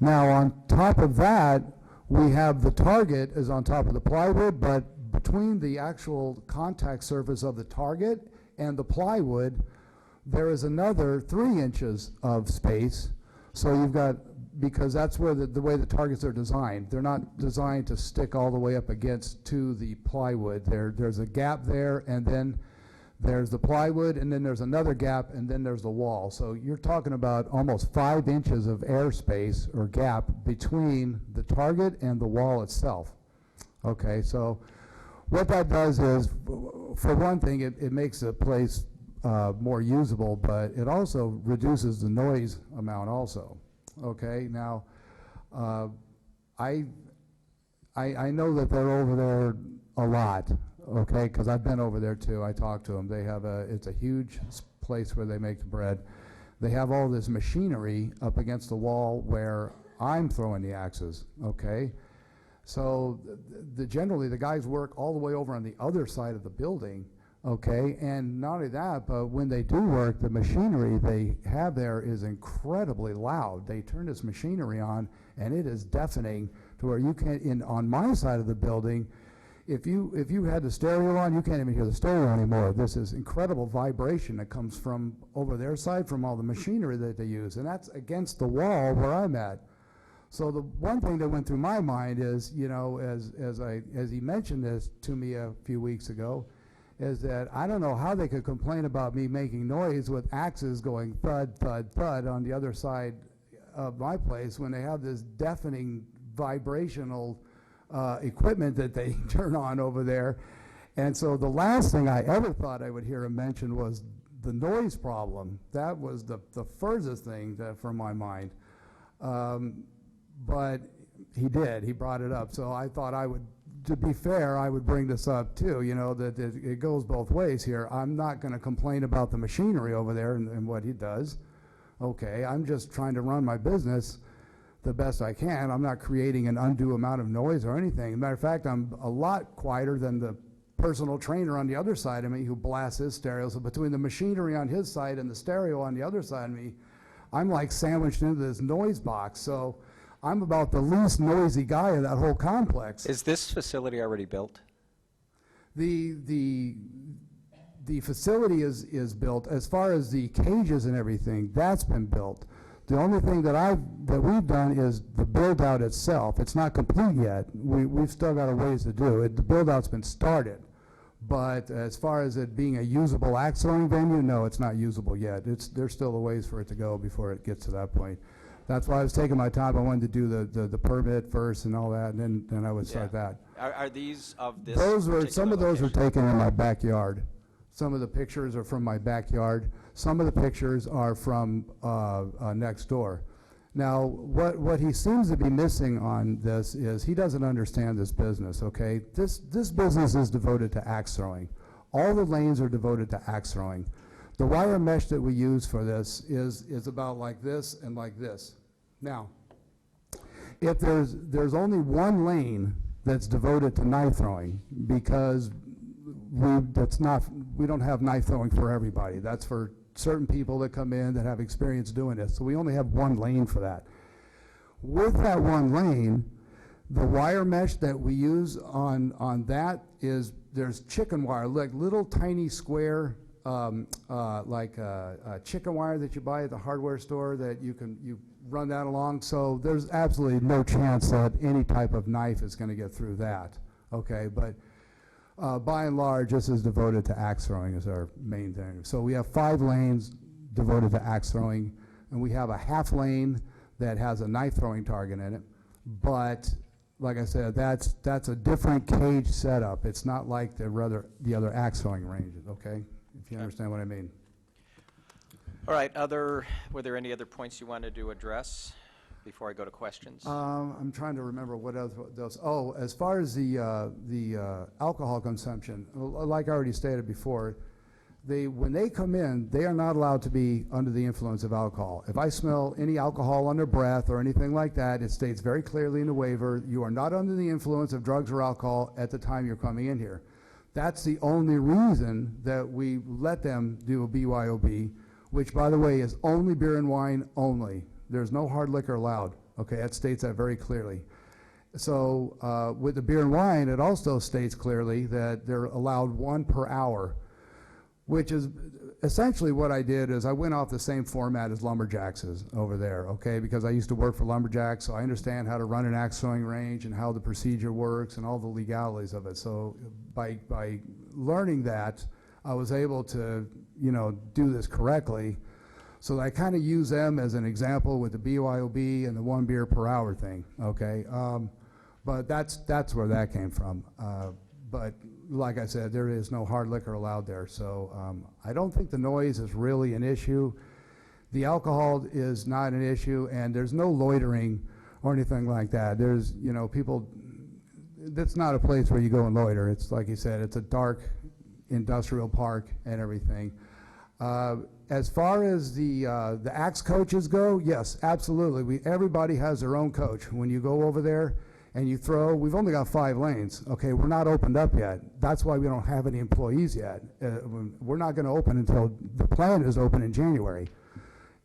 Now, on top of that, we have the target is on top of the plywood, but between the actual contact surface of the target and the plywood, there is another 3 inches of space. So you've got, because that's where the way the targets are designed. They're not designed to stick all the way up against to the plywood. There's a gap there, and then there's the plywood, and then there's another gap, and then there's the wall. So you're talking about almost 5 inches of airspace or gap between the target and the wall itself. Okay, so what that does is, for one thing, it makes the place more usable, but it also reduces the noise amount also. Okay, now I know that they're over there a lot. Okay, because I've been over there too. I talked to them. They have it's a huge place where they make the bread. They have all this machinery up against the wall where I'm throwing the axes. Okay, so generally the guys work all the way over on the other side of the building Okay, and not only that, but when they do work, the machinery they have there is incredibly loud. They turn this machinery on, and it is deafening to where you can't, on my side of the building, if you had the stereo on, you can't even hear the stereo anymore. This is incredible vibration that comes from over their side from all the machinery that they use, and that's against the wall where I'm at. So the one thing that went through my mind is, you know, as he mentioned this to me a few weeks ago, is that I don't know how they could complain about me making noise with axes going thud, thud, thud on the other side of my place when they have this deafening vibrational equipment that they turn on over there. And so the last thing I ever thought I would hear him mention was the noise problem. That was the furthest thing from my mind. But he did, he brought it up. So I thought I would, to be fair, I would bring this up too, you know, that it goes both ways here. I'm not going to complain about the machinery over there and what he does. Okay, I'm just trying to run my business the best I can. I'm not creating an undue amount of noise or anything. As a matter of fact, I'm a lot quieter than the personal trainer on the other side of me who blasts his stereo. So between the machinery on his side and the stereo on the other side of me, I'm like sandwiched into this noise box. So I'm about the least noisy guy in that whole complex. Is this facility already built? The facility is built. As far as the cages and everything, that's been built. The only thing that we've done is the build out itself. It's not complete yet. We've still got a ways to do. The build out's been started, but as far as it being a usable axe throwing venue, no, it's not usable yet. There's still a ways for it to go before it gets to that point. That's why I was taking my time. I wanted to do the permit first and all that, and then I would start that. Are these of this? Some of those were taken in my backyard. Some of the pictures are from my backyard. Some of the pictures are from next door. Now, what he seems to be missing on this is he doesn't understand this business, okay? This business is devoted to axe throwing. All the lanes are devoted to axe throwing. The wire mesh that we use for this is about like this and like this. Now, if there's only one lane that's devoted to knife throwing, because we don't have knife throwing for everybody. That's for certain people that come in that have experience doing this. So we only have one lane for that. With that one lane, the wire mesh that we use on that is there's chicken wire, like little tiny square like chicken wire that you buy at the hardware store that you run that along. So there's absolutely no chance that any type of knife is going to get through that. Okay, but by and large, this is devoted to axe throwing is our main thing. So we have 5 lanes devoted to axe throwing, and we have a half lane that has a knife throwing target in it. But like I said, that's a different cage setup. It's not like the other axe throwing ranges. Okay, if you understand what I mean. All right. Were there any other points you wanted to address before I go to questions? I'm trying to remember what else those. Oh, as far as the alcohol consumption, like I already stated before, when they come in, they are not allowed to be under the influence of alcohol. If I smell any alcohol on their breath or anything like that, it states very clearly in the waiver, you are not under the influence of drugs or alcohol at the time you're coming in here. That's the only reason that we let them do a BYOB, which, by the way, is only beer and wine only. There's no hard liquor allowed. Okay, that states that very clearly. So with the beer and wine, it also states clearly that they're allowed 1 per hour, which is essentially what I did is I went off the same format as Lumberjacks is over there, okay, because I used to work for Lumberjacks, so I understand how to run an axe throwing range and how the procedure works and all the legalities of it. So by learning that, I was able to, do this correctly. So I kind of use them as an example with the BYOB and the 1 beer per hour thing, okay? But that's where that came from. But like I said, there is no hard liquor allowed there. So I don't think the noise is really an issue. The alcohol is not an issue, and there's no loitering or anything like that. There's, people, that's not a place where you go and loiter. It's like you said, it's a dark industrial park and everything. As far as the axe coaches go, yes, absolutely. Everybody has their own coach. When you go over there, and you throw, we've only got 5 lanes, okay, we're not opened up yet. That's why we don't have any employees yet. We're not going to open until the plan is open in January.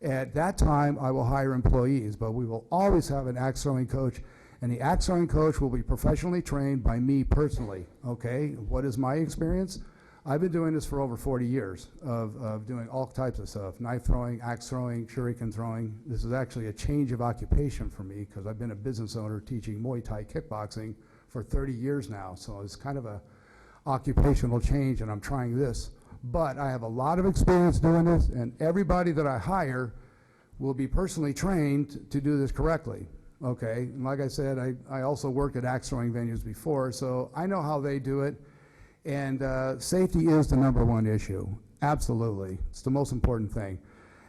At that time, I will hire employees, but we will always have an axe throwing coach, and the axe throwing coach will be professionally trained by me personally, okay? What is my experience? I've been doing this for over 40 years of doing all types of stuff, knife throwing, axe throwing, shuriken throwing. This is actually a change of occupation for me because I've been a business owner teaching Muay Thai kickboxing for 30 years now. So it's kind of a occupational change, and I'm trying this. But I have a lot of experience doing this, and everybody that I hire will be personally trained to do this correctly, okay? And like I said, I also worked at axe throwing venues before, so I know how they do it. And safety is the #1 issue, absolutely. It's the most important thing.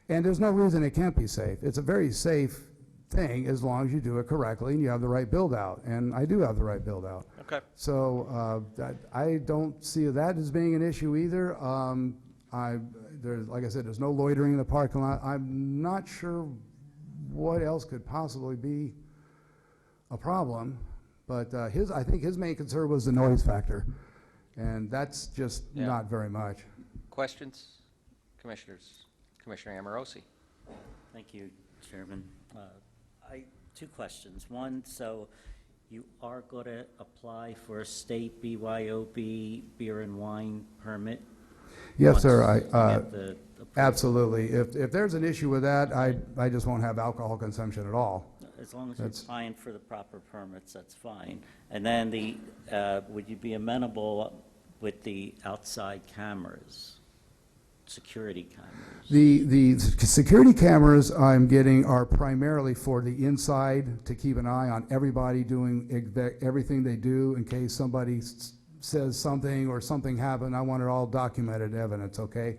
And there's no reason it can't be safe. It's a very safe thing as long as you do it correctly and you have the right build-out, and I do have the right build-out. Okay. So I don't see that as being an issue either. Like I said, there's no loitering in the parking lot. I'm not sure what else could possibly be a problem, but I think his main concern was the noise factor. And that's just not very much. Questions? Commissioners? Commissioner Amorosi. Thank you, Chairman. Two questions. One, so you are going to apply for a state BYOB beer and wine permit? Yes, sir. Get Absolutely. If there's an issue with that, I just won't have alcohol consumption at all. As long as you're applying for the proper permits, that's fine. And then would you be amenable with the outside cameras, security cameras? The security cameras I'm getting are primarily for the inside, to keep an eye on everybody doing everything they do in case somebody says something or something happened. I want it all documented evidence, okay?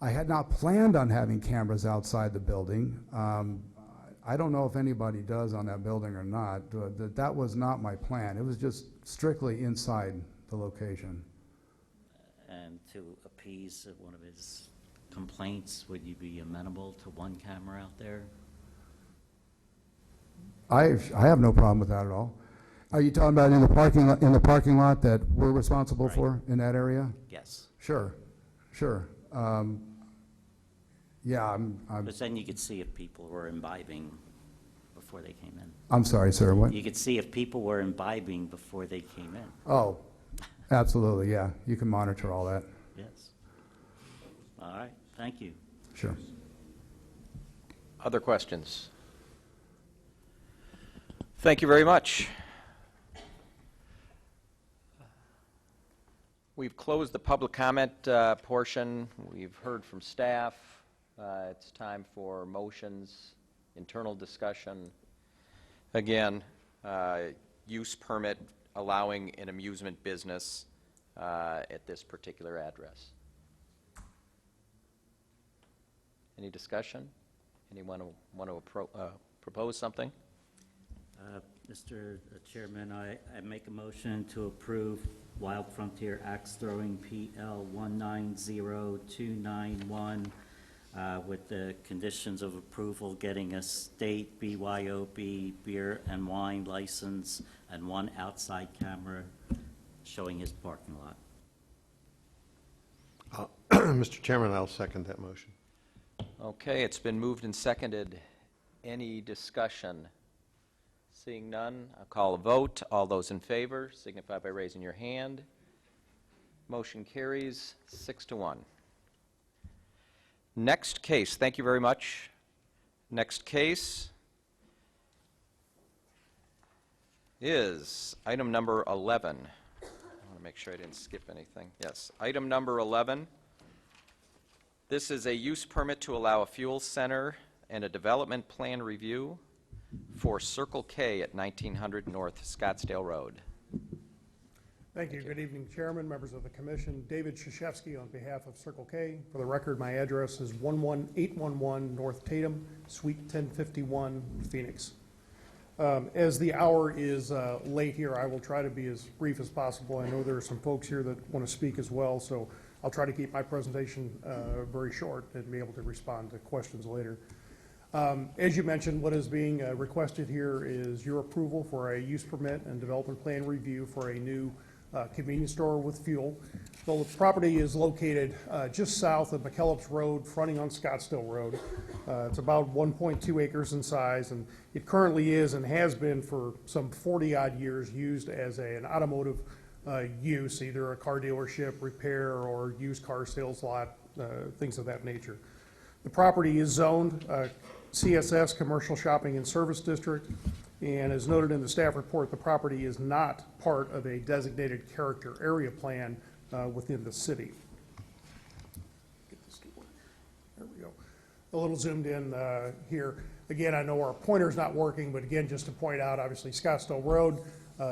I had not planned on having cameras outside the building. I don't know if anybody does on that building or not. That was not my plan. It was just strictly inside the location. And to appease one of his complaints, would you be amenable to one camera out there? I have no problem with that at all. Are you talking about in the parking lot that we're responsible for in that area? Yes. Sure. Yeah, Because then you could see if people were imbibing before they came in. I'm sorry, sir, what? You could see if people were imbibing before they came in. Oh, absolutely, yeah. You can monitor all that. Yes. All right, thank you. Sure. Other questions? Thank you very much. We've closed the public comment portion. We've heard from staff. It's time for motions, internal discussion. Again, use permit allowing an amusement business at this particular address. Any discussion? Anyone want to propose something? Mr. Chairman, I make a motion to approve Wild Frontier Axe Throwing PL 190291 with the conditions of approval, getting a state BYOB beer and wine license and one outside camera showing his parking lot. Mr. Chairman, I'll second that motion. Okay, it's been moved and seconded. Any discussion? Seeing none, I'll call a vote. All those in favor signify by raising your hand. Motion carries 6-1. Next case, thank you very much. Next case is item number 11. I want to make sure I didn't skip anything. Yes, item number 11. This is a use permit to allow a fuel center and a development plan review for Circle K at 1900 North Scottsdale Road. Thank you. Good evening, Chairman, members of the Commission. David Krzyzewski on behalf of Circle K. For the record, my address is 11811 North Tatum, Suite 1051, Phoenix. As the hour is late here, I will try to be as brief as possible. I know there are some folks here that want to speak as well, so I'll try to keep my presentation very short and be able to respond to questions later. As you mentioned, what is being requested here is your approval for a use permit and development plan review for a new convenience store with fuel. The property is located just south of McKellips Road, fronting on Scottsdale Road. It's about 1.2 acres in size, and it currently is and has been for some 40-odd years used as an automotive use, either a car dealership, repair, or used car sales lot, things of that nature. The property is zoned CSS, Commercial Shopping and Service District, and as noted in the staff report, the property is not part of a designated character area plan within the city. Get this to work. There we go. A little zoomed in here. Again, I know our pointer's not working, but again, just to point out, obviously Scottsdale Road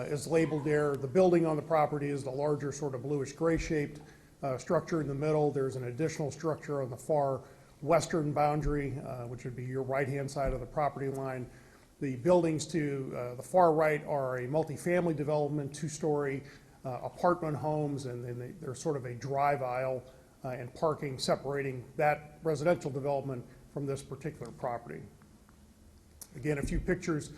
is labeled there. The building on the property is the larger sort of bluish gray shaped structure in the middle. There's an additional structure on the far western boundary, which would be your right-hand side of the property line. The buildings to the far right are a multifamily development, two-story apartment homes, and then there's sort of a drive aisle and parking separating that residential development from this particular property. Again, a few pictures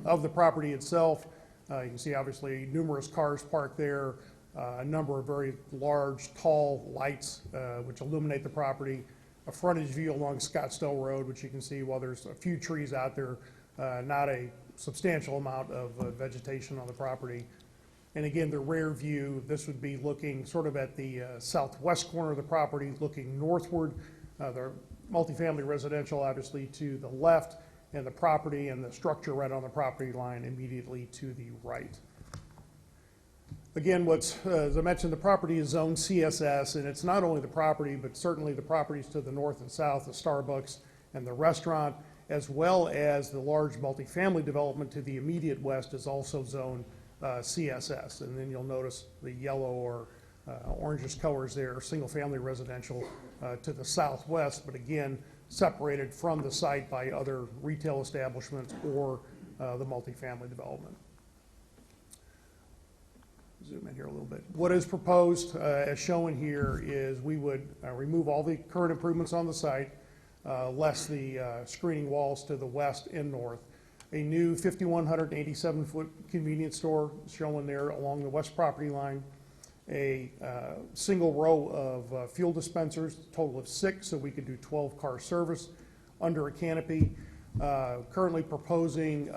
of the property itself. You can see obviously numerous cars parked there, a number of very large, tall lights which illuminate the property, a frontage view along Scottsdale Road, which you can see while there's a few trees out there, not a substantial amount of vegetation on the property. And again, the rear view, this would be looking sort of at the southwest corner of the property, looking northward. The multifamily residential obviously to the left, and the property and the structure right on the property line immediately to the right. Again, as I mentioned, the property is zoned CSS, and it's not only the property, but certainly the properties to the north and south, the Starbucks and the restaurant, as well as the large multifamily development to the immediate west is also zoned CSS. And then you'll notice the yellow or orangish colors there, single-family residential to the southwest, but again, separated from the site by other retail establishments or the multifamily development. Zoom in here a little bit. What is proposed, as shown here, is we would remove all the current improvements on the site, less the screening walls to the west and north. A new 5,187-foot convenience store shown there along the west property line. A single row of fuel dispensers, total of 6, so we could do 12-car service under a canopy. Currently proposing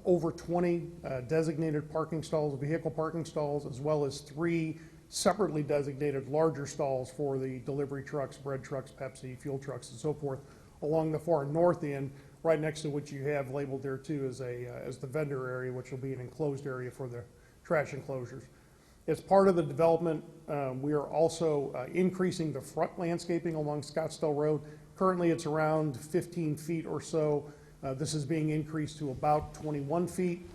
over 20 designated parking stalls, vehicle parking stalls, as well as 3 separately designated larger stalls for the delivery trucks, bread trucks, Pepsi, fuel trucks, and so forth, along the far north end, right next to which you have labeled there too as the vendor area, which will be an enclosed area for the trash enclosures. As part of the development, we are also increasing the front landscaping along Scottsdale Road. Currently, it's around 15 feet or so. This is being increased to about 21 feet.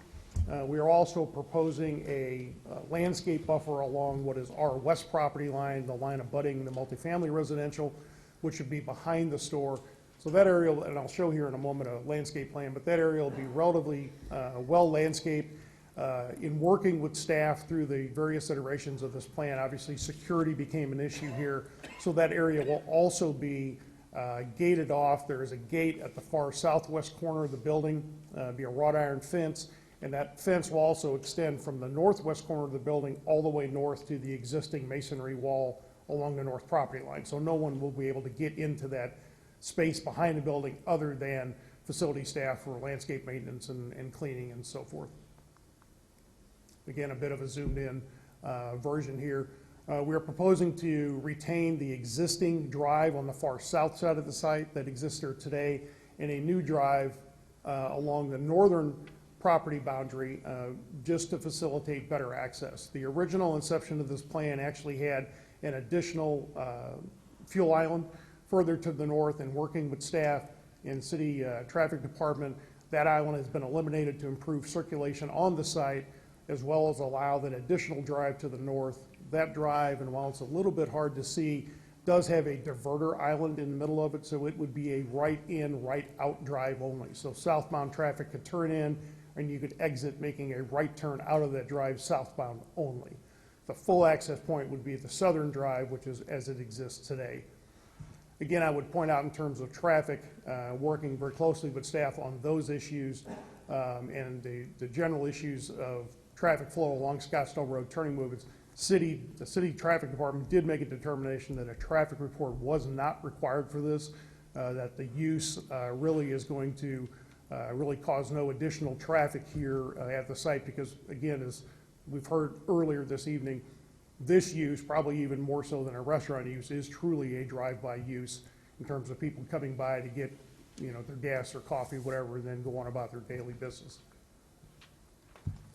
We are also proposing a landscape buffer along what is our west property line, the line abutting the multifamily residential, which would be behind the store. So that area, and I'll show here in a moment a landscape plan, but that area will be relatively well landscaped. In working with staff through the various iterations of this plan, obviously security became an issue here, so that area will also be gated off. There is a gate at the far southwest corner of the building, be a wrought iron fence, and that fence will also extend from the northwest corner of the building all the way north to the existing masonry wall along the north property line. So no one will be able to get into that space behind the building other than facility staff for landscape maintenance and cleaning and so forth. Again, a bit of a zoomed in version here. We are proposing to retain the existing drive on the far south side of the site that exists there today, and a new drive along the northern property boundary just to facilitate better access. The original inception of this plan actually had an additional fuel island further to the north, and working with staff and city traffic department, that island has been eliminated to improve circulation on the site, as well as allow that additional drive to the north. That drive, and while it's a little bit hard to see, does have a diverter island in the middle of it, so it would be a right in, right out drive only. So southbound traffic could turn in, and you could exit making a right turn out of that drive southbound only. The full access point would be the southern drive, which is as it exists today. Again, I would point out in terms of traffic, working very closely with staff on those issues and the general issues of traffic flow along Scottsdale Road turning movements. The city traffic department did make a determination that a traffic report was not required for this, that the use really is going to really cause no additional traffic here at the site because, again, as we've heard earlier this evening, this use, probably even more so than a restaurant use, is truly a drive-by use in terms of people coming by to get, their gas or coffee, whatever, and then go on about their daily business.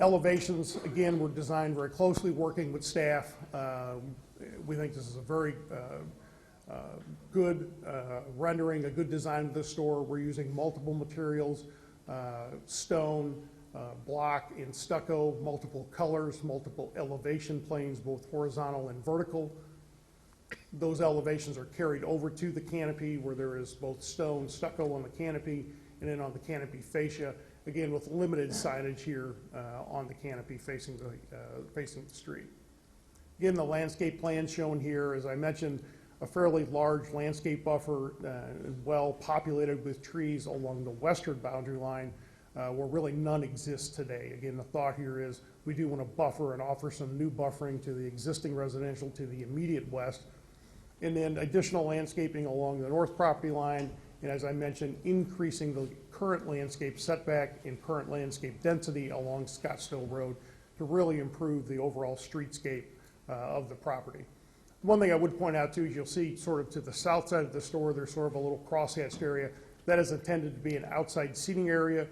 Elevations, again, were designed very closely, working with staff. We think this is a very good rendering, a good design of this store. We're using multiple materials, stone, block, and stucco, multiple colors, multiple elevation planes, both horizontal and vertical. Those elevations are carried over to the canopy where there is both stone, stucco on the canopy, and then on the canopy fascia, again with limited signage here on the canopy facing the street. Again, the landscape plan shown here, as I mentioned, a fairly large landscape buffer, well populated with trees along the western boundary line where really none exists today. Again, the thought here is we do want to buffer and offer some new buffering to the existing residential to the immediate west, and then additional landscaping along the north property line, and as I mentioned, increasing the current landscape setback and current landscape density along Scottsdale Road to really improve the overall streetscape of the property. One thing I would point out too is you'll see sort of to the south side of the store, there's sort of a little crosshatched area that is intended to be an outside seating area.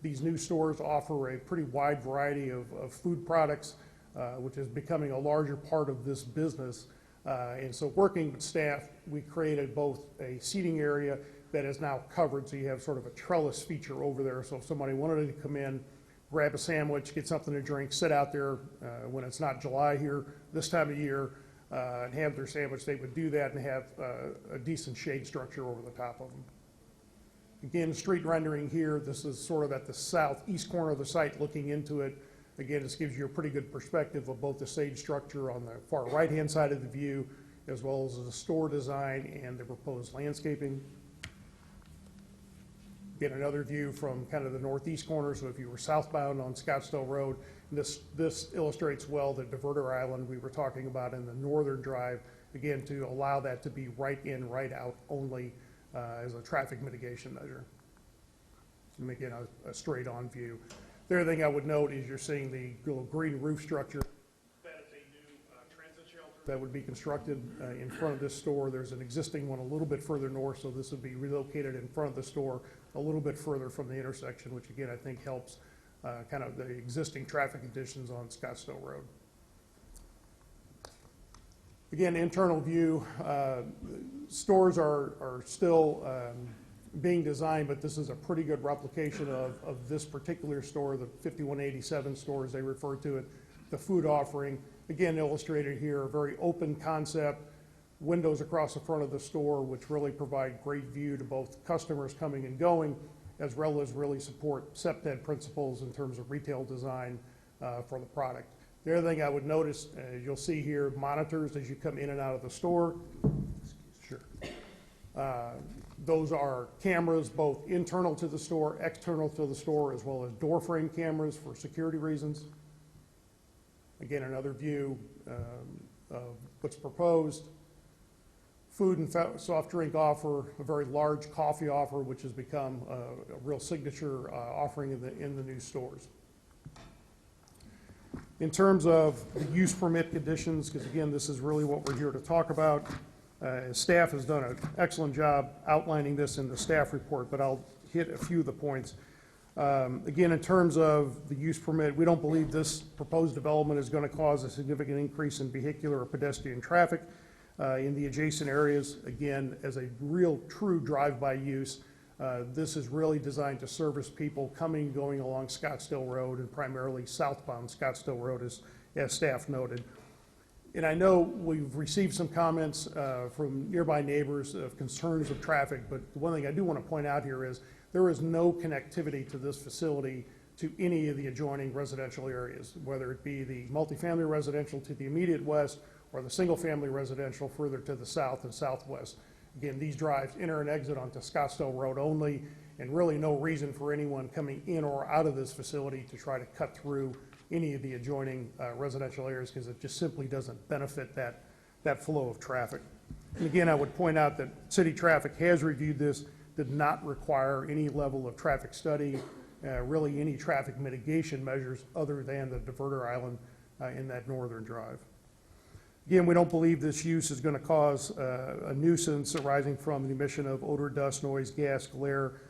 These new stores offer a pretty wide variety of food products, which is becoming a larger part of this business. And so working with staff, we created both a seating area that is now covered, so you have sort of a trellis feature over there. So if somebody wanted to come in, grab a sandwich, get something to drink, sit out there when it's not July here, this time of year, and have their sandwich, they would do that and have a decent shade structure over the top of them. Again, street rendering here, this is sort of at the southeast corner of the site looking into it. Again, this gives you a pretty good perspective of both the shade structure on the far right-hand side of the view, as well as the store design and the proposed landscaping. Get another view from kind of the northeast corner, so if you were southbound on Scottsdale Road, this illustrates well the diverter island we were talking about in the northern drive, again, to allow that to be right in, right out only as a traffic mitigation measure. And again, a straight on view. The other thing I would note is you're seeing the little green roof structure. That is a new transit shelter that would be constructed in front of this store. There's an existing one a little bit further north, so this would be relocated in front of the store a little bit further from the intersection, which again I think helps kind of the existing traffic conditions on Scottsdale Road. Again, internal view, stores are still being designed, but this is a pretty good replication of this particular store, the 5187 store as they refer to it. The food offering, again illustrated here, a very open concept, windows across the front of the store which really provide great view to both customers coming and going, as well as really support SEPTED principles in terms of retail design for the product. The other thing I would notice, you'll see here monitors as you come in and out of the store. Sure. Those are cameras both internal to the store, external to the store, as well as door frame cameras for security reasons. Again, another view of what's proposed. Food and soft drink offer, a very large coffee offer, which has become a real signature offering in the new stores. In terms of the use permit conditions, because again, this is really what we're here to talk about. Staff has done an excellent job outlining this in the staff report, but I'll hit a few of the points. Again, in terms of the use permit, we don't believe this proposed development is going to cause a significant increase in vehicular or pedestrian traffic in the adjacent areas. Again, as a real true drive-by use, this is really designed to service people coming and going along Scottsdale Road and primarily southbound Scottsdale Road, as staff noted. And I know we've received some comments from nearby neighbors of concerns of traffic, but the one thing I do want to point out here is there is no connectivity to this facility to any of the adjoining residential areas, whether it be the multifamily residential to the immediate west or the single family residential further to the south and southwest. Again, these drives enter and exit onto Scottsdale Road only, and really no reason for anyone coming in or out of this facility to try to cut through any of the adjoining residential areas, because it just simply doesn't benefit that flow of traffic. And again, I would point out that city traffic has reviewed this, did not require any level of traffic study, really any traffic mitigation measures other than the diverter island in that northern drive. Again, we don't believe this use is going to cause a nuisance arising from the emission of odor, dust, noise, gas, glare.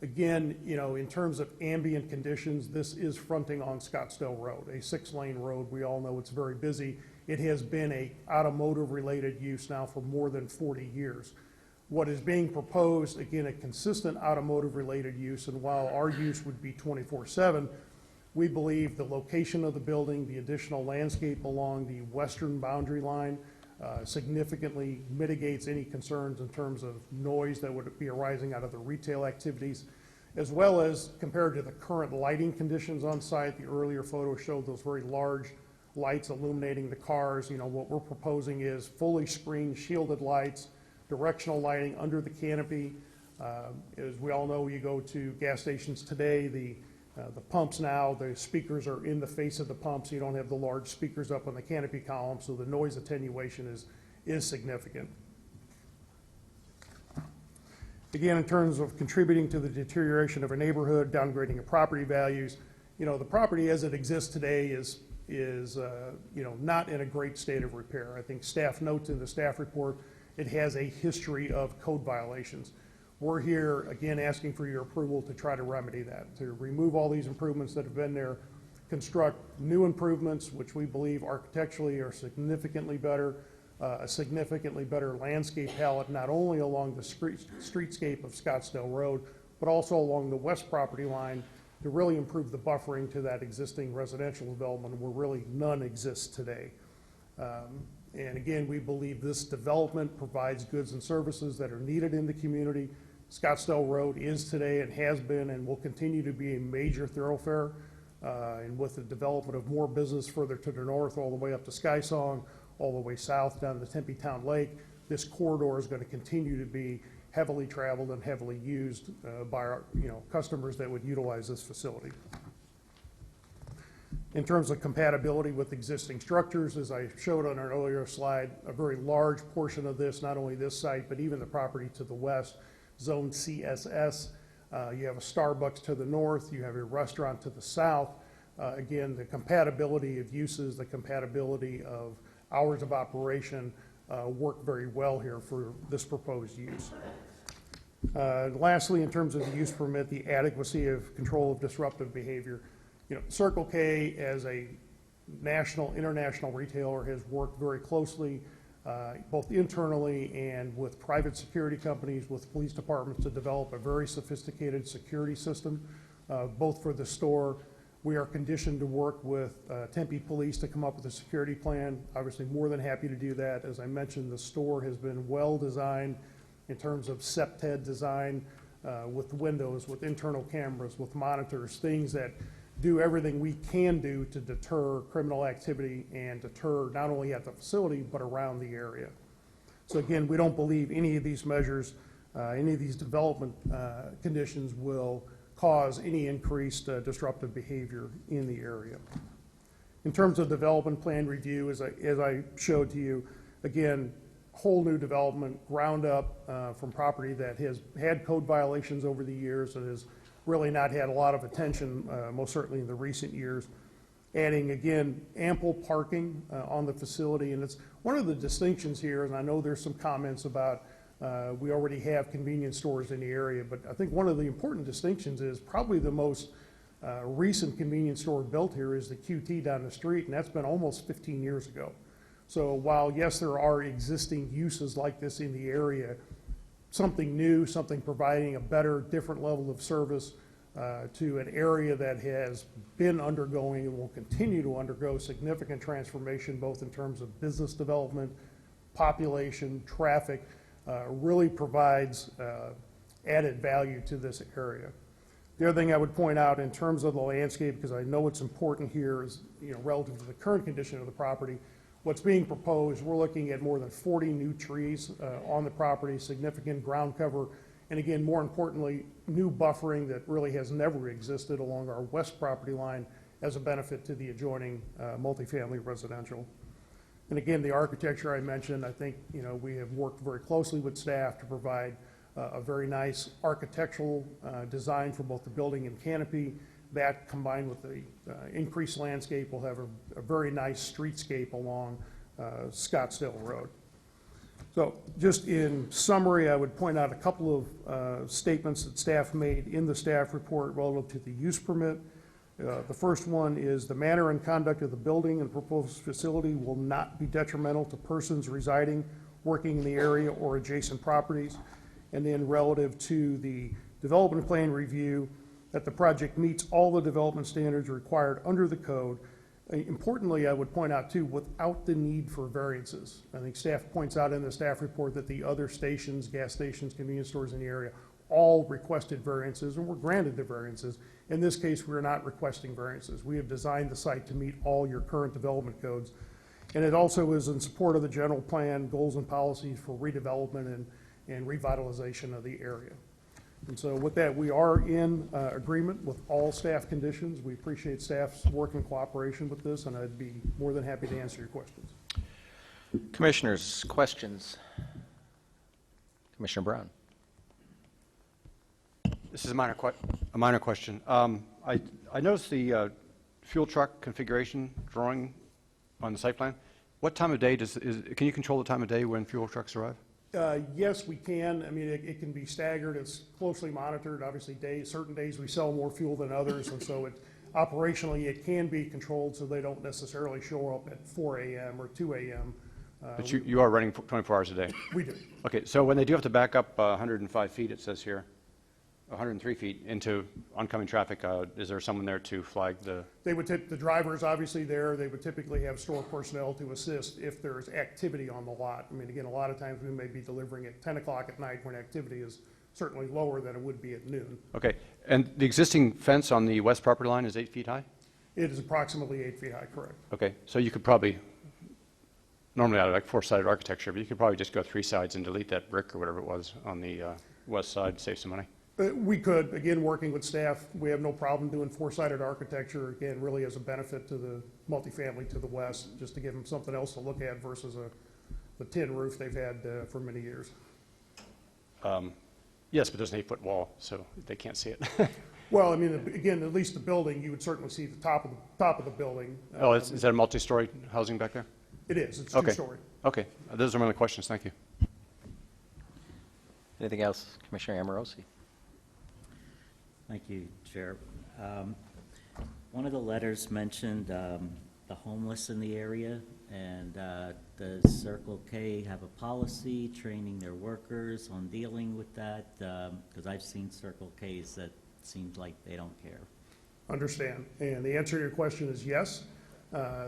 Again, you know, in terms of ambient conditions, this is fronting on Scottsdale Road, a 6-lane road. We all know it's very busy. It has been a automotive-related use now for more than 40 years. What is being proposed, again, a consistent automotive-related use, and while our use would be 24/7, we believe the location of the building, the additional landscape along the western boundary line significantly mitigates any concerns in terms of noise that would be arising out of the retail activities, as well as compared to the current lighting conditions on site. The earlier photo showed those very large lights illuminating the cars. You know, what we're proposing is fully screened, shielded lights, directional lighting under the canopy. As we all know, you go to gas stations today, the pumps now, the speakers are in the face of the pumps. You don't have the large speakers up on the canopy column, so the noise attenuation is significant. Again, in terms of contributing to the deterioration of a neighborhood, downgrading of property values, you know, the property as it exists today is you know, not in a great state of repair. I think staff notes in the staff report, it has a history of code violations. We're here, again, asking for your approval to try to remedy that, to remove all these improvements that have been there, construct new improvements, which we believe architecturally are significantly better, a significantly better landscape palette, not only along the streetscape of Scottsdale Road, but also along the west property line to really improve the buffering to that existing residential development where really none exists today. And again, we believe this development provides goods and services that are needed in the community. Scottsdale Road is today and has been and will continue to be a major thoroughfare. And with the development of more business further to the north, all the way up to Skysong, all the way south down to the Tempe Town Lake, this corridor is going to continue to be heavily traveled and heavily used by our, you know, customers that would utilize this facility. In terms of compatibility with existing structures, as I showed on an earlier slide, a very large portion of this, not only this site, but even the property to the west, Zone CSS. You have a Starbucks to the north, you have a restaurant to the south. Again, the compatibility of uses, the compatibility of hours of operation work very well here for this proposed use. Lastly, in terms of the use permit, the adequacy of control of disruptive behavior. You know, Circle K as a national, international retailer has worked very closely both internally and with private security companies, with police departments to develop a very sophisticated security system, both for the store. We are conditioned to work with Tempe Police to come up with a security plan. Obviously, more than happy to do that. As I mentioned, the store has been well designed in terms of SEPTED design with windows, with internal cameras, with monitors, things that do everything we can do to deter criminal activity and deter not only at the facility, but around the area. So again, we don't believe any of these measures, any of these development conditions will cause any increased disruptive behavior in the area. In terms of development plan review, as I showed to you, again, whole new development, ground up from property that has had code violations over the years and has really not had a lot of attention, most certainly in the recent years. Adding, again, ample parking on the facility. And it's one of the distinctions here, and I know there's some comments about we already have convenience stores in the area, but I think one of the important distinctions is probably the most recent convenience store built here is the QT down the street, and that's been almost 15 years ago. So while, yes, there are existing uses like this in the area, something new, something providing a better, different level of service to an area that has been undergoing and will continue to undergo significant transformation, both in terms of business development, population, traffic, really provides added value to this area. The other thing I would point out in terms of the landscape, because I know it's important here, is, you know, relative to the current condition of the property, What's being proposed, we're looking at more than 40 new trees on the property, significant ground cover, and again, more importantly, new buffering that really has never existed along our west property line as a benefit to the adjoining multifamily residential. And again, the architecture I mentioned, I think, you know, we have worked very closely with staff to provide a very nice architectural design for both the building and canopy. That combined with the increased landscape will have a very nice streetscape along Scottsdale Road. So just in summary, I would point out a couple of statements that staff made in the staff report relative to the use permit. The first one is the manner and conduct of the building and proposed facility will not be detrimental to persons residing, working in the area or adjacent properties. And then relative to the development plan review, that the project meets all the development standards required under the code. Importantly, I would point out too, without the need for variances. I think staff points out in the staff report that the other stations, gas stations, convenience stores in the area, all requested variances and were granted the variances. In this case, we're not requesting variances. We have designed the site to meet all your current development codes. And it also is in support of the general plan, goals and policies for redevelopment and revitalization of the area. And so with that, we are in agreement with all staff conditions. We appreciate staff's work and cooperation with this, and I'd be more than happy to answer your questions. Commissioners, questions? Commissioner Brown. This is a minor question. I noticed the fuel truck configuration drawing on the site plan. What time of day can you control the time of day when fuel trucks arrive? Yes, we can. I mean, it can be staggered. It's closely monitored. Obviously, certain days we sell more fuel than others, and so operationally it can be controlled so they don't necessarily show up at 4 a.m. or 2 a.m. But you are running 24 hours a day? We do. Okay, so when they do have to back up 105 feet, it says here, 103 feet into oncoming traffic, is there someone there to flag the? They would the driver's obviously there. They would typically have store personnel to assist if there's activity on the lot. I mean, again, a lot of times we may be delivering at 10 o'clock at night when activity is certainly lower than it would be at noon. Okay, and the existing fence on the west property line is 8 feet high? It is approximately 8 feet high, correct. Okay, so you could probably, normally I like four-sided architecture, but you could probably just go 3 sides and delete that brick or whatever it was on the west side, save some money. We could, again, working with staff, we have no problem doing four-sided architecture, again, really as a benefit to the multifamily to the west, just to give them something else to look at versus the tin roof they've had for many years. Yes, but there's an 8-foot wall, so they can't see it. Well, I mean, again, at least the building, you would certainly see the top of the building. Oh, is that a multi-story housing back there? It is, it's Okay. 2-story. Okay, those are my only questions, thank you. Anything else? Commissioner Amorosi. Thank you, Chair. One of the letters mentioned the homeless in the area, and does Circle K have a policy training their workers on dealing with that? Because I've seen Circle Ks that seems like they don't care. Understand. And the answer to your question is yes.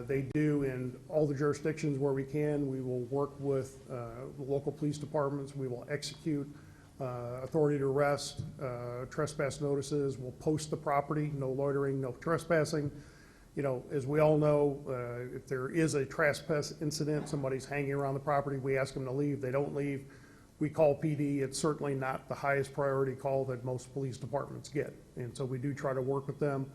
They do in all the jurisdictions where we can. We will work with the local police departments. We will execute authority to arrest, trespass notices. We'll post the property, no loitering, no trespassing. You know, as we all know, if there is a trespass incident, somebody's hanging around the property, we ask them to leave. They don't leave. We call PD. It's certainly not the highest priority call that most police departments get. And so we do try to work with them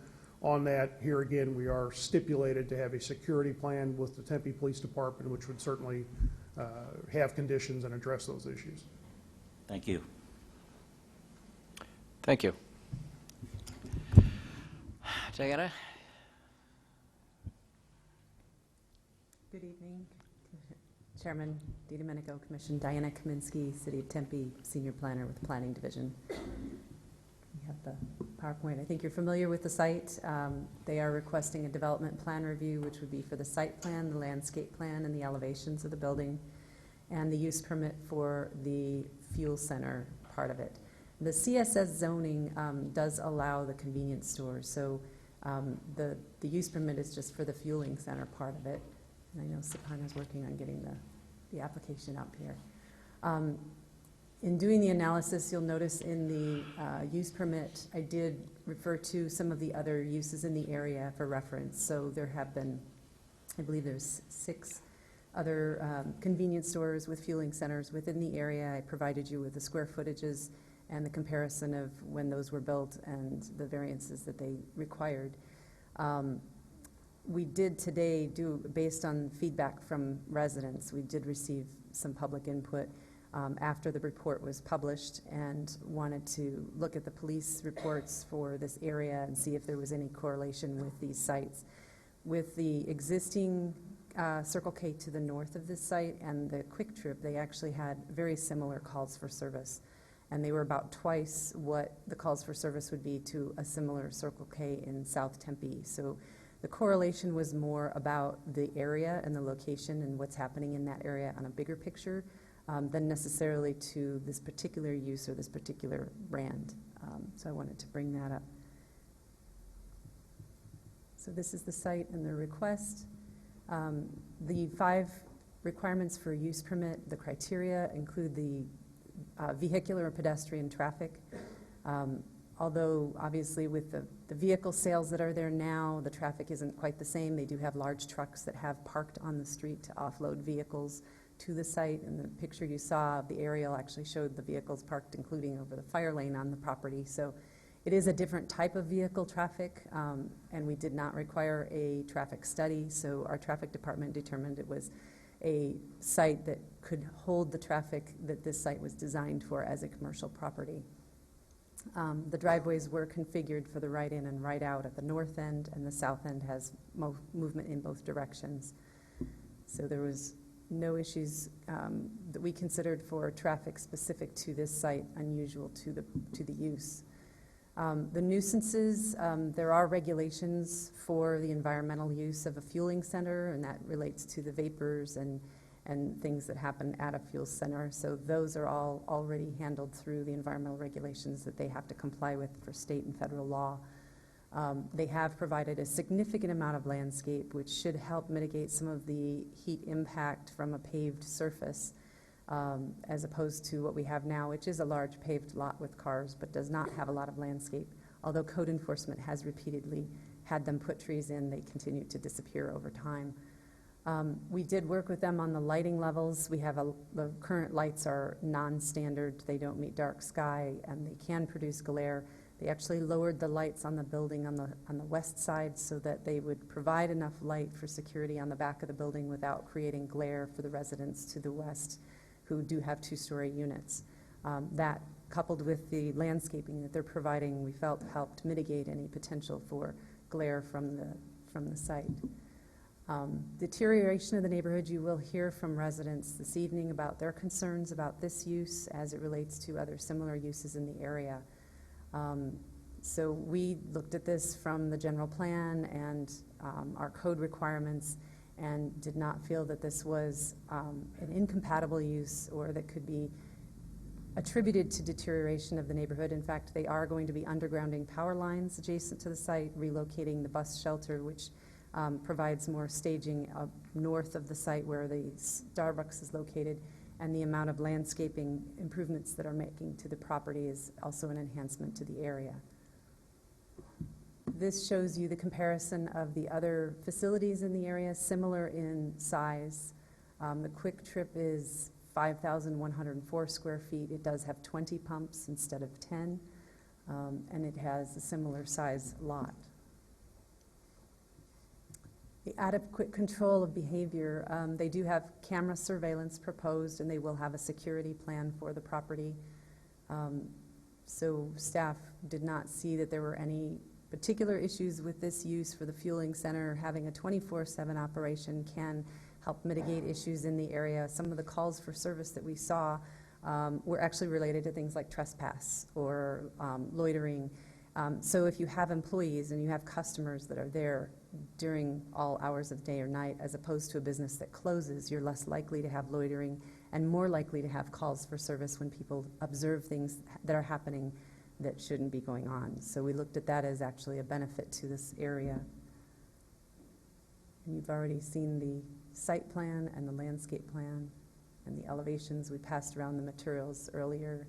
on that. Here again, we are stipulated to have a security plan with the Tempe Police Department, which would certainly have conditions and address those issues. Thank you. Thank you. Diana? Good evening, Chairman DiDomenico, Commission. Diana Kaminsky, City of Tempe, Senior Planner with the Planning Division. We have the PowerPoint. I think you're familiar with the site. They are requesting a development plan review, which would be for the site plan, the landscape plan, and the elevations of the building, and the use permit for the fuel center part of it. The CSS zoning does allow the convenience stores, so the use permit is just for the fueling center part of it. And I know Sapana's working on getting the application up here. In doing the analysis, you'll notice in the use permit, I did refer to some of the other uses in the area for reference. So there have been, I believe there's 6 other convenience stores with fueling centers within the area. I provided you with the square footages and the comparison of when those were built and the variances that they required. We did today based on feedback from residents, we did receive some public input after the report was published and wanted to look at the police reports for this area and see if there was any correlation with these sites. With the existing Circle K to the north of this site and the Quick Trip, they actually had very similar calls for service. And they were about twice what the calls for service would be to a similar Circle K in South Tempe. So the correlation was more about the area and the location and what's happening in that area on a bigger picture than necessarily to this particular use or this particular brand. So I wanted to bring that up. So this is the site and the request. The 5 requirements for use permit, the criteria include the vehicular and pedestrian traffic. Although obviously with the vehicle sales that are there now, the traffic isn't quite the same. They do have large trucks that have parked on the street to offload vehicles to the site. And the picture you saw of the aerial actually showed the vehicles parked, including over the fire lane on the property. So it is a different type of vehicle traffic, and we did not require a traffic study. So our traffic department determined it was a site that could hold the traffic that this site was designed for as a commercial property. The driveways were configured for the right in and right out at the north end, and the south end has movement in both directions. So there was no issues that we considered for traffic specific to this site unusual to the use. The nuisances, there are regulations for the environmental use of a fueling center, and that relates to the vapors and things that happen at a fuel center. So those are all already handled through the environmental regulations that they have to comply with for state and federal law. They have provided a significant amount of landscape, which should help mitigate some of the heat impact from a paved surface, as opposed to what we have now, which is a large paved lot with cars, but does not have a lot of landscape. Although code enforcement has repeatedly had them put trees in, they continue to disappear over time. We did work with them on the lighting levels. We have the current lights are non-standard. They don't meet dark sky, and they can produce glare. They actually lowered the lights on the building on the west side so that they would provide enough light for security on the back of the building without creating glare for the residents to the west who do have 2-story units. That, coupled with the landscaping that they're providing, we felt helped mitigate any potential for glare from the site. Deterioration of the neighborhood, you will hear from residents this evening about their concerns about this use as it relates to other similar uses in the area. So we looked at this from the general plan and our code requirements and did not feel that this was an incompatible use or that could be attributed to deterioration of the neighborhood. In fact, they are going to be undergrounding power lines adjacent to the site, relocating the bus shelter, which provides more staging up north of the site where the Starbucks is located, and the amount of landscaping improvements that are making to the property is also an enhancement to the area. This shows you the comparison of the other facilities in the area, similar in size. The Quick Trip is 5,104 square feet. It does have 20 pumps instead of 10, and it has a similar size lot. The adequate control of behavior, they do have camera surveillance proposed, and they will have a security plan for the property. So staff did not see that there were any particular issues with this use for the fueling center. Having a 24/7 operation can help mitigate issues in the area. Some of the calls for service that we saw were actually related to things like trespass or loitering. So if you have employees and you have customers that are there during all hours of day or night, as opposed to a business that closes, you're less likely to have loitering and more likely to have calls for service when people observe things that are happening that shouldn't be going on. So we looked at that as actually a benefit to this area. And you've already seen the site plan and the landscape plan and the elevations. We passed around the materials earlier.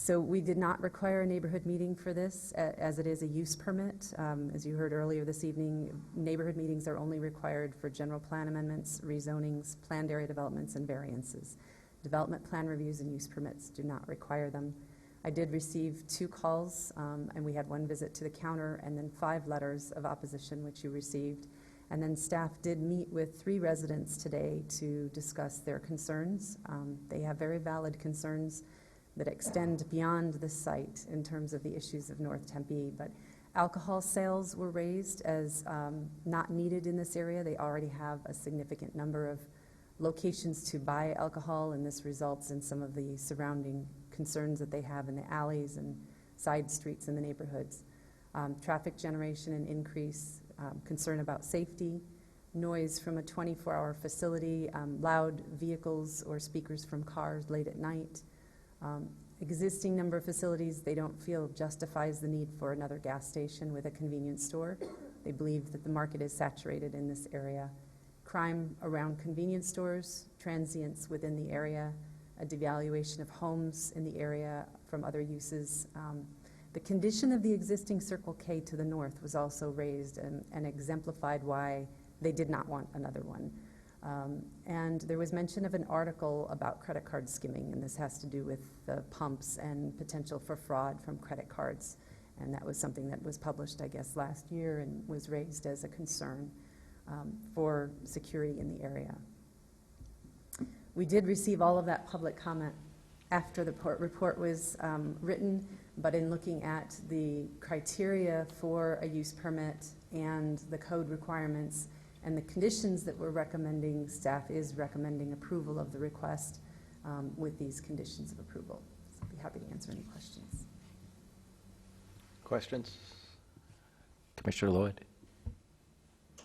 So we did not require a neighborhood meeting for this, as it is a use permit. As you heard earlier this evening, neighborhood meetings are only required for general plan amendments, rezonings, planned area developments, and variances. Development plan reviews and use permits do not require them. I did receive 2 calls, and we had 1 visit to the counter, and then 5 letters of opposition, which you received. And then staff did meet with 3 residents today to discuss their concerns. They have very valid concerns that extend beyond the site in terms of the issues of North Tempe, but alcohol sales were raised as not needed in this area. They already have a significant number of locations to buy alcohol, and this results in some of the surrounding concerns that they have in the alleys and side streets in the neighborhoods. Traffic generation and increase, concern about safety, noise from a 24-hour facility, loud vehicles or speakers from cars late at night. Existing number of facilities they don't feel justifies the need for another gas station with a convenience store. They believe that the market is saturated in this area. Crime around convenience stores, transients within the area, a devaluation of homes in the area from other uses. The condition of the existing Circle K to the north was also raised and exemplified why they did not want another one. And there was mention of an article about credit card skimming, and this has to do with the pumps and potential for fraud from credit cards. And that was something that was published, I guess, last year and was raised as a concern for security in the area. We did receive all of that public comment after the report was written, but in looking at the criteria for a use permit and the code requirements and the conditions that we're recommending, staff is recommending approval of the request with these conditions of approval. So I'd be happy to answer any questions. Questions? Commissioner Lloyd?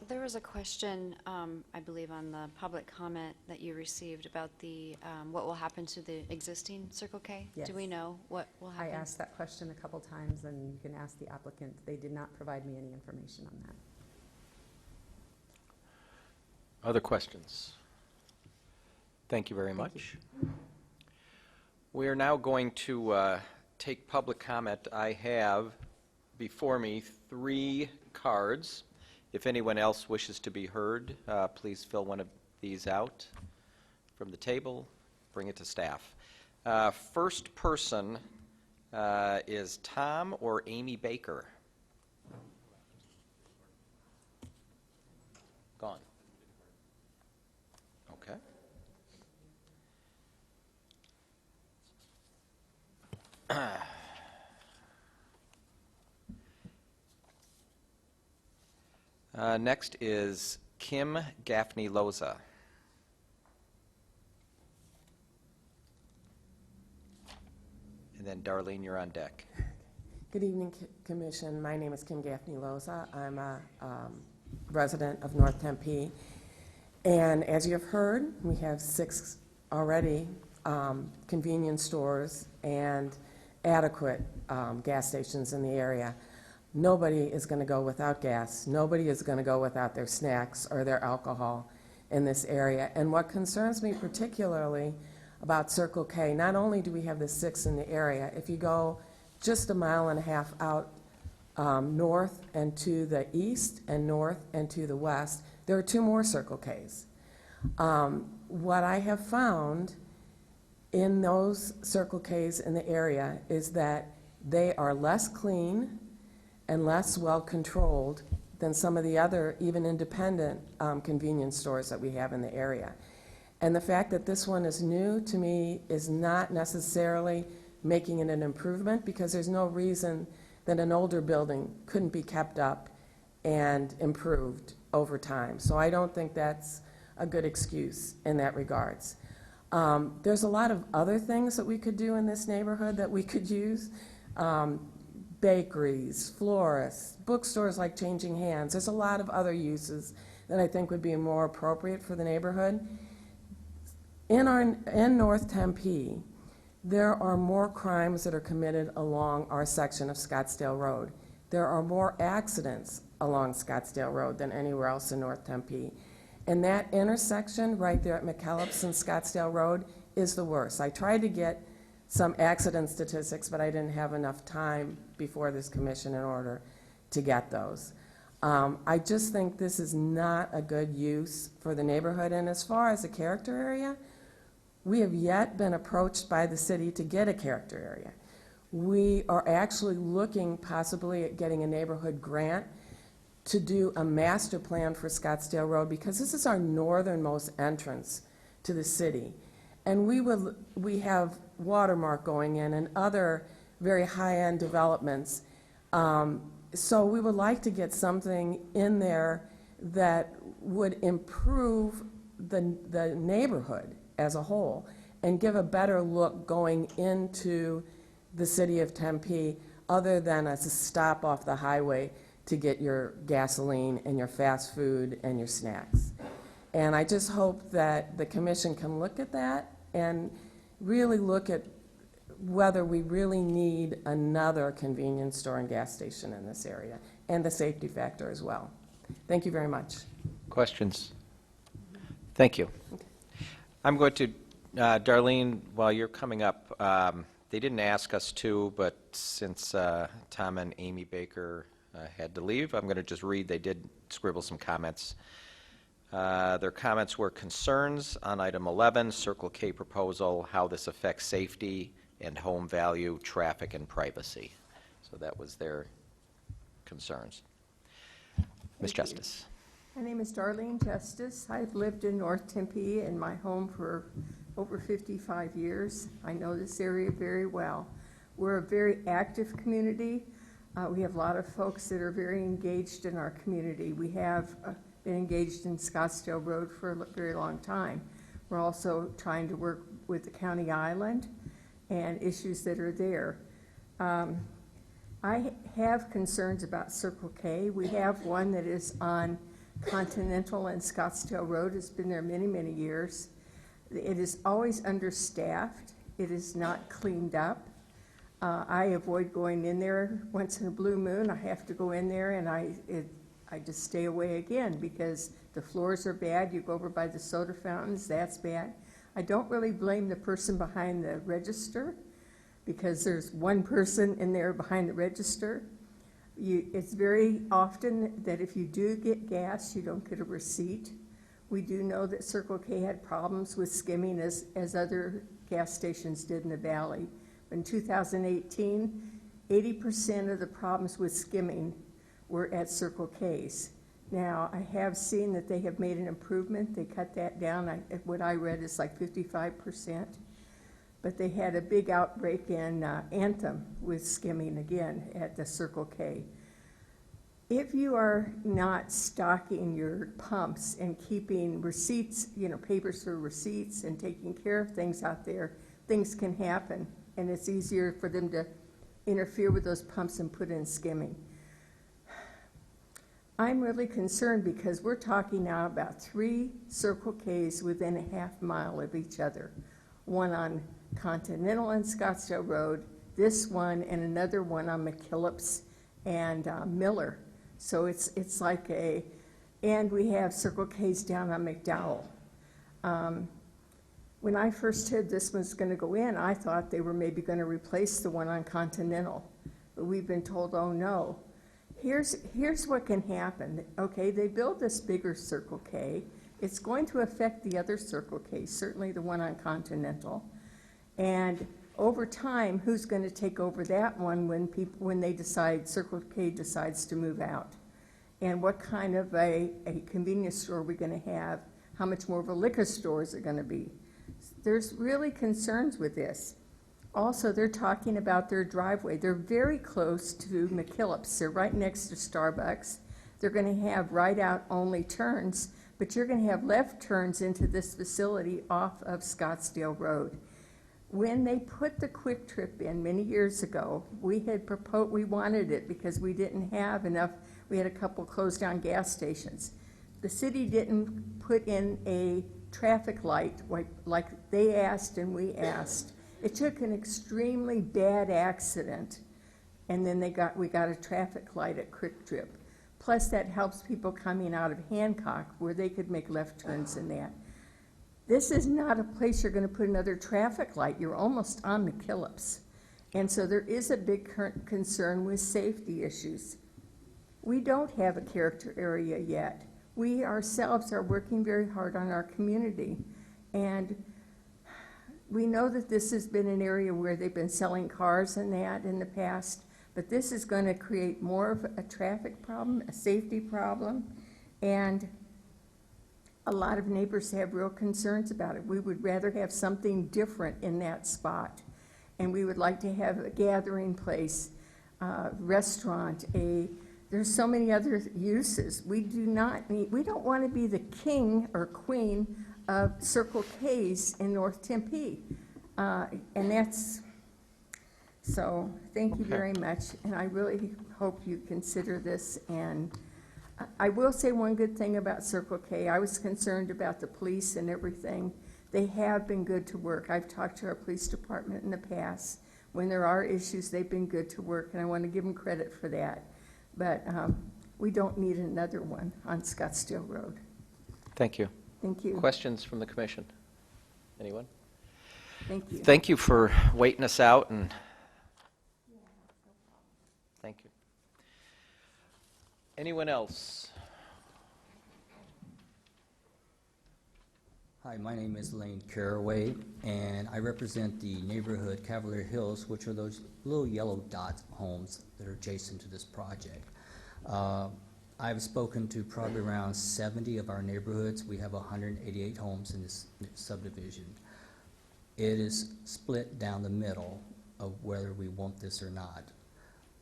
There was a question, I believe, on the public comment that you received about the what will happen to the existing Circle K? Yes. Do we know what will happen? I asked that question a couple times, and you can ask the applicant. They did not provide me any information on that. Other questions? Thank you very much. We are now going to take public comment. I have before me 3 cards. If anyone else wishes to be heard, please fill one of these out from the table, bring it to staff. First person is Tom or Amy Baker. Gone. Okay. Next is Kim Gaffney-Loza. And then Darlene, you're on deck. Good evening, Commission. My name is Kim Gaffney-Loza. I'm a resident of North Tempe. And as you have heard, we have 6 already convenience stores and adequate gas stations in the area. Nobody is going to go without gas. Nobody is going to go without their snacks or their alcohol in this area. And what concerns me particularly about Circle K, not only do we have the 6 in the area, if you go just a mile and a half out north and to the east and north and to the west, there are 2 more Circle Ks. What I have found in those Circle Ks in the area is that they are less clean and less well-controlled than some of the other, even independent convenience stores that we have in the area. And the fact that this one is new, to me, is not necessarily making it an improvement, because there's no reason that an older building couldn't be kept up and improved over time. So I don't think that's a good excuse in that regards. There's a lot of other things that we could do in this neighborhood that we could use. Bakeries, florists, bookstores like Changing Hands. There's a lot of other uses that I think would be more appropriate for the neighborhood. In North Tempe, there are more crimes that are committed along our section of Scottsdale Road. There are more accidents along Scottsdale Road than anywhere else in North Tempe. And that intersection right there at McKellips and Scottsdale Road is the worst. I tried to get some accident statistics, but I didn't have enough time before this commission in order to get those. I just think this is not a good use for the neighborhood. And as far as the character area, we have yet been approached by the city to get a character area. We are actually looking possibly at getting a neighborhood grant to do a master plan for Scottsdale Road, because this is our northernmost entrance to the city. And we have Watermark going in and other very high-end developments. So we would like to get something in there that would improve the neighborhood as a whole and give a better look going into the city of Tempe, other than as a stop off the highway to get your gasoline and your fast food and your snacks. And I just hope that the commission can look at that and really look at whether we really need another convenience store and gas station in this area, and the safety factor as well. Thank you very much. Questions? Thank you. I'm going to, Darlene, while you're coming up, they didn't ask us to, but since Tom and Amy Baker had to leave, I'm going to just read. They did scribble some comments. Their comments were concerns on item 11, Circle K proposal, how this affects safety and home value, traffic, and privacy. So that was their concerns. Ms. Justice. My name is Darlene Justice. I've lived in North Tempe in my home for over 55 years. I know this area very well. We're a very active community. We have a lot of folks that are very engaged in our community. We have been engaged in Scottsdale Road for a very long time. We're also trying to work with the county island and issues that are there. I have concerns about Circle K. We have one that is on Continental and Scottsdale Road. It's been there many, many years. It is always understaffed. It is not cleaned up. I avoid going in there. Once in a blue moon, I have to go in there, and I just stay away again because the floors are bad. You go over by the soda fountains, that's bad. I don't really blame the person behind the register because there's one person in there behind the register. It's very often that if you do get gas, you don't get a receipt. We do know that Circle K had problems with skimming as other gas stations did in the valley. In 2018, 80% of the problems with skimming were at Circle K's. Now, I have seen that they have made an improvement. They cut that down. What I read is like 55%. But they had a big outbreak in Anthem with skimming again at the Circle K. If you are not stocking your pumps and keeping receipts, papers for receipts and taking care of things out there, things can happen. And it's easier for them to interfere with those pumps and put in skimming. I'm really concerned because we're talking now about 3 Circle K's within a half mile of each other. One on Continental and Scottsdale Road, this one, and another one on McKillips and Miller. So it's like and we have Circle K's down on McDowell. When I first heard this was going to go in, I thought they were maybe going to replace the one on Continental. But we've been told, oh no. Here's what can happen. Okay, they build this bigger Circle K. It's going to affect the other Circle K, certainly the one on Continental. And over time, who's going to take over that one when they decide, Circle K decides to move out? And what kind of a convenience store are we going to have? How much more of a liquor store is it going to be? There's really concerns with this. Also, they're talking about their driveway. They're very close to McKillips. They're right next to Starbucks. They're going to have right-out only turns, but you're going to have left turns into this facility off of Scottsdale Road. When they put the Quick Trip in many years ago, we wanted it because we didn't have enough. We had a couple closed down gas stations. The city didn't put in a traffic light like they asked and we asked. It took an extremely bad accident, and then we got a traffic light at Quick Trip. Plus, that helps people coming out of Hancock where they could make left turns in that. This is not a place you're going to put another traffic light. You're almost on McKillips. And so there is a big concern with safety issues. We don't have a character area yet. We ourselves are working very hard on our community. And we know that this has been an area where they've been selling cars and that in the past, but this is going to create more of a traffic problem, a safety problem, and a lot of neighbors have real concerns about it. We would rather have something different in that spot. And we would like to have a gathering place, restaurant, there's so many other uses. We don't want to be the king or queen of Circle K's in North Tempe. So thank you very much. And I really hope you consider this. And I will say one good thing about Circle K. I was concerned about the police and everything. They have been good to work. I've talked to our police department in the past. When there are issues, they've been good to work, and I want to give them credit for that. But we don't need another one on Scottsdale Road. Thank you. Thank you. Questions from the commission? Anyone? Thank you. Thank you for waiting us out, and thank you. Anyone else? Hi, my name is Lane Caraway, and I represent the neighborhood Cavalier Hills, which are those little yellow dot homes that are adjacent to this project. I've spoken to probably around 70 of our neighborhoods. We have 188 homes in this subdivision. It is split down the middle of whether we want this or not.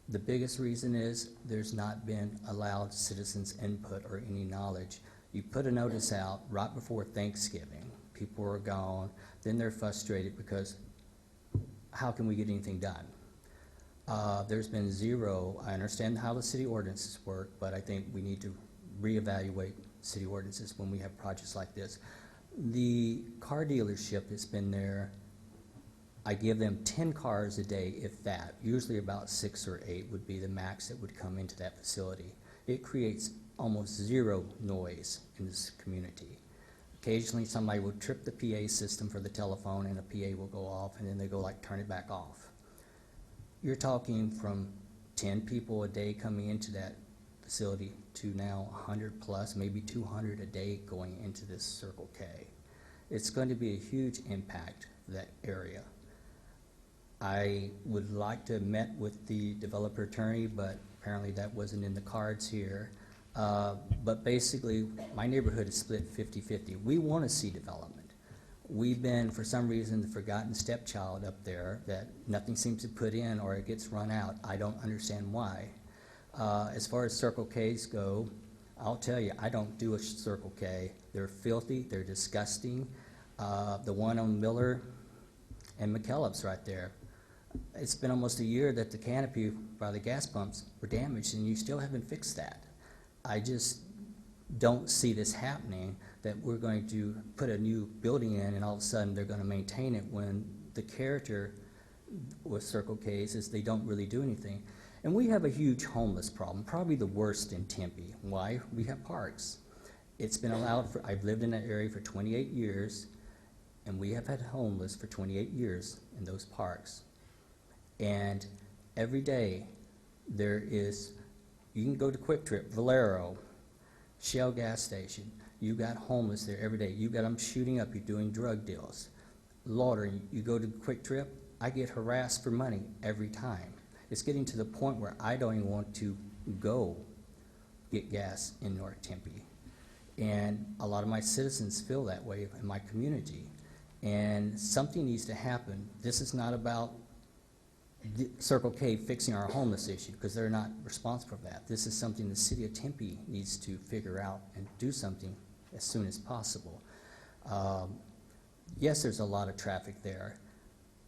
The biggest reason is there's not been allowed citizens' input or any knowledge. You put a notice out right before Thanksgiving. People are gone. Then they're frustrated because how can we get anything done? There's been zero. I understand how the city ordinances work, but I think we need to reevaluate city ordinances when we have projects like this. The car dealership that's been there, I give them 10 cars a day, if that. Usually about 6 or 8 would be the max that would come into that facility. It creates almost zero noise in this community. Occasionally somebody will trip the PA system for the telephone and a PA will go off and then they go like turn it back off. You're talking from 10 people a day coming into that facility to now 100 plus, maybe 200 a day going into this Circle K. It's going to be a huge impact for that area. I would like to have met with the developer attorney, but apparently that wasn't in the cards here. But basically, my neighborhood is split 50-50. We want to see development. We've been, for some reason, the forgotten stepchild up there that nothing seems to put in or it gets run out. I don't understand why. As far as Circle Ks go, I'll tell you, I don't do a Circle K. They're filthy, they're disgusting. The one on Miller and McKellips right there. It's been almost a year that the canopy by the gas pumps were damaged and you still haven't fixed that. I just don't see this happening, that we're going to put a new building in and all of a sudden they're going to maintain it when the character with Circle Ks is they don't really do anything. And we have a huge homeless problem, probably the worst in Tempe. Why? We have parks. It's been allowed for, I've lived in that area for 28 years and we have had homeless for 28 years in those parks. And every day there is, you can go to Quick Trip, Valero, Shell gas station. You got homeless there every day. You got them shooting up. You're doing drug deals. Loitering. You go to Quick Trip. I get harassed for money every time. It's getting to the point where I don't even want to go get gas in North Tempe. And a lot of my citizens feel that way in my community. And something needs to happen. This is not about Circle K fixing our homeless issue, because they're not responsible for that. This is something the city of Tempe needs to figure out and do something as soon as possible. Yes, there's a lot of traffic there,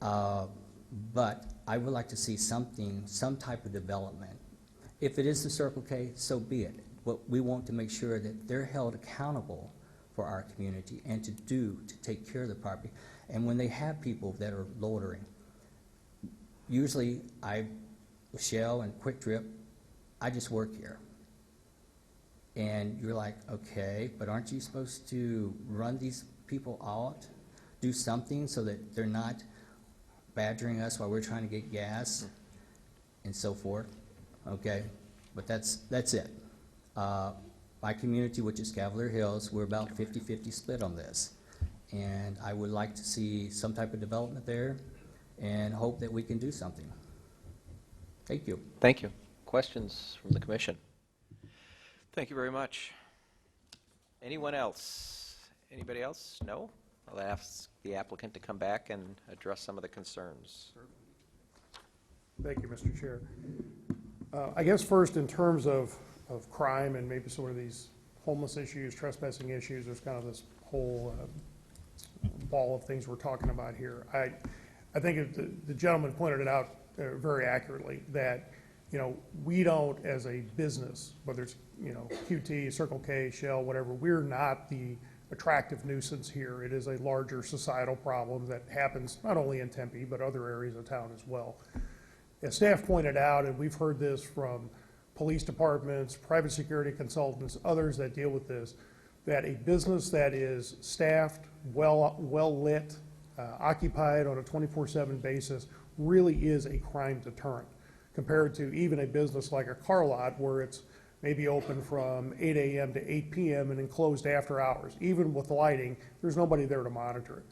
but I would like to see something, some type of development. If it is the Circle K, so be it. But we want to make sure that they're held accountable for our community and to take care of the property. And when they have people that are loitering, usually Shell and Quick Trip, I just work here. And you're like, okay, but aren't you supposed to run these people out, do something so that they're not badgering us while we're trying to get gas and so forth, okay? But that's it. My community, which is Cavalier Hills, we're about 50-50 split on this. And I would like to see some type of development there and hope that we can do something. Thank you. Thank you. Questions from the commission? Thank you very much. Anyone else? Anybody else? No? I'll ask the applicant to come back and address some of the concerns. Thank you, Mr. Chair. I guess first, in terms of crime and maybe sort of these homeless issues, trespassing issues, there's kind of this whole ball of things we're talking about here. I think the gentleman pointed it out very accurately that, you know, we don't, as a business, whether it's, you know, QT, Circle K, Shell, whatever, we're not the attractive nuisance here. It is a larger societal problem that happens not only in Tempe, but other areas of town as well. As staff pointed out, and we've heard this from police departments, private security consultants, others that deal with this, that a business that is staffed, well lit, occupied on a 24/7 basis really is a crime deterrent compared to even a business like a car lot where it's maybe open from 8 a.m. to 8 p.m. and enclosed after hours. Even with lighting, there's nobody there to monitor it.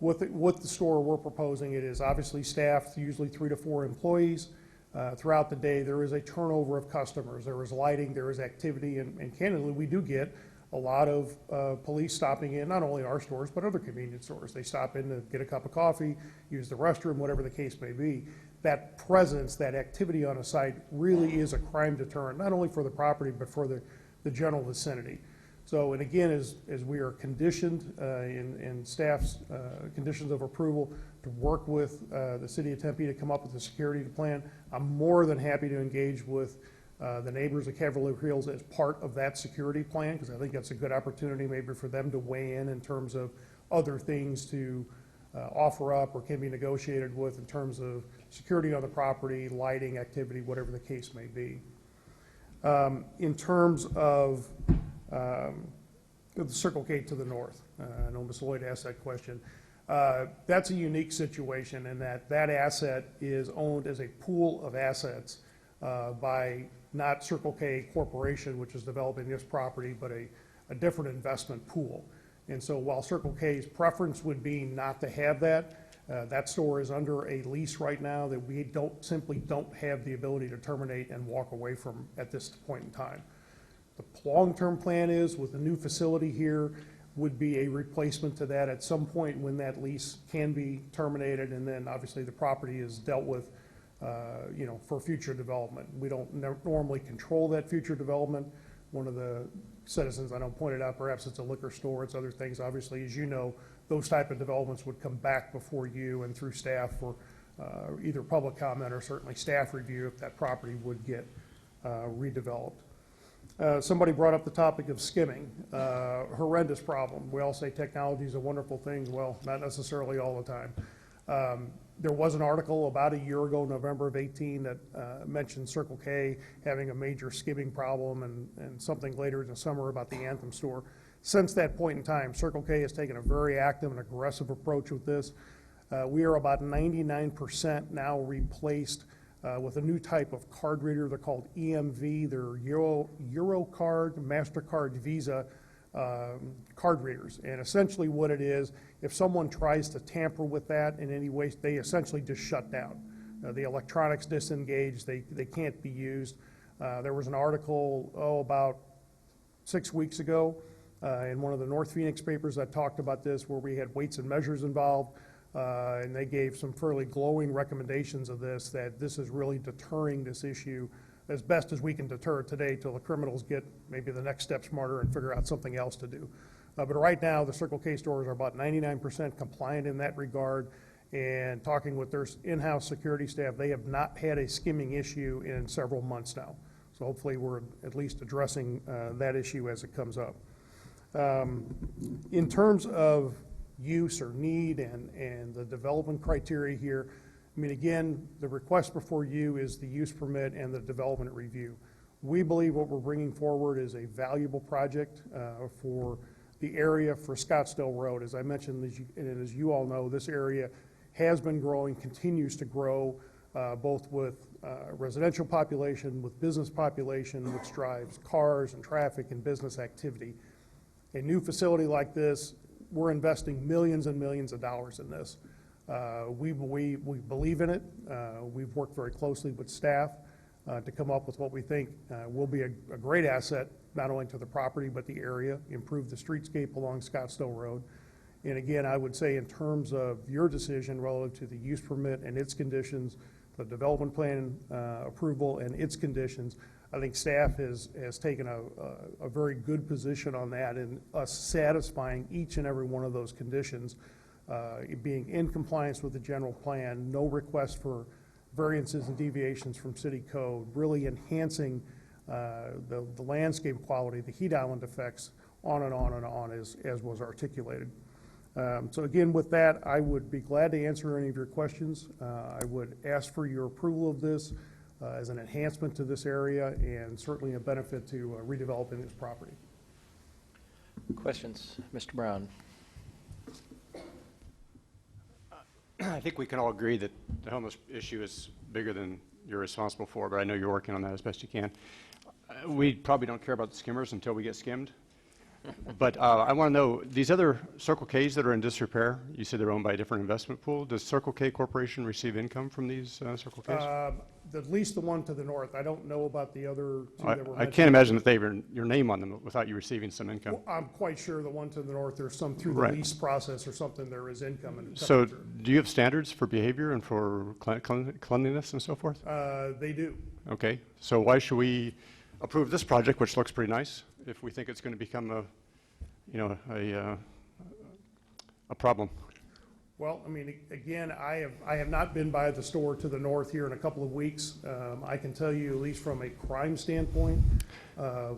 With the store we're proposing, it is obviously staffed, usually 3 to 4 employees. Throughout the day, there is a turnover of customers. There is lighting, there is activity, and candidly, we do get a lot of police stopping in, not only our stores, but other convenience stores. They stop in to get a cup of coffee, use the restroom, whatever the case may be. That presence, that activity on a site really is a crime deterrent, not only for the property, but for the general vicinity. So, and again, as we are conditioned in staff's conditions of approval to work with the city of Tempe to come up with a security plan, I'm more than happy to engage with the neighbors of Cavalier Hills as part of that security plan, because I think that's a good opportunity maybe for them to weigh in terms of other things to offer up or can be negotiated with in terms of security on the property, lighting, activity, whatever the case may be. In terms of the Circle K to the north, I know Ms. Lloyd asked that question. That's a unique situation in that asset is owned as a pool of assets by not Circle K Corporation, which is developing this property, but a different investment pool. And so while Circle K's preference would be not to have that, that store is under a lease right now that we simply don't have the ability to terminate and walk away from at this point in time. The long-term plan is with the new facility here would be a replacement to that at some point when that lease can be terminated, and then obviously the property is dealt with you know, for future development. We don't normally control that future development. One of the citizens I know pointed out, perhaps it's a liquor store, it's other things. Obviously, as you know, those type of developments would come back before you and through staff for either public comment or certainly staff review if that property would get redeveloped. Somebody brought up the topic of skimming, horrendous problem. We all say technology is a wonderful thing. Well, not necessarily all the time. There was an article about a year ago, November of 18, that mentioned Circle K having a major skimming problem and something later in the summer about the Anthem store. Since that point in time, Circle K has taken a very active and aggressive approach with this. We are about 99% now replaced with a new type of card reader. They're called EMV. They're Eurocard, MasterCard, Visa card readers. And essentially what it is, if someone tries to tamper with that in any way, they essentially just shut down. The electronics disengage, they can't be used. There was an article, about 6 weeks ago in one of the North Phoenix papers that talked about this, where we had weights and measures involved. And they gave some fairly glowing recommendations of this, that this is really deterring this issue as best as we can deter it today till the criminals get maybe the next step smarter and figure out something else to do. But right now, the Circle K stores are about 99% compliant in that regard. And talking with their in-house security staff, they have not had a skimming issue in several months now. So hopefully we're at least addressing that issue as it comes up. In terms of use or need and the development criteria here, I mean, again, the request before you is the use permit and the development review. We believe what we're bringing forward is a valuable project for the area for Scottsdale Road. As I mentioned, and as you all know, this area has been growing, continues to grow, both with residential population, with business population, which drives cars and traffic and business activity. A new facility like this, we're investing millions and millions of dollars in this. We believe in it. We've worked very closely with staff to come up with what we think will be a great asset, not only to the property but the area, improve the streetscape along Scottsdale Road. And again, I would say in terms of your decision relative to the use permit and its conditions, the development plan approval and its conditions, I think staff has taken a very good position on that in us satisfying each and every one of those conditions, being in compliance with the general plan, no request for variances and deviations from city code, really enhancing the landscape quality, the heat island effects, on and on and on as was articulated. So again, with that, I would be glad to answer any of your questions. I would ask for your approval of this as an enhancement to this area and certainly a benefit to redeveloping this property. Questions? Mr. Brown? I think we can all agree that the homeless issue is bigger than you're responsible for, but I know you're working on that as best you can. We probably don't care about the skimmers until we get skimmed. But I want to know, these other Circle Ks that are in disrepair, you said they're owned by a different investment pool. Does Circle K Corporation receive income from these Circle Ks? At least the one to the north. I don't know about the other two that were I mentioned. can't imagine that they have your name on them without you receiving some income. Well, I'm quite sure the one to the north, there's some through the Right. lease process or something, there is income. And So do you have standards for behavior and for cleanliness and so forth? They do. Okay, so why should we approve this project, which looks pretty nice, if we think it's going to become a problem? Well, I mean, again, I have not been by the store to the north here in a couple of weeks. I can tell you, at least from a crime standpoint,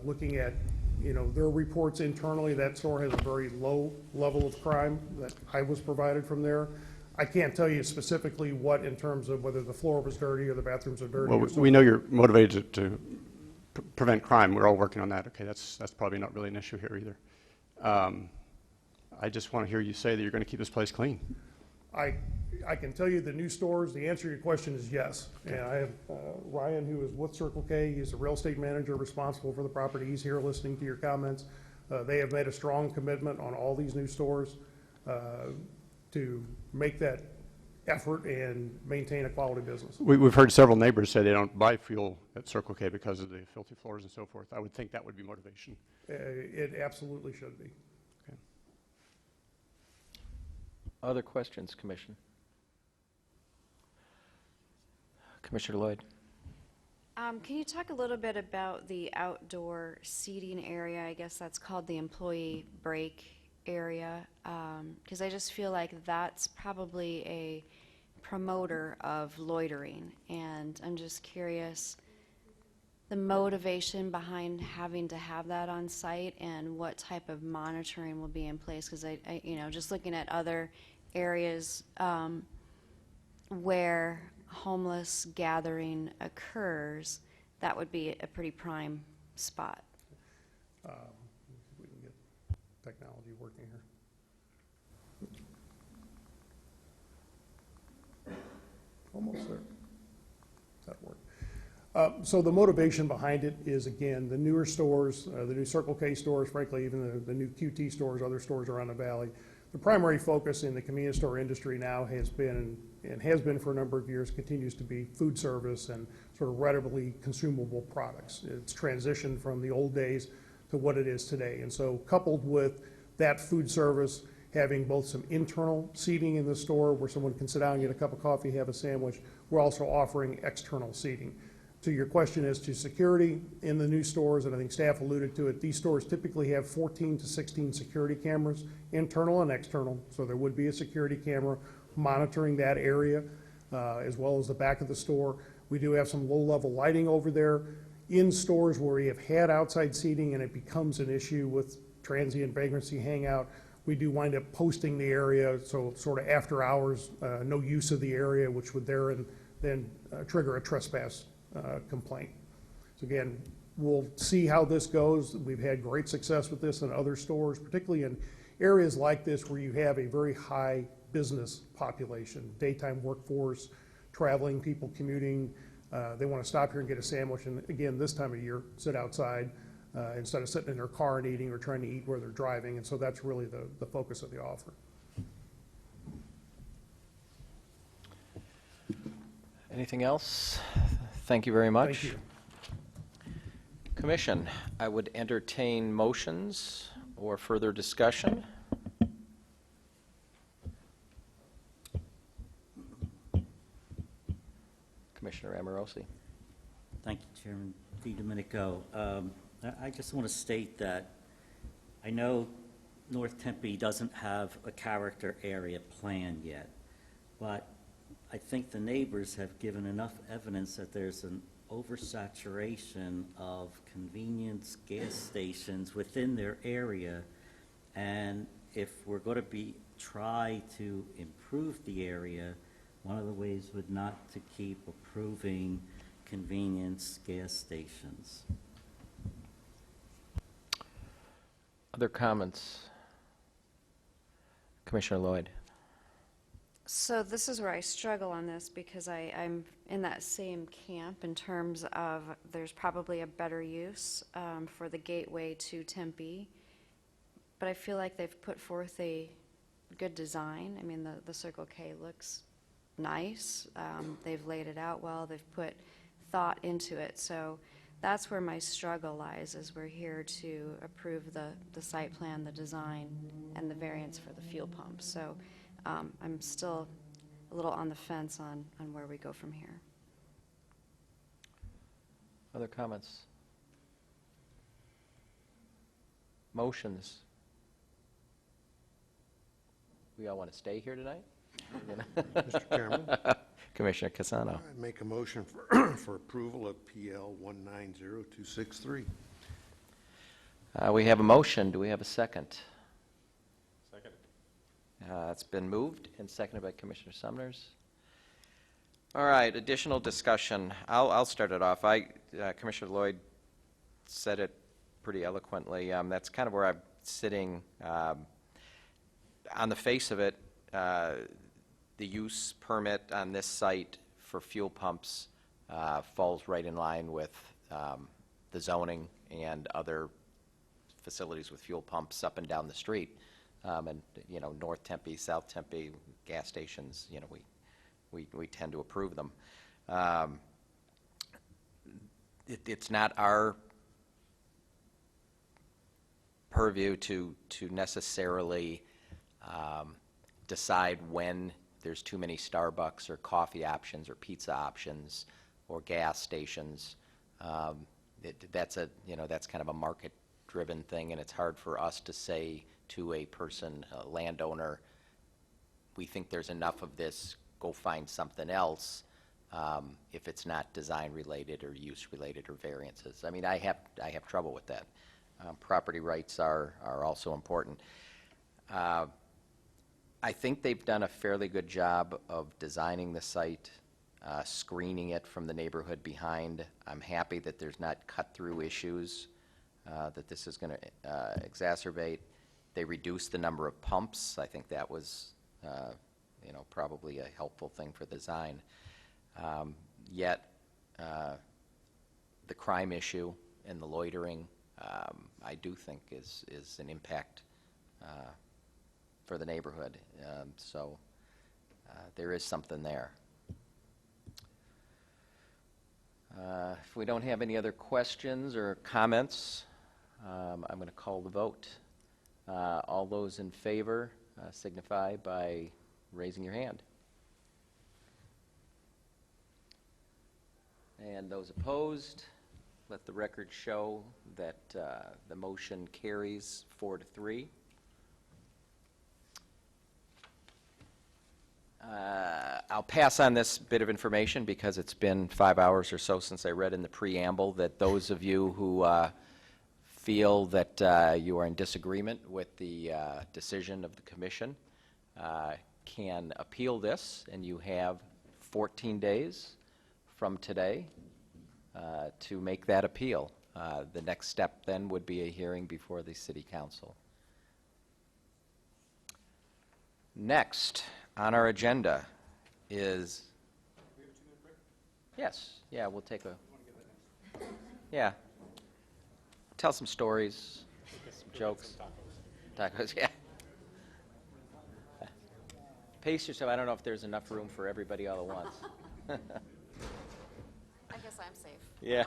looking at, their reports internally, that store has a very low level of crime that I was provided from there. I can't tell you specifically what in terms of whether the floor was dirty or the bathrooms are dirty. Well, we know you're motivated to prevent crime. We're all working on that. Okay, that's probably not really an issue here either. I just want to hear you say that you're going to keep this place clean. I can tell you the new stores, the answer to your question is yes. Okay. And I have Ryan, who is with Circle K. He's a real estate manager responsible for the property. He's here listening to your comments. They have made a strong commitment on all these new stores to make that effort and maintain a quality business. We've heard several neighbors say they don't buy fuel at Circle K because of the filthy floors and so forth. I would think that would be motivation. It absolutely should be. Okay. Other questions, Commission? Commissioner Lloyd? Can you talk a little bit about the outdoor seating area? I guess that's called the employee break area, because I just feel like that's probably a promoter of loitering, and I'm just curious the motivation behind having to have that on site and what type of monitoring will be in place, because I just looking at other areas where homeless gathering occurs, that would be a pretty prime spot. Let's see if we can get technology working here. Almost there. Does that work? So the motivation behind it is, again, the newer stores, the new Circle K stores, frankly, even the new QT stores, other stores around the valley. The primary focus in the convenience store industry now has been, and has been for a number of years, continues to be food service and sort of readily consumable products. It's transitioned from the old days to what it is today. And so coupled with that food service, having both some internal seating in the store where someone can sit down and get a cup of coffee, have a sandwich, we're also offering external seating. To your question as to security in the new stores, and I think staff alluded to it, these stores typically have 14 to 16 security cameras, internal and external, so there would be a security camera monitoring that area as well as the back of the store. We do have some low-level lighting over there. In stores where we have had outside seating and it becomes an issue with transient vagrancy hangout, we do wind up posting the area, so sort of after hours, no use of the area, which would then trigger a trespass complaint. So again, We'll see how this goes. We've had great success with this in other stores, particularly in areas like this where you have a very high business population, daytime workforce, traveling people commuting. They want to stop here and get a sandwich, and again, this time of year, sit outside instead of sitting in their car and eating or trying to eat where they're driving, and so that's really the focus of the offer. Anything else? Thank you very much. Thank you. Commission, I would entertain motions or further discussion. Commissioner Amorosi. Thank you, Chairman DiDomenico. I just want to state that I know North Tempe doesn't have a character area plan yet, but I think the neighbors have given enough evidence that there's an oversaturation of convenience gas stations within their area, and if we're going to try to improve the area, one of the ways would not to keep approving convenience gas stations. Other comments? Commissioner Lloyd. So this is where I struggle on this, because I'm in that same camp in terms of there's probably a better use for the gateway to Tempe, but I feel like they've put forth a good design. I mean, the Circle K looks nice. They've laid it out well. They've put thought into it. So that's where my struggle lies, is we're here to approve the site plan, the design, and the variance for the fuel pumps. So I'm still a little on the fence on where we go from here. Other comments? Motions? We all want to stay here tonight? Mr. Chairman? Commissioner Casano. I make a motion for approval of PL 190263. We have a motion. Do we have a second? Second. It's been moved and seconded by Commissioner Sumners. All right, additional discussion. I'll start it off. Commissioner Lloyd said it pretty eloquently. That's kind of where I'm sitting. On the face of it, the use permit on this site for fuel pumps falls right in line with the zoning and other facilities with fuel pumps up and down the street. And, you know, North Tempe, South Tempe, gas stations, you know, we tend to approve them. It's not our purview to necessarily decide when there's too many Starbucks or coffee options or pizza options or gas stations. That's kind of a market-driven thing, and it's hard for us to say to a person, a landowner, we think there's enough of this, go find something else, if it's not design-related or use-related or variances. I mean, I have trouble with that. Property rights are also important. I think they've done a fairly good job of designing the site, screening it from the neighborhood behind. I'm happy that there's not cut-through issues that this is going to exacerbate. They reduced the number of pumps. I think that was, probably a helpful thing for the design. Yet, the crime issue and the loitering, I do think is an impact for the neighborhood. So there is something there. If we don't have any other questions or comments, I'm going to call the vote. All those in favor signify by raising your hand. And those opposed, let the record show that the motion carries 4-3. I'll pass on this bit of information because it's been 5 hours or so since I read in the preamble that those of you who feel that you are in disagreement with the decision of the commission can appeal this, and you have 14 days from today to make that appeal. The next step then would be a hearing before the city council. Next on our agenda is... Yes, yeah, we'll take a... Yeah. Tell some stories, some jokes. Tacos, yeah. Pace yourself. I don't know if there's enough room for everybody all at once. I guess I'm safe. Yeah.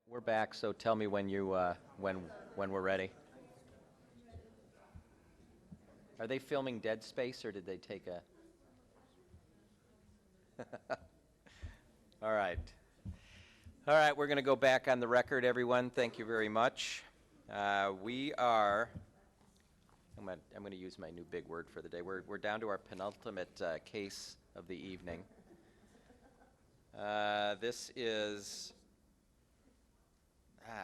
We're back, so tell me when you, when we're ready. Are they filming Dead Space, or did they take a? All right. All right, we're going to go back on the record, everyone. Thank you very much. We are, I'm going to use my new big word for the day. We're down to our penultimate case of the evening. This is,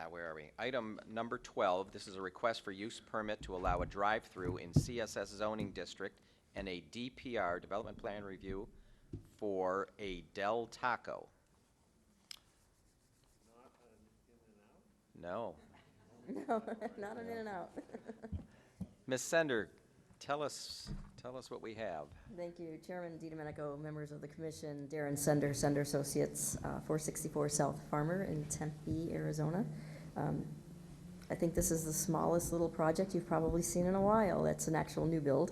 where are we? Item number 12. This is a request for use permit to allow a drive-through in CSS zoning district and a DPR, Development Plan Review, for a Del Taco. No. No, not an In-N-Out. Ms. Sender, tell us what we have. Thank you, Chairman DiDomenico, members of the commission, Darren Sender, Sender Associates, 464 South Farmer in Tempe, Arizona. I think this is the smallest little project you've probably seen in a while. That's an actual new build.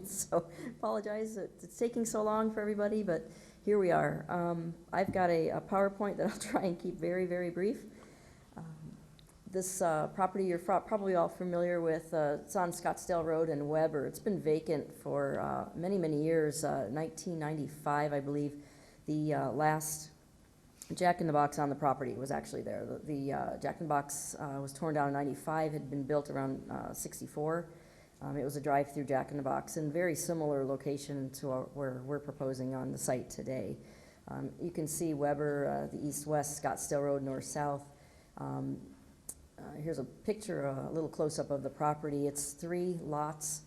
So apologize that it's taking so long for everybody, but here we are. I've got a PowerPoint that I'll try and keep very, very brief. This property you're probably all familiar with. It's on Scottsdale Road and Weber. It's been vacant for many, many years. 1995, I believe, the last Jack in the Box on the property was actually there. The Jack in the Box was torn down in 95, had been built around 64. It was a drive-through Jack in the Box in very similar location to where we're proposing on the site today. You can see Weber, the east-west, Scottsdale Road, north-south. Here's a picture, a little close-up of the property. It's 3 lots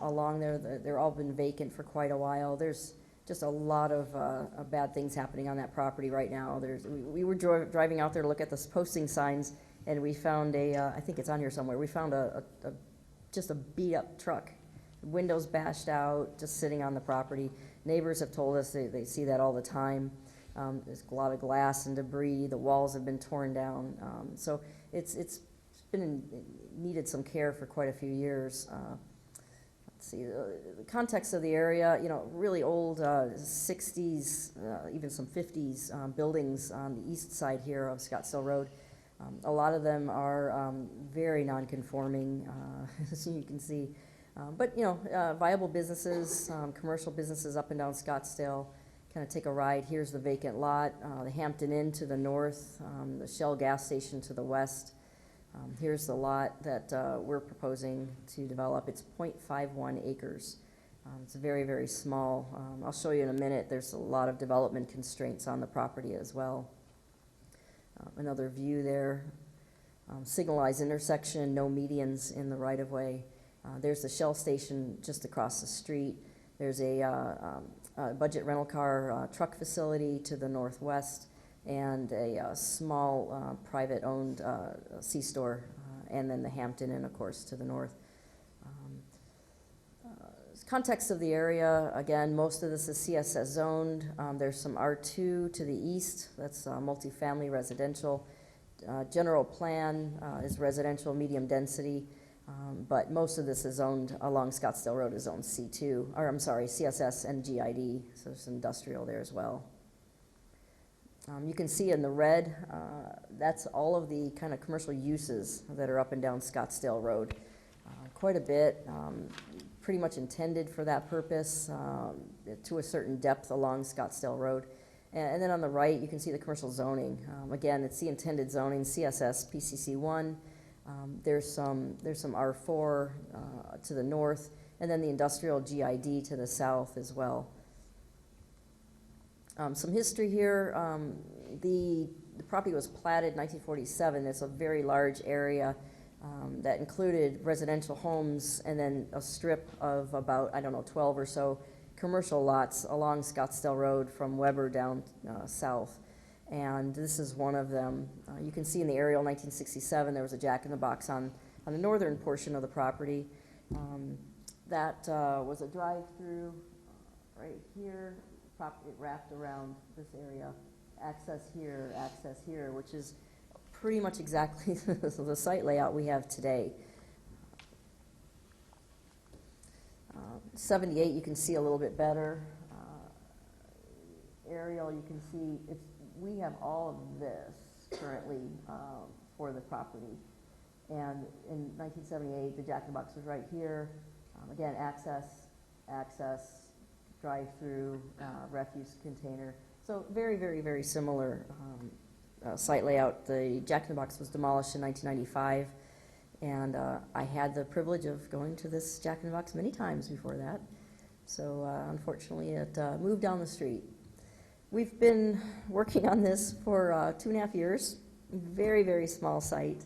along there. They're all been vacant for quite a while. There's just a lot of bad things happening on that property right now. We were driving out there to look at the posting signs, and we found I think it's on here somewhere, we found just a beat-up truck, windows bashed out, just sitting on the property. Neighbors have told us they see that all the time. There's a lot of glass and debris. The walls have been torn down. So it's been needed some care for quite a few years. Let's see, the context of the area, really old 60s, even some 50s buildings on the east side here of Scottsdale Road. A lot of them are very non-conforming, as you can see. But, viable businesses, commercial businesses up and down Scottsdale. Kind of take a ride. Here's the vacant lot, the Hampton Inn to the north, the Shell gas station to the west. Here's the lot that we're proposing to develop. It's 0.51 acres. It's very, very small. I'll show you in a minute. There's a lot of development constraints on the property as well. Another view there. Signalized intersection, no medians in the right-of-way. There's the Shell station just across the street. There's a budget rental car truck facility to the northwest, and a small private-owned C-store, and then the Hampton Inn, of course, to the north. Context of the area, again, most of this is CSS zoned. There's some R2 to the east. That's multifamily residential. General plan is residential, medium density. But most of this is owned along Scottsdale Road is zoned C2, or I'm sorry, CSS and GID, so there's industrial there as well. You can see in the red, that's all of the kind of commercial uses that are up and down Scottsdale Road. Quite a bit, pretty much intended for that purpose, to a certain depth along Scottsdale Road. And then on the right, you can see the commercial zoning. Again, it's the intended zoning, CSS, PCC1. There's some R4 to the north, and then the industrial GID to the south as well. Some history here. The property was platted in 1947. It's a very large area that included residential homes and then a strip of about, 12 or so commercial lots along Scottsdale Road from Weber down south. And this is one of them. You can see in the aerial 1967, there was a Jack in the Box on the northern portion of the property. That was a drive-through right here, property wrapped around this area. Access here, which is pretty much exactly the site layout we have today. 78, you can see a little bit better. Aerial, you can see we have all of this currently for the property. And in 1978, the Jack in the Box was right here. Again, access, drive-through, refuse container. So very, very, very similar site layout. The Jack in the Box was demolished in 1995, and I had the privilege of going to this Jack in the Box many times before that. So unfortunately, it moved down the street. We've been working on this for 2.5 years. Very, very small site.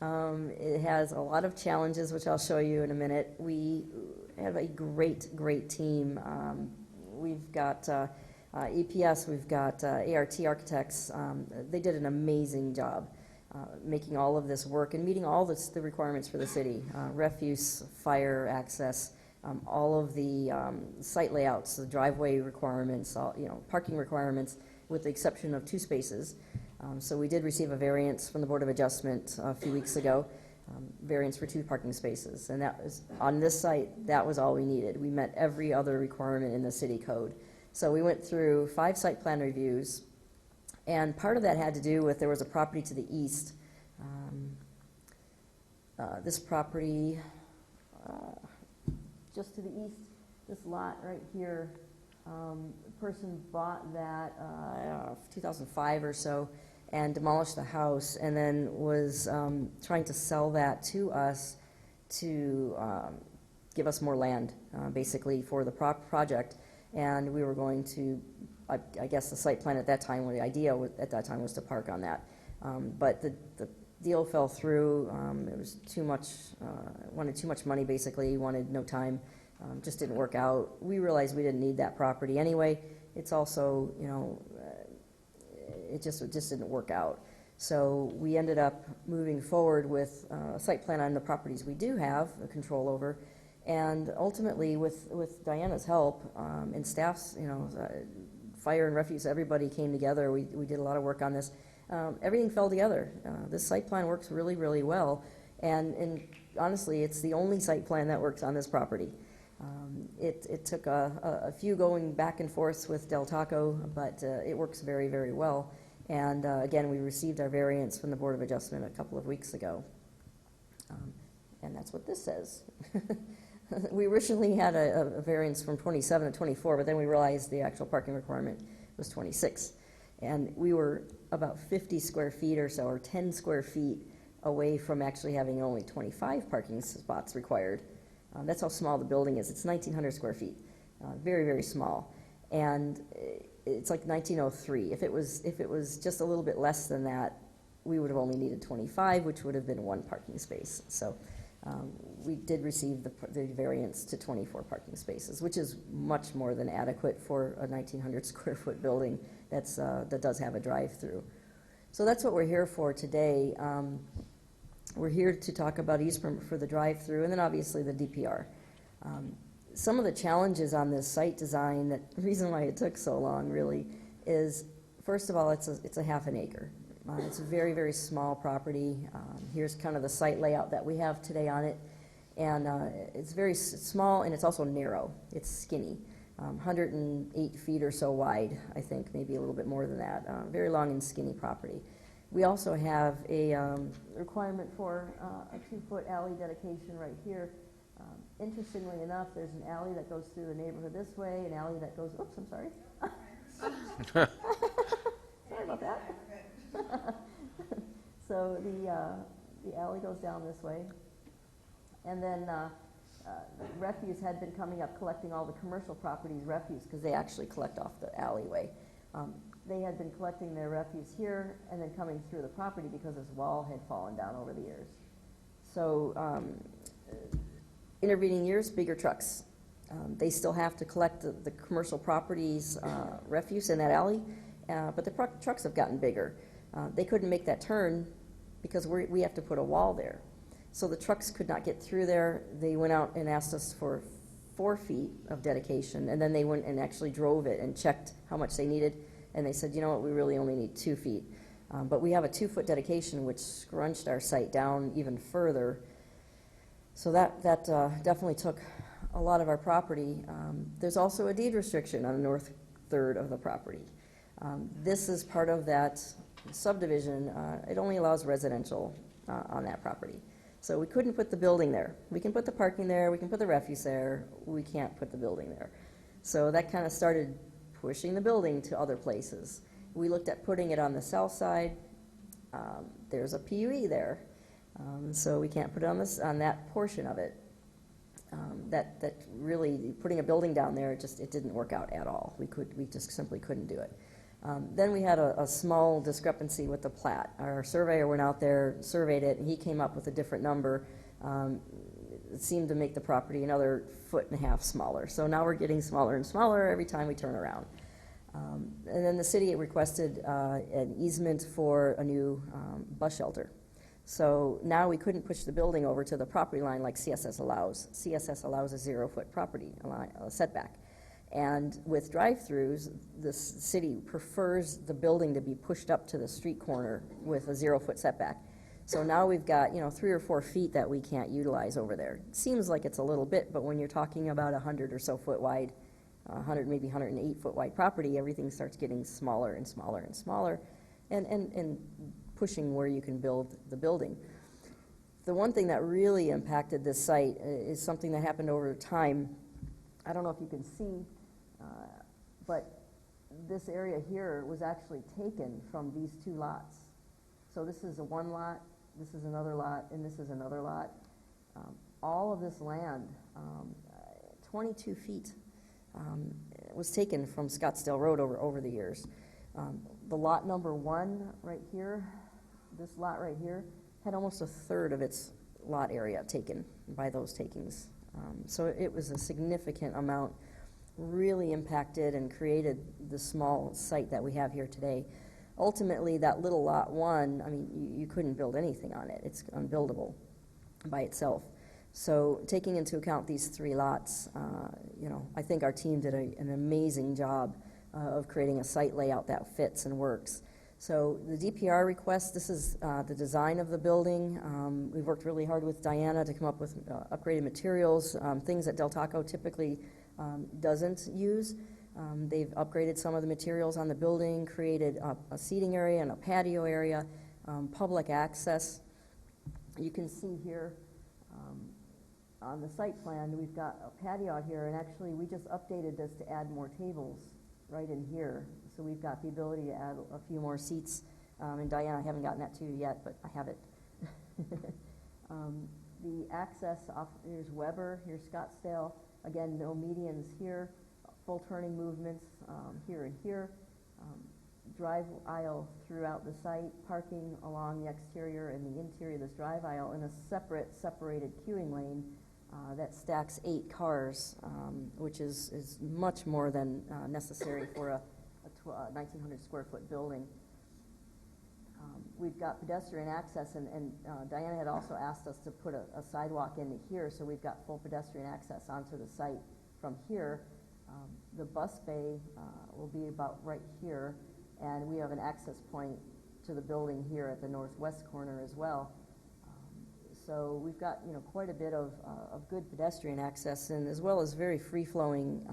It has a lot of challenges, which I'll show you in a minute. We have a great, great team. We've got EPS, we've got ART Architects. They did an amazing job making all of this work and meeting all the requirements for the city. Refuse, fire, access, all of the site layouts, the driveway requirements, parking requirements, with the exception of 2 spaces. So we did receive a variance from the Board of Adjustment a few weeks ago, variance for 2 parking spaces. And that was, on this site, that was all we needed. We met every other requirement in the city code. So we went through 5 site plan reviews, and part of that had to do with there was a property to the east. This property, just to the east, this lot right here, the person bought that 2005 or so, and demolished the house, and then was trying to sell that to us to give us more land, basically, for the project. And we were going to, I guess the site plan at that time, or the idea at that time, was to park on that. But the deal fell through. It was too much, wanted too much money, basically, wanted no time. Just didn't work out. We realized we didn't need that property anyway. It's also, it just didn't work out. So we ended up moving forward with a site plan on the properties we do have control over, and ultimately with Diana's help and staff's, fire and refuse, everybody came together. We did a lot of work on this. Everything fell together. This site plan works really, really well, and honestly, it's the only site plan that works on this property. It took a few going back and forth with Del Taco, but it works very, very well. And again, we received our variance from the Board of Adjustment a couple of weeks ago. And that's what this says. We originally had a variance from 27 to 24, but then we realized the actual parking requirement was 26. And we were about 50 square feet or so, or 10 square feet away from actually having only 25 parking spots required. That's how small the building is. It's 1,900 square feet, very, very small. And it's like 1903. If it was just a little bit less than that, we would have only needed 25, which would have been 1 parking space. So we did receive the variance to 24 parking spaces, which is much more than adequate for a 1,900 square foot building that does have a drive-through. So that's what we're here for today. We're here to talk about use permit for the drive-through, and then obviously the DPR. Some of the challenges on this site design, the reason why it took so long really is, first of all, it's a half an acre. It's a very, very small property. Here's kind of the site layout that we have today on it. And it's very small, and it's also narrow. It's skinny, 108 feet or so wide, I think, maybe a little bit more than that. Very long and skinny property. We also have a requirement for a 2-foot alley dedication right here. Interestingly enough, there's an alley that goes through the neighborhood this way, an alley that goes, oops, I'm sorry. Sorry about that. So the alley goes down this way. And then refuse had been coming up collecting all the commercial properties' refuse, because they actually collect off the alleyway. They had been collecting their refuse here and then coming through the property because this wall had fallen down over the years. So intervening years, bigger trucks. They still have to collect the commercial properties' refuse in that alley, but the trucks have gotten bigger. They couldn't make that turn because we have to put a wall there. So the trucks could not get through there. They went out and asked us for 4 feet of dedication, and then they went and actually drove it and checked how much they needed. And they said, you know what, we really only need 2 feet. But we have a 2-foot dedication, which scrunched our site down even further. So that definitely took a lot of our property. There's also a deed restriction on the north third of the property. This is part of that subdivision, it only allows residential on that property. So we couldn't put the building there. We can put the parking there, we can put the refuse there, we can't put the building there. So that kind of started pushing the building to other places. We looked at putting it on the south side. There's a PUE there, so we can't put it on that portion of it. That really, putting a building down there, it didn't work out at all. We just simply couldn't do it. Then we had a small discrepancy with the plat. Our surveyor went out there, surveyed it, and he came up with a different number. It seemed to make the property another 1.5 feet smaller. So now we're getting smaller and smaller every time we turn around. And then the city requested an easement for a new bus shelter. So now we couldn't push the building over to the property line like CSS allows. CSS allows a 0-foot property setback. And with drive-throughs, the city prefers the building to be pushed up to the street corner with a 0-foot setback. So now we've got 3 or 4 feet that we can't utilize over there. It seems like it's a little bit, but when you're talking about 100 or so foot wide, 100 maybe 108 foot wide property, everything starts getting smaller and smaller and smaller, and pushing where you can build the building. The one thing that really impacted this site is something that happened over time. I don't know if you can see, but this area here was actually taken from these 2 lots. So this is one lot, this is another lot, and this is another lot. All of this land, 22 feet, was taken from Scottsdale Road over the years. The lot number 1 right here, this lot right here, had almost 1/3 of its lot area taken by those takings. So it was a significant amount, really impacted and created the small site that we have here today. Ultimately, that little lot 1, I mean, you couldn't build anything on it. It's unbuildable by itself. So taking into account these 3 lots, I think our team did an amazing job of creating a site layout that fits and works. So the DPR request, this is the design of the building. We've worked really hard with Diana to come up with upgraded materials, things that Del Taco typically doesn't use. They've upgraded some of the materials on the building, created a seating area and a patio area, public access. You can see here on the site plan, we've got a patio out here, and actually we just updated this to add more tables right in here. So we've got the ability to add a few more seats. And Diana, I haven't gotten that to you yet, but I have it. The access off, here's Weber, here's Scottsdale. Again, no medians here. Full turning movements here and here. Drive aisle throughout the site, parking along the exterior and the interior of this drive aisle in a separated queuing lane that stacks 8 cars, which is much more than necessary for a 1,900 square foot building. We've got pedestrian access, and Diana had also asked us to put a sidewalk into here, so we've got full pedestrian access onto the site from here. The bus bay will be about right here, and we have an access point to the building here at the northwest corner as well. So we've got quite a bit of good pedestrian access, and as well as very free-flowing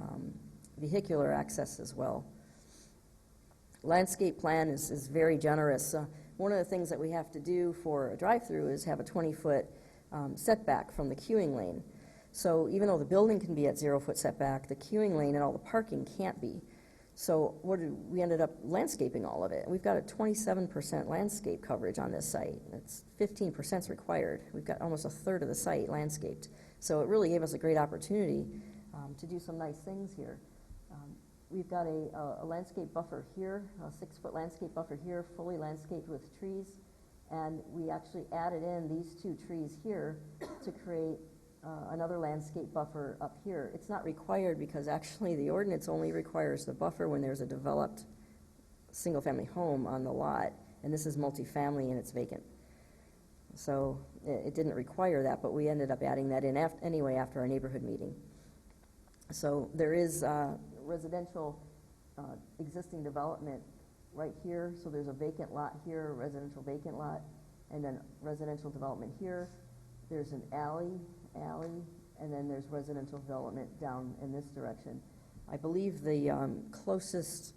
vehicular access as well. Landscape plan is very generous. One of the things that we have to do for a drive-through is have a 20-foot setback from the queuing lane. So even though the building can be at 0-foot setback, the queuing lane and all the parking can't be. So we ended up landscaping all of it. We've got a 27% landscape coverage on this site. It's 15% is required. We've got almost 1/3 of the site landscaped. So it really gave us a great opportunity to do some nice things here. We've got a landscape buffer here, a 6-foot landscape buffer here, fully landscaped with trees. And we actually added in these 2 trees here to create another landscape buffer up here. It's not required because actually the ordinance only requires the buffer when there's a developed single-family home on the lot, and this is multifamily and it's vacant. So it didn't require that, but we ended up adding that in anyway after our neighborhood meeting. So there is residential existing development right here. So there's a vacant lot here, a residential vacant lot, and then residential development here. There's an alley, and then there's residential development down in this direction. I believe the closest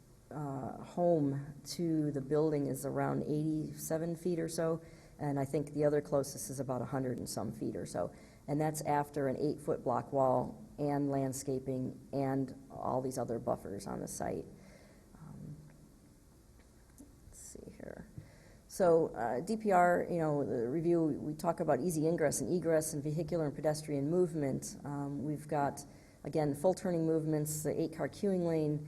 home to the building is around 87 feet or so, and I think the other closest is about 100 and some feet or so. And that's after an 8-foot block wall and landscaping and all these other buffers on the site. Let's see here. So DPR, the review, we talk about easy ingress and egress and vehicular and pedestrian movement. We've got, again, full turning movements, the 8-car queuing lane,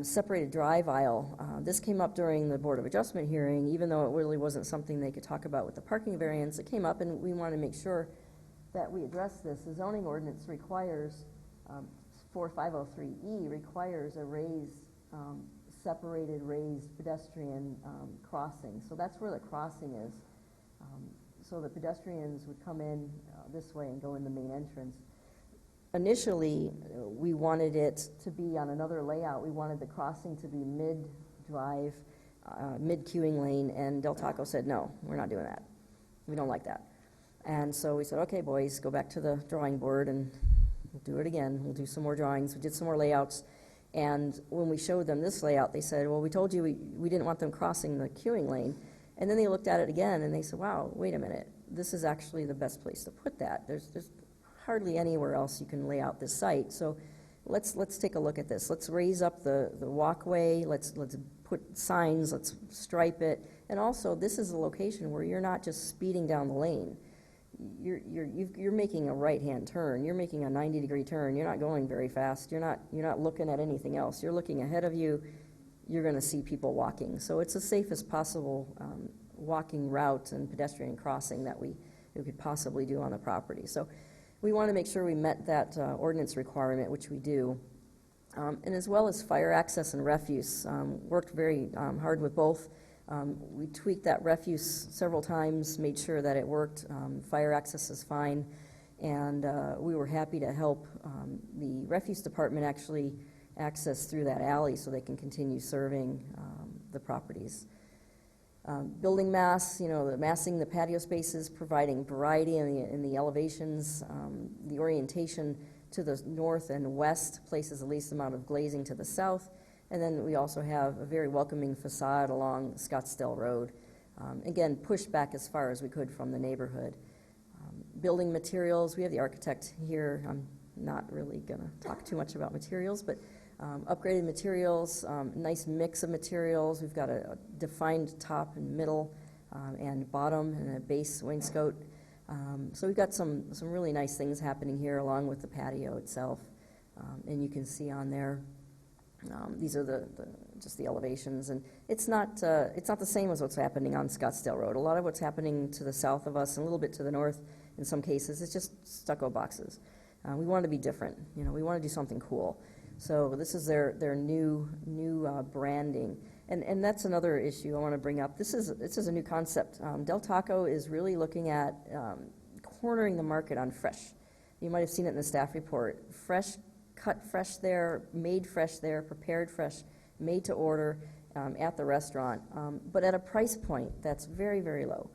separated drive aisle. This came up during the Board of Adjustment hearing, even though it really wasn't something they could talk about with the parking variance. It came up, and we want to make sure that we address this. The zoning ordinance requires, 4503E requires a separated raised pedestrian crossing. So that's where the crossing is. So the pedestrians would come in this way and go in the main entrance. Initially, we wanted it to be on another layout. We wanted the crossing to be mid-drive, mid-queuing lane, and Del Taco said, no, we're not doing that. We don't like that. And so we said, okay, boys, go back to the drawing board and we'll do it again. We'll do some more drawings. We did some more layouts. And when we showed them this layout, they said, well, we told you we didn't want them crossing the queuing lane. And then they looked at it again and they said, wow, wait a minute. This is actually the best place to put that. There's hardly anywhere else you can lay out this site. So let's take a look at this. Let's raise up the walkway. Let's put signs. Let's stripe it. And also, this is a location where you're not just speeding down the lane. You're making a right-hand turn. You're making a 90-degree turn. You're not going very fast. You're not looking at anything else. You're looking ahead of you. You're going to see people walking. So it's the safest possible walking route and pedestrian crossing that we could possibly do on the property. So we want to make sure we met that ordinance requirement, which we do. And as well as fire access and refuse. Worked very hard with both. We tweaked that refuse several times, made sure that it worked. Fire access is fine. And we were happy to help the refuse department actually access through that alley so they can continue serving the properties. Building mass, the massing the patio spaces, providing variety in the elevations, the orientation to the north and west places the least amount of glazing to the south. And then we also have a very welcoming facade along Scottsdale Road. Again, pushed back as far as we could from the neighborhood. Building materials, we have the architect here. I'm not really going to talk too much about materials, but upgraded materials, nice mix of materials. We've got a defined top and middle and bottom and a base wainscot. So we've got some really nice things happening here along with the patio itself. And you can see on there, these are just the elevations. And it's not the same as what's happening on Scottsdale Road. A lot of what's happening to the south of us and a little bit to the north in some cases is just stucco boxes. We want to be different. We want to do something cool. So this is their new branding, and that's another issue I want to bring up. This is a new concept. Del Taco is really looking at cornering the market on fresh. You might have seen it in the staff report. Fresh, cut fresh there, made fresh there, prepared fresh, made to order at the restaurant, but at a price point that's very, very low.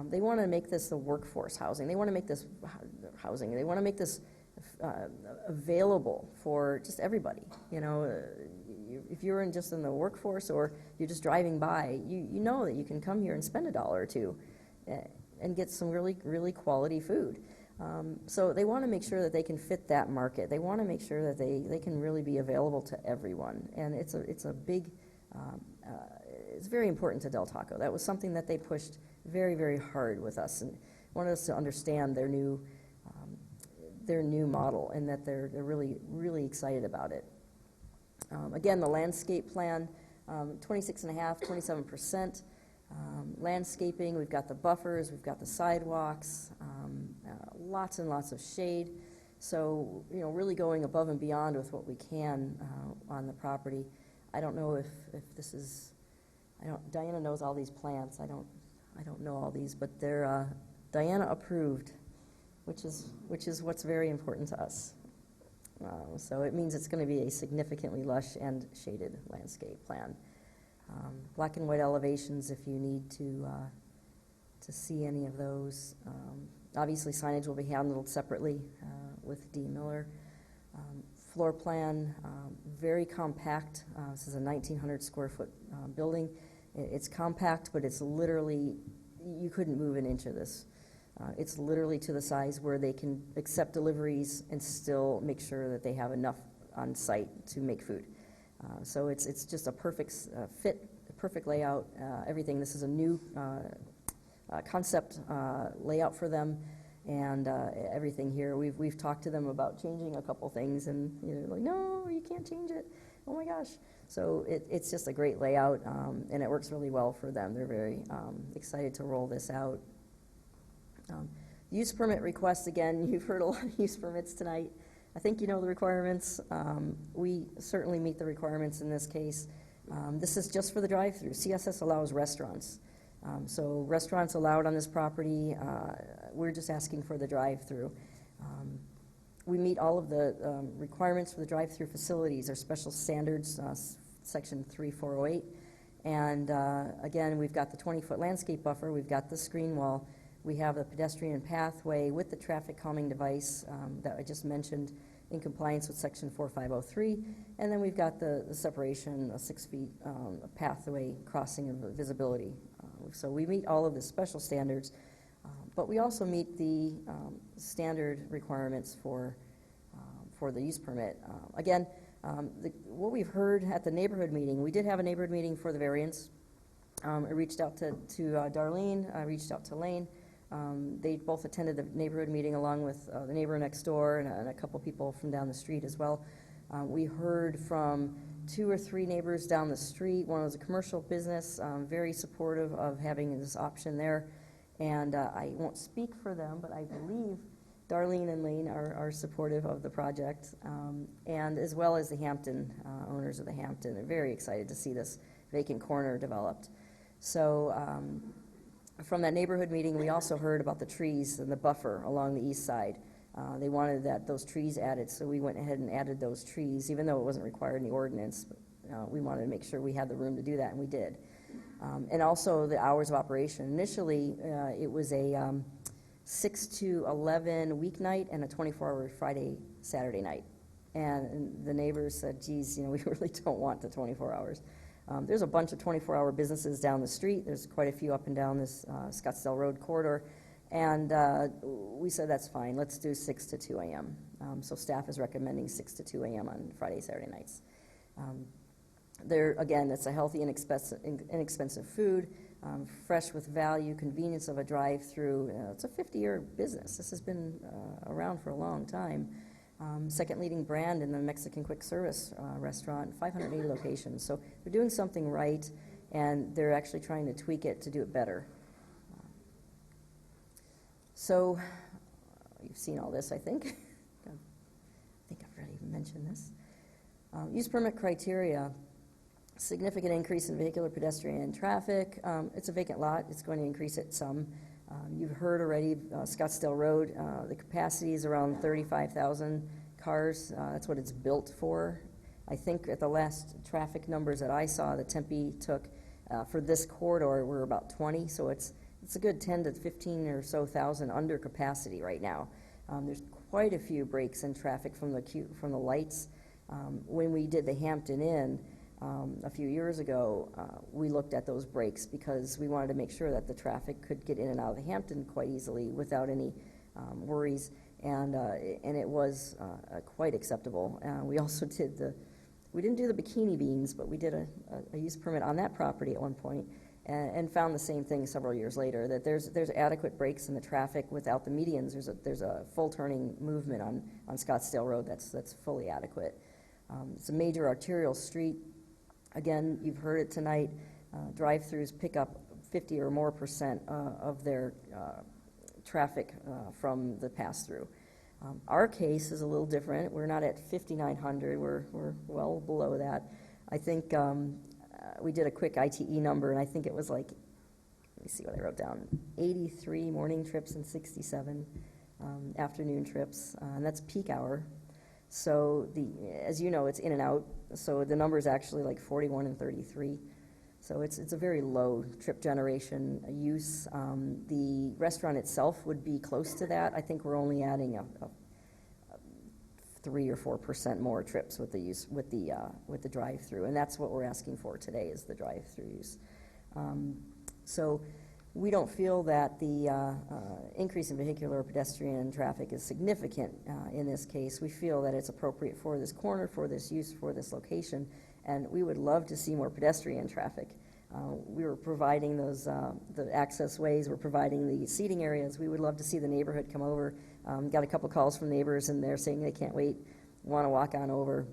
They want to make this the workforce housing. They want to make this housing. They want to make this available for just everybody. If you're just in the workforce or you're just driving by, you know that you can come here and spend $1 or $2 and get some really, really quality food. So they want to make sure that they can fit that market. They want to make sure that they can really be available to everyone. And it's a big, it's very important to Del Taco. That was something that they pushed very, very hard with us and wanted us to understand their new model and that they're really, really excited about it. Again, the landscape plan, 26.5%, 27%. Landscaping, we've got the buffers, we've got the sidewalks, lots and lots of shade. So, really going above and beyond with what we can on the property. I don't know if this is, Diana knows all these plants. I don't know all these, but they're Diana approved, which is what's very important to us. So it means it's going to be a significantly lush and shaded landscape plan. Black and white elevations if you need to see any of those. Obviously signage will be handled separately with D. Miller. floor plan, very compact. This is a 1,900 square foot building. It's compact, but it's literally, you couldn't move an inch of this. It's literally to the size where they can accept deliveries and still make sure that they have enough on site to make food. So it's just a perfect fit, a perfect layout, everything. This is a new concept layout for them, and everything here. We've talked to them about changing a couple things, and like, no, you can't change it. Oh my gosh. So it's just a great layout, and it works really well for them. They're very excited to roll this out. Use permit requests, again, you've heard a lot of use permits tonight. I think you know the requirements. We certainly meet the requirements in this case. This is just for the drive-through. CSS allows restaurants. So restaurants allowed on this property. We're just asking for the drive-through. We meet all of the requirements for the drive-through facilities, our special standards, section 3408. And again, we've got the 20-foot landscape buffer. We've got the screen wall. We have a pedestrian pathway with the traffic calming device that I just mentioned in compliance with section 4503. And then we've got the separation, a 6 feet pathway crossing of visibility. So we meet all of the special standards, but we also meet the standard requirements for the use permit. Again, what we've heard at the neighborhood meeting, we did have a neighborhood meeting for the variance. I reached out to Darlene, I reached out to Lane. They both attended the neighborhood meeting along with the neighbor next door and a couple people from down the street as well. We heard from 2 or 3 neighbors down the street. One was a commercial business, very supportive of having this option there. And I won't speak for them, but I believe Darlene and Lane are supportive of the project, and as well as the Hampton, owners of the Hampton. They're very excited to see this vacant corner developed. So from that neighborhood meeting, we also heard about the trees and the buffer along the east side. They wanted those trees added, so we went ahead and added those trees, even though it wasn't required in the ordinance. But, we wanted to make sure we had the room to do that, and we did. And also the hours of operation. Initially, it was a 6 to 11 weeknight and a 24-hour Friday, Saturday night. And the neighbors said, geez, we really don't want the 24 hours. There's a bunch of 24-hour businesses down the street. There's quite a few up and down this Scottsdale Road corridor. And we said, that's fine. Let's do 6 to 2 a.m. So staff is recommending 6 to 2 a.m. on Friday, Saturday nights. Again, it's a healthy, inexpensive food, fresh with value, convenience of a drive-through. It's a 50-year business. This has been around for a long time. Second leading brand in the Mexican quick service restaurant, 580 locations. So they're doing something right, and they're actually trying to tweak it to do it better. So you've seen all this, I think. I think I've already mentioned this. Use permit criteria. Significant increase in vehicular pedestrian traffic. It's a vacant lot. It's going to increase it some. You've heard already, Scottsdale Road, the capacity is around 35,000 cars. That's what it's built for. I think at the last traffic numbers that I saw that Tempe took for this corridor were about 20, so it's a good 10 to 15 or so thousand under capacity right now. There's quite a few breaks in traffic from the lights. When we did the Hampton Inn, a few years ago, we looked at those breaks because we wanted to make sure that the traffic could get in and out of the Hampton quite easily without any worries, and it was quite acceptable. We also we didn't do the bikini beans, but we did a use permit on that property at one point, and found the same thing several years later, that there's adequate breaks in the traffic without the medians. There's a full turning movement on Scottsdale Road that's fully adequate. It's a major arterial street. Again, you've heard it tonight, drive-throughs pick up 50 or more % of their traffic from the pass-through. Our case is a little different. We're not at 5,900, we're well below that. I think we did a quick ITE number, and I think it was like, let me see what I wrote down, 83 morning trips and 67 afternoon trips, and that's peak hour. So as you know, it's in and out, so the number is actually like 41 and 33. So it's a very low trip generation use. The restaurant itself would be close to that. I think we're only adding 3 or 4% more trips with the use, with the drive-through. And that's what we're asking for today, is the drive-through use. So we don't feel that the increase in vehicular or pedestrian traffic is significant in this case. We feel that it's appropriate for this corner, for this use, for this location, and we would love to see more pedestrian traffic. We were providing those, the access ways, we're providing the seating areas. We would love to see the neighborhood come over. Got a couple calls from neighbors, and they're saying they can't wait, want to walk on over.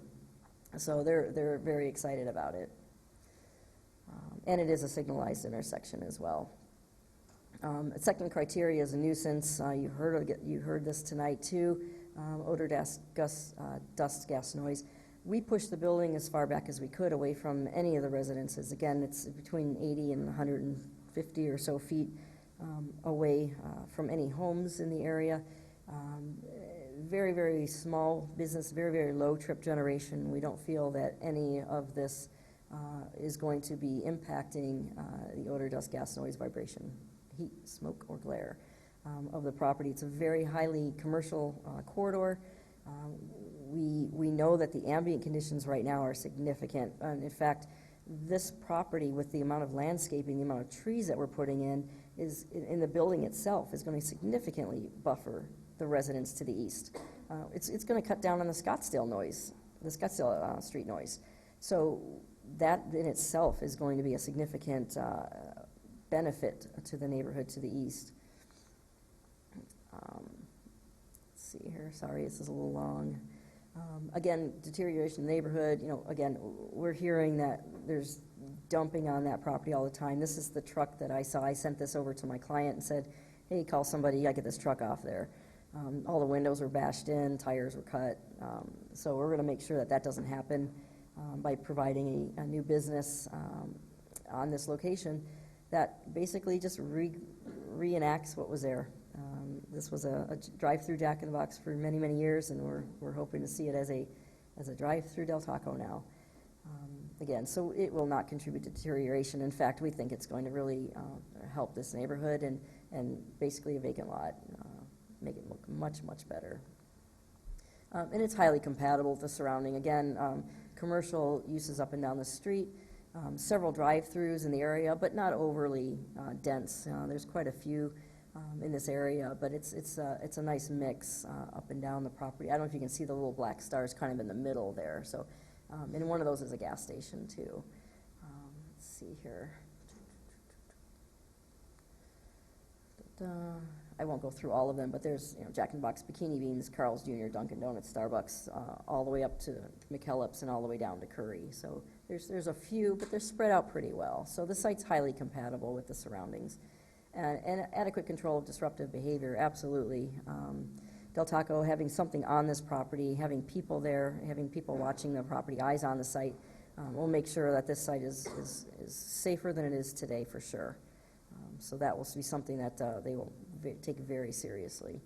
So they're very excited about it. And it is a signalized intersection as well. Second criteria is a nuisance. You heard this tonight too. Odor, dust, gas, noise. We pushed the building as far back as we could away from any of the residences. Again, it's between 80 and 150 or so feet away from any homes in the area. Very, very small business, very, very low trip generation. We don't feel that any of this is going to be impacting the odor, dust, gas, noise, vibration, heat, smoke, or glare of the property. It's a very highly commercial corridor. We know that the ambient conditions right now are significant. And in fact, this property, with the amount of landscaping, the amount of trees that we're putting in the building itself, is going to significantly buffer the residents to the east. It's going to cut down on the Scottsdale noise, the Scottsdale street noise. So that in itself is going to be a significant benefit to the neighborhood to the east. Let's see here. Sorry, this is a little long. Again, deterioration in the neighborhood. Again, we're hearing that there's dumping on that property all the time. This is the truck that I saw. I sent this over to my client and said, hey, call somebody, I get this truck off there. All the windows were bashed in, tires were cut. So we're going to make sure that that doesn't happen by providing a new business on this location that basically just reenacts what was there. This was a drive-through Jack in the Box for many, many years, and we're hoping to see it as a drive-through Del Taco now. Again, so it will not contribute to deterioration. In fact, we think it's going to really help this neighborhood and basically a vacant lot, make it look much, much better. And it's highly compatible with the surrounding. Again, commercial uses up and down the street, several drive-throughs in the area, but not overly dense. There's quite a few in this area, but it's a nice mix up and down the property. I don't know if you can see the little black stars kind of in the middle there. So, and one of those is a gas station too. Let's see here. I won't go through all of them, but there's Jack in the Box, Bikini Beans, Carl's Jr., Dunkin' Donuts, Starbucks, all the way up to McKellips and all the way down to Curry. So there's a few, but they're spread out pretty well. So the site's highly compatible with the surroundings. And adequate control of disruptive behavior, absolutely. Del Taco having something on this property, having people there, having people watching the property, eyes on the site, will make sure that this site is safer than it is today for sure. So that will be something that they will take very seriously.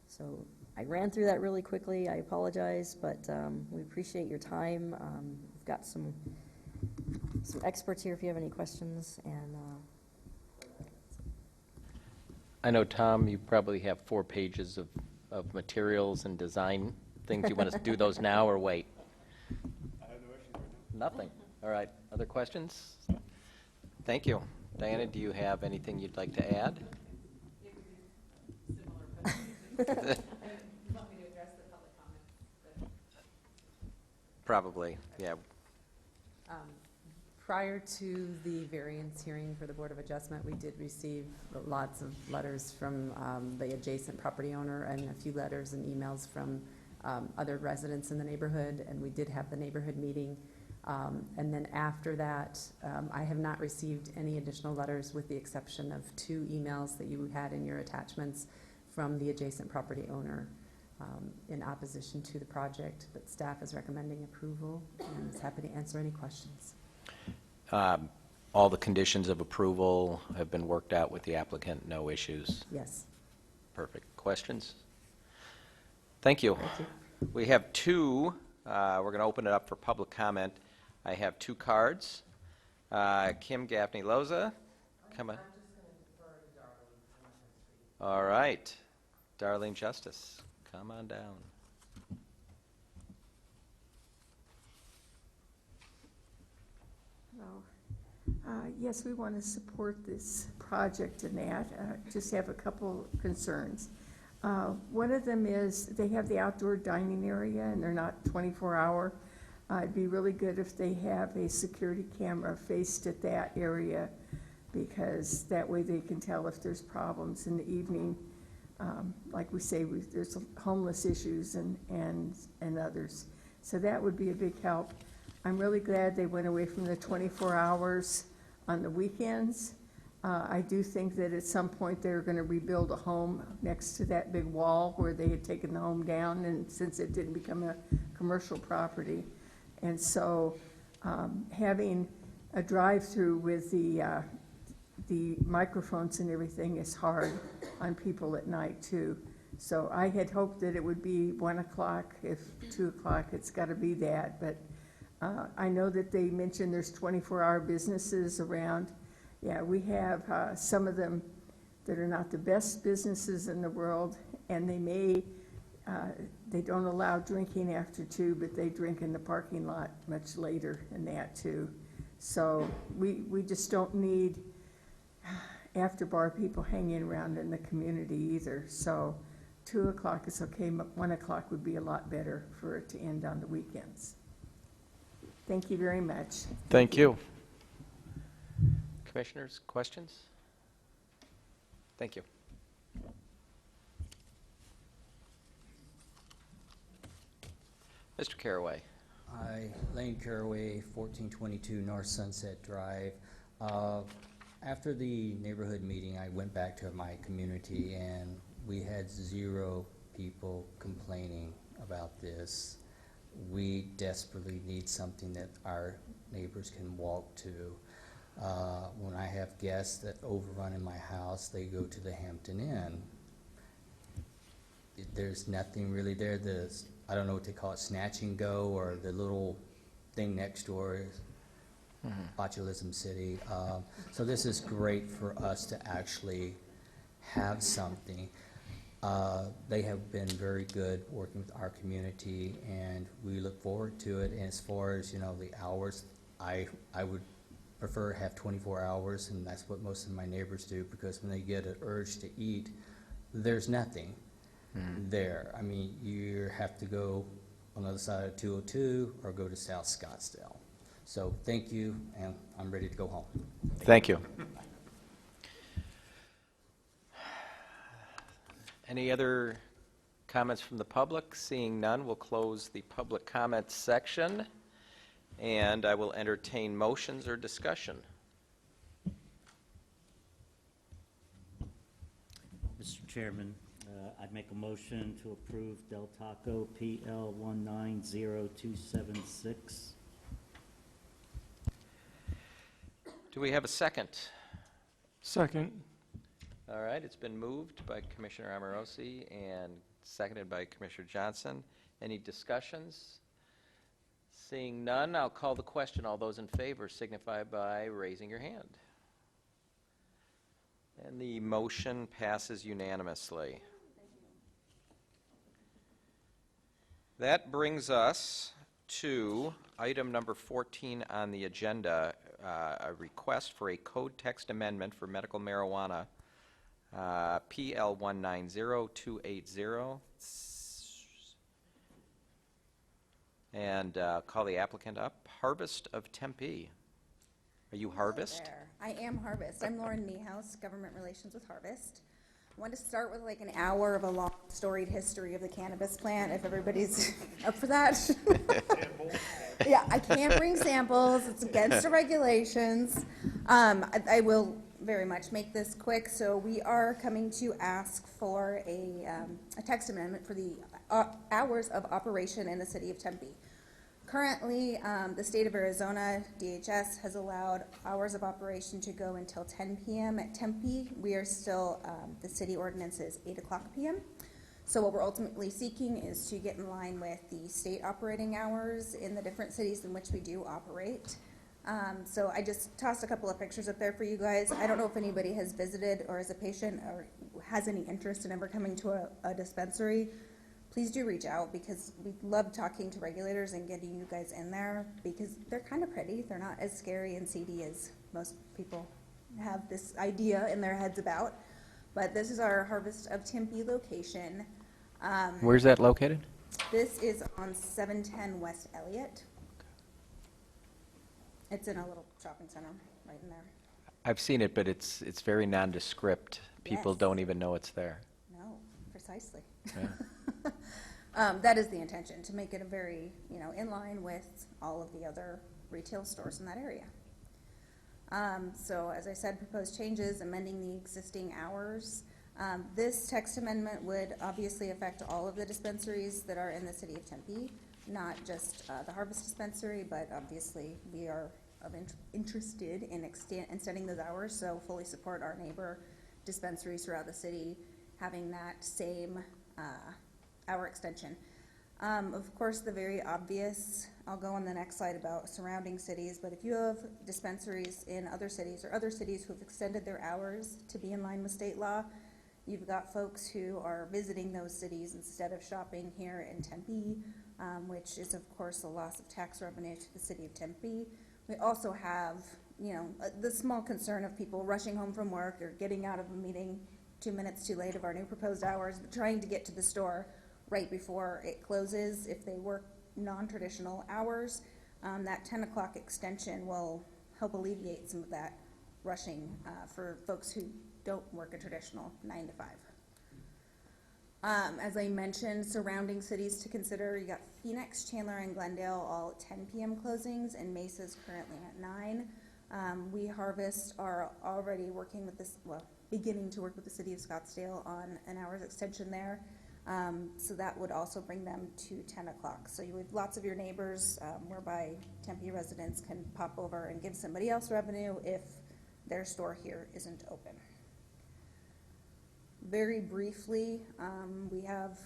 So I ran through that really quickly. I apologize, but we appreciate your time. We've got some experts here if you have any questions. And I know, Tom, you probably have 4 pages of materials and design things. You want us to do those now or wait? I have no issue right now. Nothing. All right. Other questions? Thank you. Diana, do you have anything you'd like to add? Probably, yeah. Prior to the variance hearing for the Board of Adjustment, we did receive lots of letters from the adjacent property owner and a few letters and emails from other residents in the neighborhood, and we did have the neighborhood meeting. And then after that, I have not received any additional letters with the exception of 2 emails that you had in your attachments from the adjacent property owner in opposition to the project, but staff is recommending approval and is happy to answer any questions. All the conditions of approval have been worked out with the applicant, no issues? Yes. Perfect. Questions? Thank you. Thank you. We have 2, we're going to open it up for public comment. I have 2 cards. Kim Gaffney Loza, come on. All right. Darlene Justice, come on down. Yes, we want to support this project and that. Just have a couple concerns. One of them is they have the outdoor dining area and they're not 24-hour. It'd be really good if they have a security camera faced at that area, because that way they can tell if there's problems in the evening. Like we say, there's homeless issues and others. So that would be a big help. I'm really glad they went away from the 24 hours on the weekends. I do think that at some point they're going to rebuild a home next to that big wall where they had taken the home down, and since it didn't become a commercial property. And so having a drive-through with the microphones and everything is hard on people at night too. So I had hoped that it would be 1 o'clock. If 2 o'clock, it's got to be that. But I know that they mentioned there's 24-hour businesses around. Yeah, we have some of them that are not the best businesses in the world, and they don't allow drinking after 2, but they drink in the parking lot much later and that too. So we just don't need after-bar people hanging around in the community either. So 2 o'clock is okay, but 1 o'clock would be a lot better for it to end on the weekends. Thank you very much. Thank you. Commissioners, questions? Thank you. Mr. Caraway. Hi, Lane Caraway, 1422 North Sunset Drive. After the neighborhood meeting, I went back to my community and we had 0 people complaining about this. We desperately need something that our neighbors can walk to. When I have guests that overrun in my house, they go to the Hampton Inn. There's nothing really there. I don't know what they call it, snatch and go, or the little thing next door is Botulism City. So this is great for us to actually have something. They have been very good working with our community, and we look forward to it. And as far as, the hours, I would prefer to have 24 hours, and that's what most of my neighbors do, because when they get an urge to eat, there's nothing there. I mean, you have to go on the other side of 202 or go to South Scottsdale. So thank you, and I'm ready to go home. Thank you. Any other comments from the public? Seeing none, we'll close the public comments section, and I will entertain motions or discussion. Mr. Chairman, I'd make a motion to approve Del Taco PL 190276. Do we have a second? Second. All right, it's been moved by Commissioner Amorosi and seconded by Commissioner Johnson. Any discussions? Seeing none, I'll call the question. All those in favor signify by raising your hand. And the motion passes unanimously. That brings us to item number 14 on the agenda, a request for a code text amendment for medical marijuana, PL 190280. And call the applicant up. Harvest of Tempe. Are you Harvest? There. I am Harvest. I'm Lauren Meehouse, Government Relations with Harvest. I want to start with like an hour of a long storied history of the cannabis plant, if everybody's up for that. Yeah, I can't bring samples. It's against the regulations. I will very much make this quick. So we are coming to ask for a text amendment for the hours of operation in the city of Tempe. Currently, the state of Arizona, DHS, has allowed hours of operation to go until 10 p.m. at Tempe. We are still, the city ordinance is 8 o'clock p.m. So what we're ultimately seeking is to get in line with the state operating hours in the different cities in which we do operate. So I just tossed a couple of pictures up there for you guys. I don't know if anybody has visited or is a patient or has any interest in ever coming to a dispensary. please do reach out, because we love talking to regulators and getting you guys in there, because they're kind of pretty. They're not as scary and seedy as most people have this idea in their heads about. But this is our Harvest of Tempe location. Where's that located? This is on 710 West Elliott. It's in a little shopping center right in there. I've seen it, but it's very nondescript. People Yes. don't even know it's there. No, precisely. Yeah. That is the intention, to make it a very, in line with all of the other retail stores in that area. So as I said, proposed changes, amending the existing hours. This text amendment would obviously affect all of the dispensaries that are in the city of Tempe, not just the Harvest dispensary, but obviously we are interested in extending those hours, so fully support our neighbor dispensaries throughout the city having that same hour extension. Of course, the very obvious, I'll go on the next slide about surrounding cities, but if you have dispensaries in other cities or other cities who have extended their hours to be in line with state law, you've got folks who are visiting those cities instead of shopping here in Tempe, which is of course a loss of tax revenue to the city of Tempe. We also have, the small concern of people rushing home from work or getting out of a meeting 2 minutes too late of our new proposed hours, but trying to get to the store right before it closes if they work non-traditional hours. That 10 o'clock extension will help alleviate some of that rushing for folks who don't work a traditional 9 to 5. As I mentioned, surrounding cities to consider, you got Phoenix, Chandler, and Glendale all at 10 p.m. closings, and Mesa's currently at 9. We Harvest are already working with this, beginning to work with the city of Scottsdale on an hour's extension there. So that would also bring them to 10 o'clock. So you have lots of your neighbors whereby Tempe residents can pop over and give somebody else revenue if their store here isn't open. Very briefly, we have,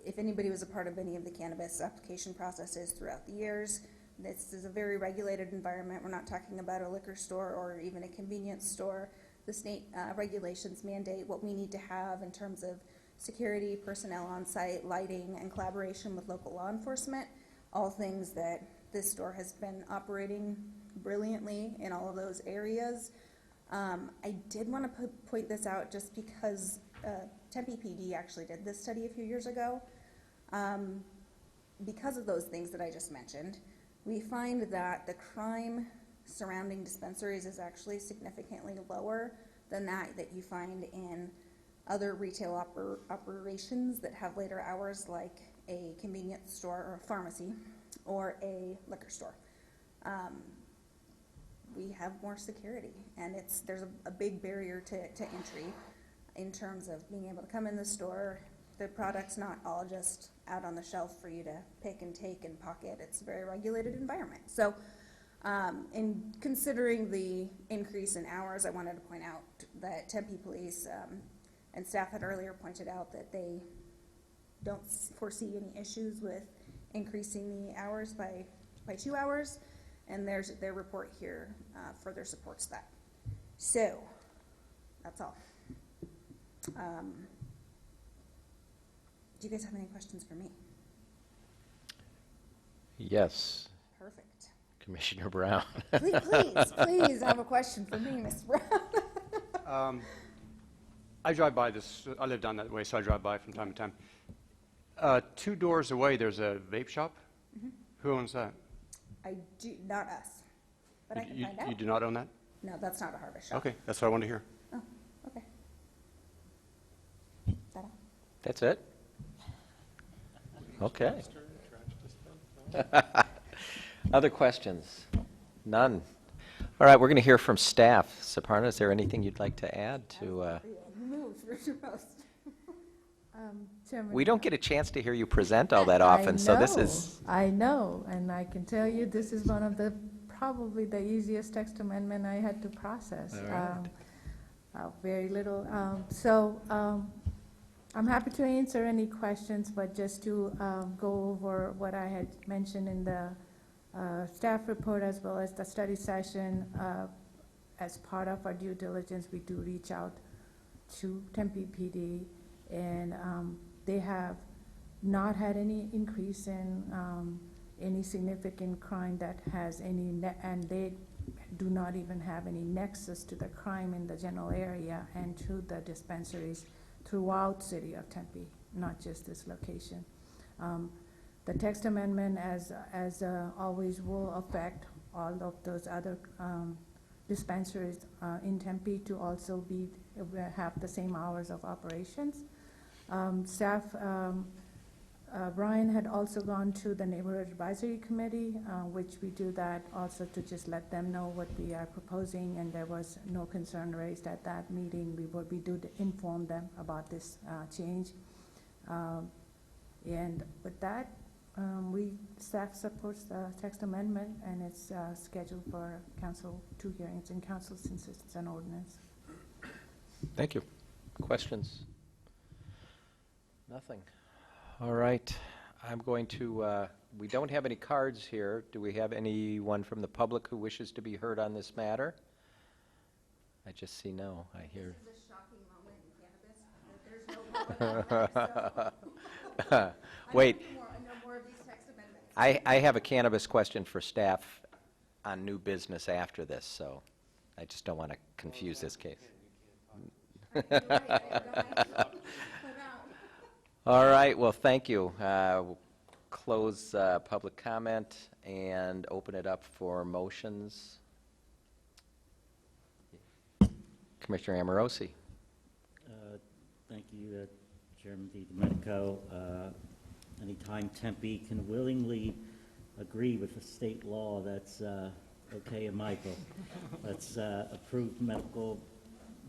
if anybody was a part of any of the cannabis application processes throughout the years, this is a very regulated environment. We're not talking about a liquor store or even a convenience store. The state regulations mandate what we need to have in terms of security, personnel on site, lighting, and collaboration with local law enforcement, all things that this store has been operating brilliantly in all of those areas. I did want to point this out just because Tempe PD actually did this study a few years ago. Because of those things that I just mentioned, we find that the crime surrounding dispensaries is actually significantly lower than that you find in other retail operations that have later hours, like a convenience store or a pharmacy or a liquor store. We have more security, and there's a big barrier to entry in terms of being able to come in the store. The product's not all just out on the shelf for you to pick and take and pocket. It's a very regulated environment. So in considering the increase in hours, I wanted to point out that Tempe Police and staff had earlier pointed out that they don't foresee any issues with increasing the hours by 2 hours, and their report here further supports that. So that's all. Do you guys have any questions for me? Yes. Perfect. Commissioner Brown. Please have a question for me, Ms. Brown. I drive by this, I live down that way, so I drive by from time to time. 2 doors away, there's a vape shop. Mm-hmm. Who owns that? I do, not us, but I can find out. You do not own that? No, that's not a Harvest shop. Okay, that's what I wanted to hear. Oh, okay. That all? That's it? Okay. Other questions? None. All right, we're going to hear from staff. Saparna, is there anything you'd like to add to? Chairman, We don't get a chance to hear you present all that often, so this is. I know, and I can tell you this is one of probably the easiest text amendment I had to process. All right. Very little. I'm happy to answer any questions, but just to go over what I had mentioned in the staff report as well as the study session. As part of our due diligence, we do reach out to Tempe PD, and they have not had any increase in any significant crime that has any, and they do not even have any nexus to the crime in the general area and to the dispensaries throughout city of Tempe, not just this location. The text amendment, as always, will affect all of those other dispensaries in Tempe to also have the same hours of operations. Staff, Brian had also gone to the Neighborhood Advisory Committee, which we do that also to just let them know what we are proposing, and there was no concern raised at that meeting. We do inform them about this change. And with that, staff supports the text amendment, and it's scheduled for council, 2 hearings in council since it's an ordinance. Thank you. Questions? Nothing. All right. I'm going to, we don't have any cards here. Do we have anyone from the public who wishes to be heard on this matter? I just see no. I hear. This is a shocking moment in cannabis. There's no public, Wait. I know more of these text amendments. I have a cannabis question for staff on new business after this, so I just don't want to confuse this case. All right, well, thank you. We'll close public comment and open it up for motions. Commissioner Amorosi. Thank you, Chairman DiDomenico. Anytime Tempe can willingly agree with a state law, that's okay in my book. Let's approve medical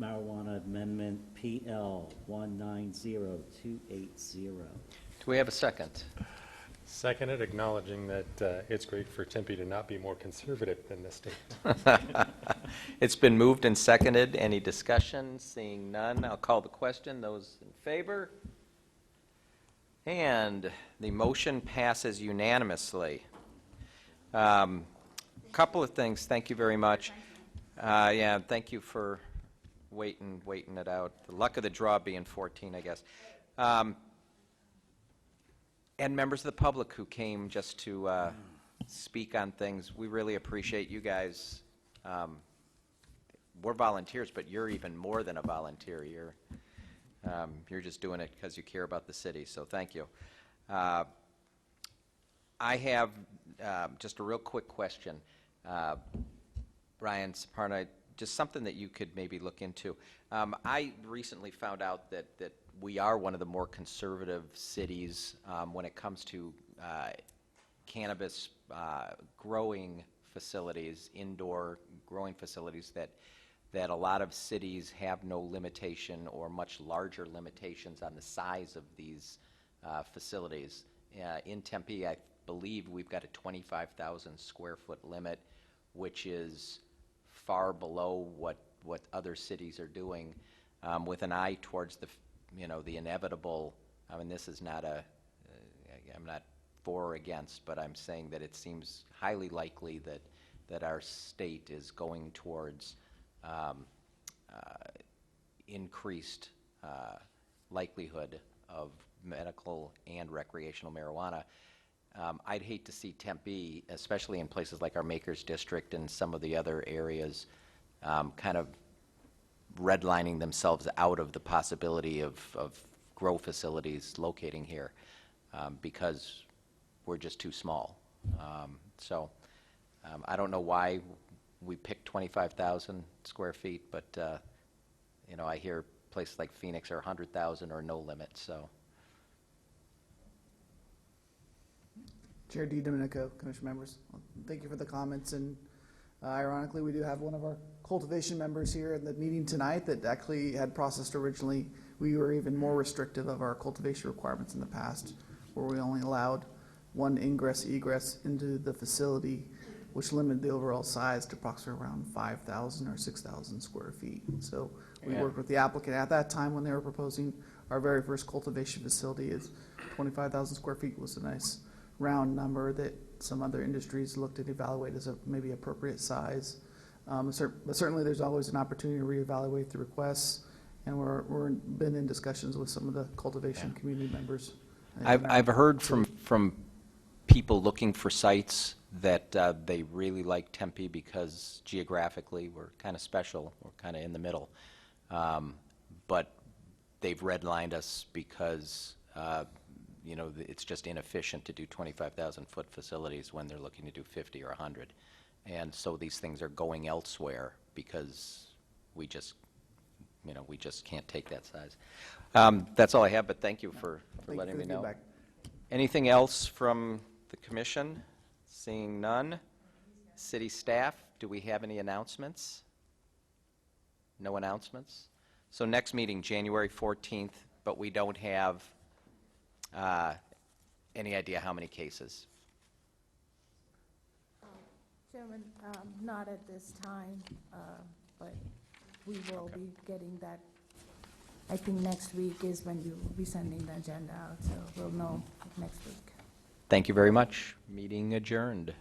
marijuana amendment PL 190280. Do we have a second? Seconded, acknowledging that it's great for Tempe to not be more conservative than the state. It's been moved and seconded. Any discussion? Seeing none, I'll call the question. Those in favor? And the motion passes unanimously. Couple of things. Thank you very much. Yeah, thank you for waiting it out. The luck of the draw being 14, I guess. And members of the public who came just to speak on things. We really appreciate you guys. We're volunteers, but you're even more than a volunteer. You're just doing it because you care about the city, so thank you. I have just a real quick question. Brian Saparna, just something that you could maybe look into. I recently found out that we are one of the more conservative cities when it comes to cannabis growing facilities, indoor growing facilities, that a lot of cities have no limitation or much larger limitations on the size of these facilities. In Tempe, I believe we've got a 25,000 square foot limit, which is far below what other cities are doing, with an eye towards the inevitable. I mean, this is not I'm not for or against, but I'm saying that it seems highly likely that our state is going towards increased likelihood of medical and recreational marijuana. I'd hate to see Tempe, especially in places like our Makers District and some of the other areas, kind of redlining themselves out of the possibility of grow facilities locating here because we're just too small. So I don't know why we picked 25,000 square feet, but I hear places like Phoenix are 100,000 or no limit. So. Chair DiDomenico, Commission members, thank you for the comments. And ironically, we do have one of our cultivation members here in the meeting tonight that actually had processed originally. We were even more restrictive of our cultivation requirements in the past, where we only allowed one ingress-egress into the facility, which limited the overall size to approximately around 5,000 or 6,000 square feet. So we worked with the applicant at that time when they were proposing our very first cultivation facility. Is 25,000 square feet was a nice round number that some other industries looked at evaluate as a maybe appropriate size. But certainly there's always an opportunity to reevaluate the requests, and we're been in discussions with some of the cultivation community members I've heard from people looking for sites that they really like Tempe because geographically we're kind of special, we're kind of in the middle. But they've redlined us because, you know, it's just inefficient to do 25,000-foot facilities when they're looking to do 50 or 100. And so these things are going elsewhere because we just, you know, we just can't take that size. That's all I have, but thank you for letting me know. Feedback. Anything else from the commission? Seeing none. City staff, do we have any announcements? No announcements? So next meeting, January 14th, but we don't have any idea how many cases. Chairman, not at this time, but we will be getting that. I think next week is when you will be sending the agenda out, so we'll know next week. Thank you very much. Meeting adjourned.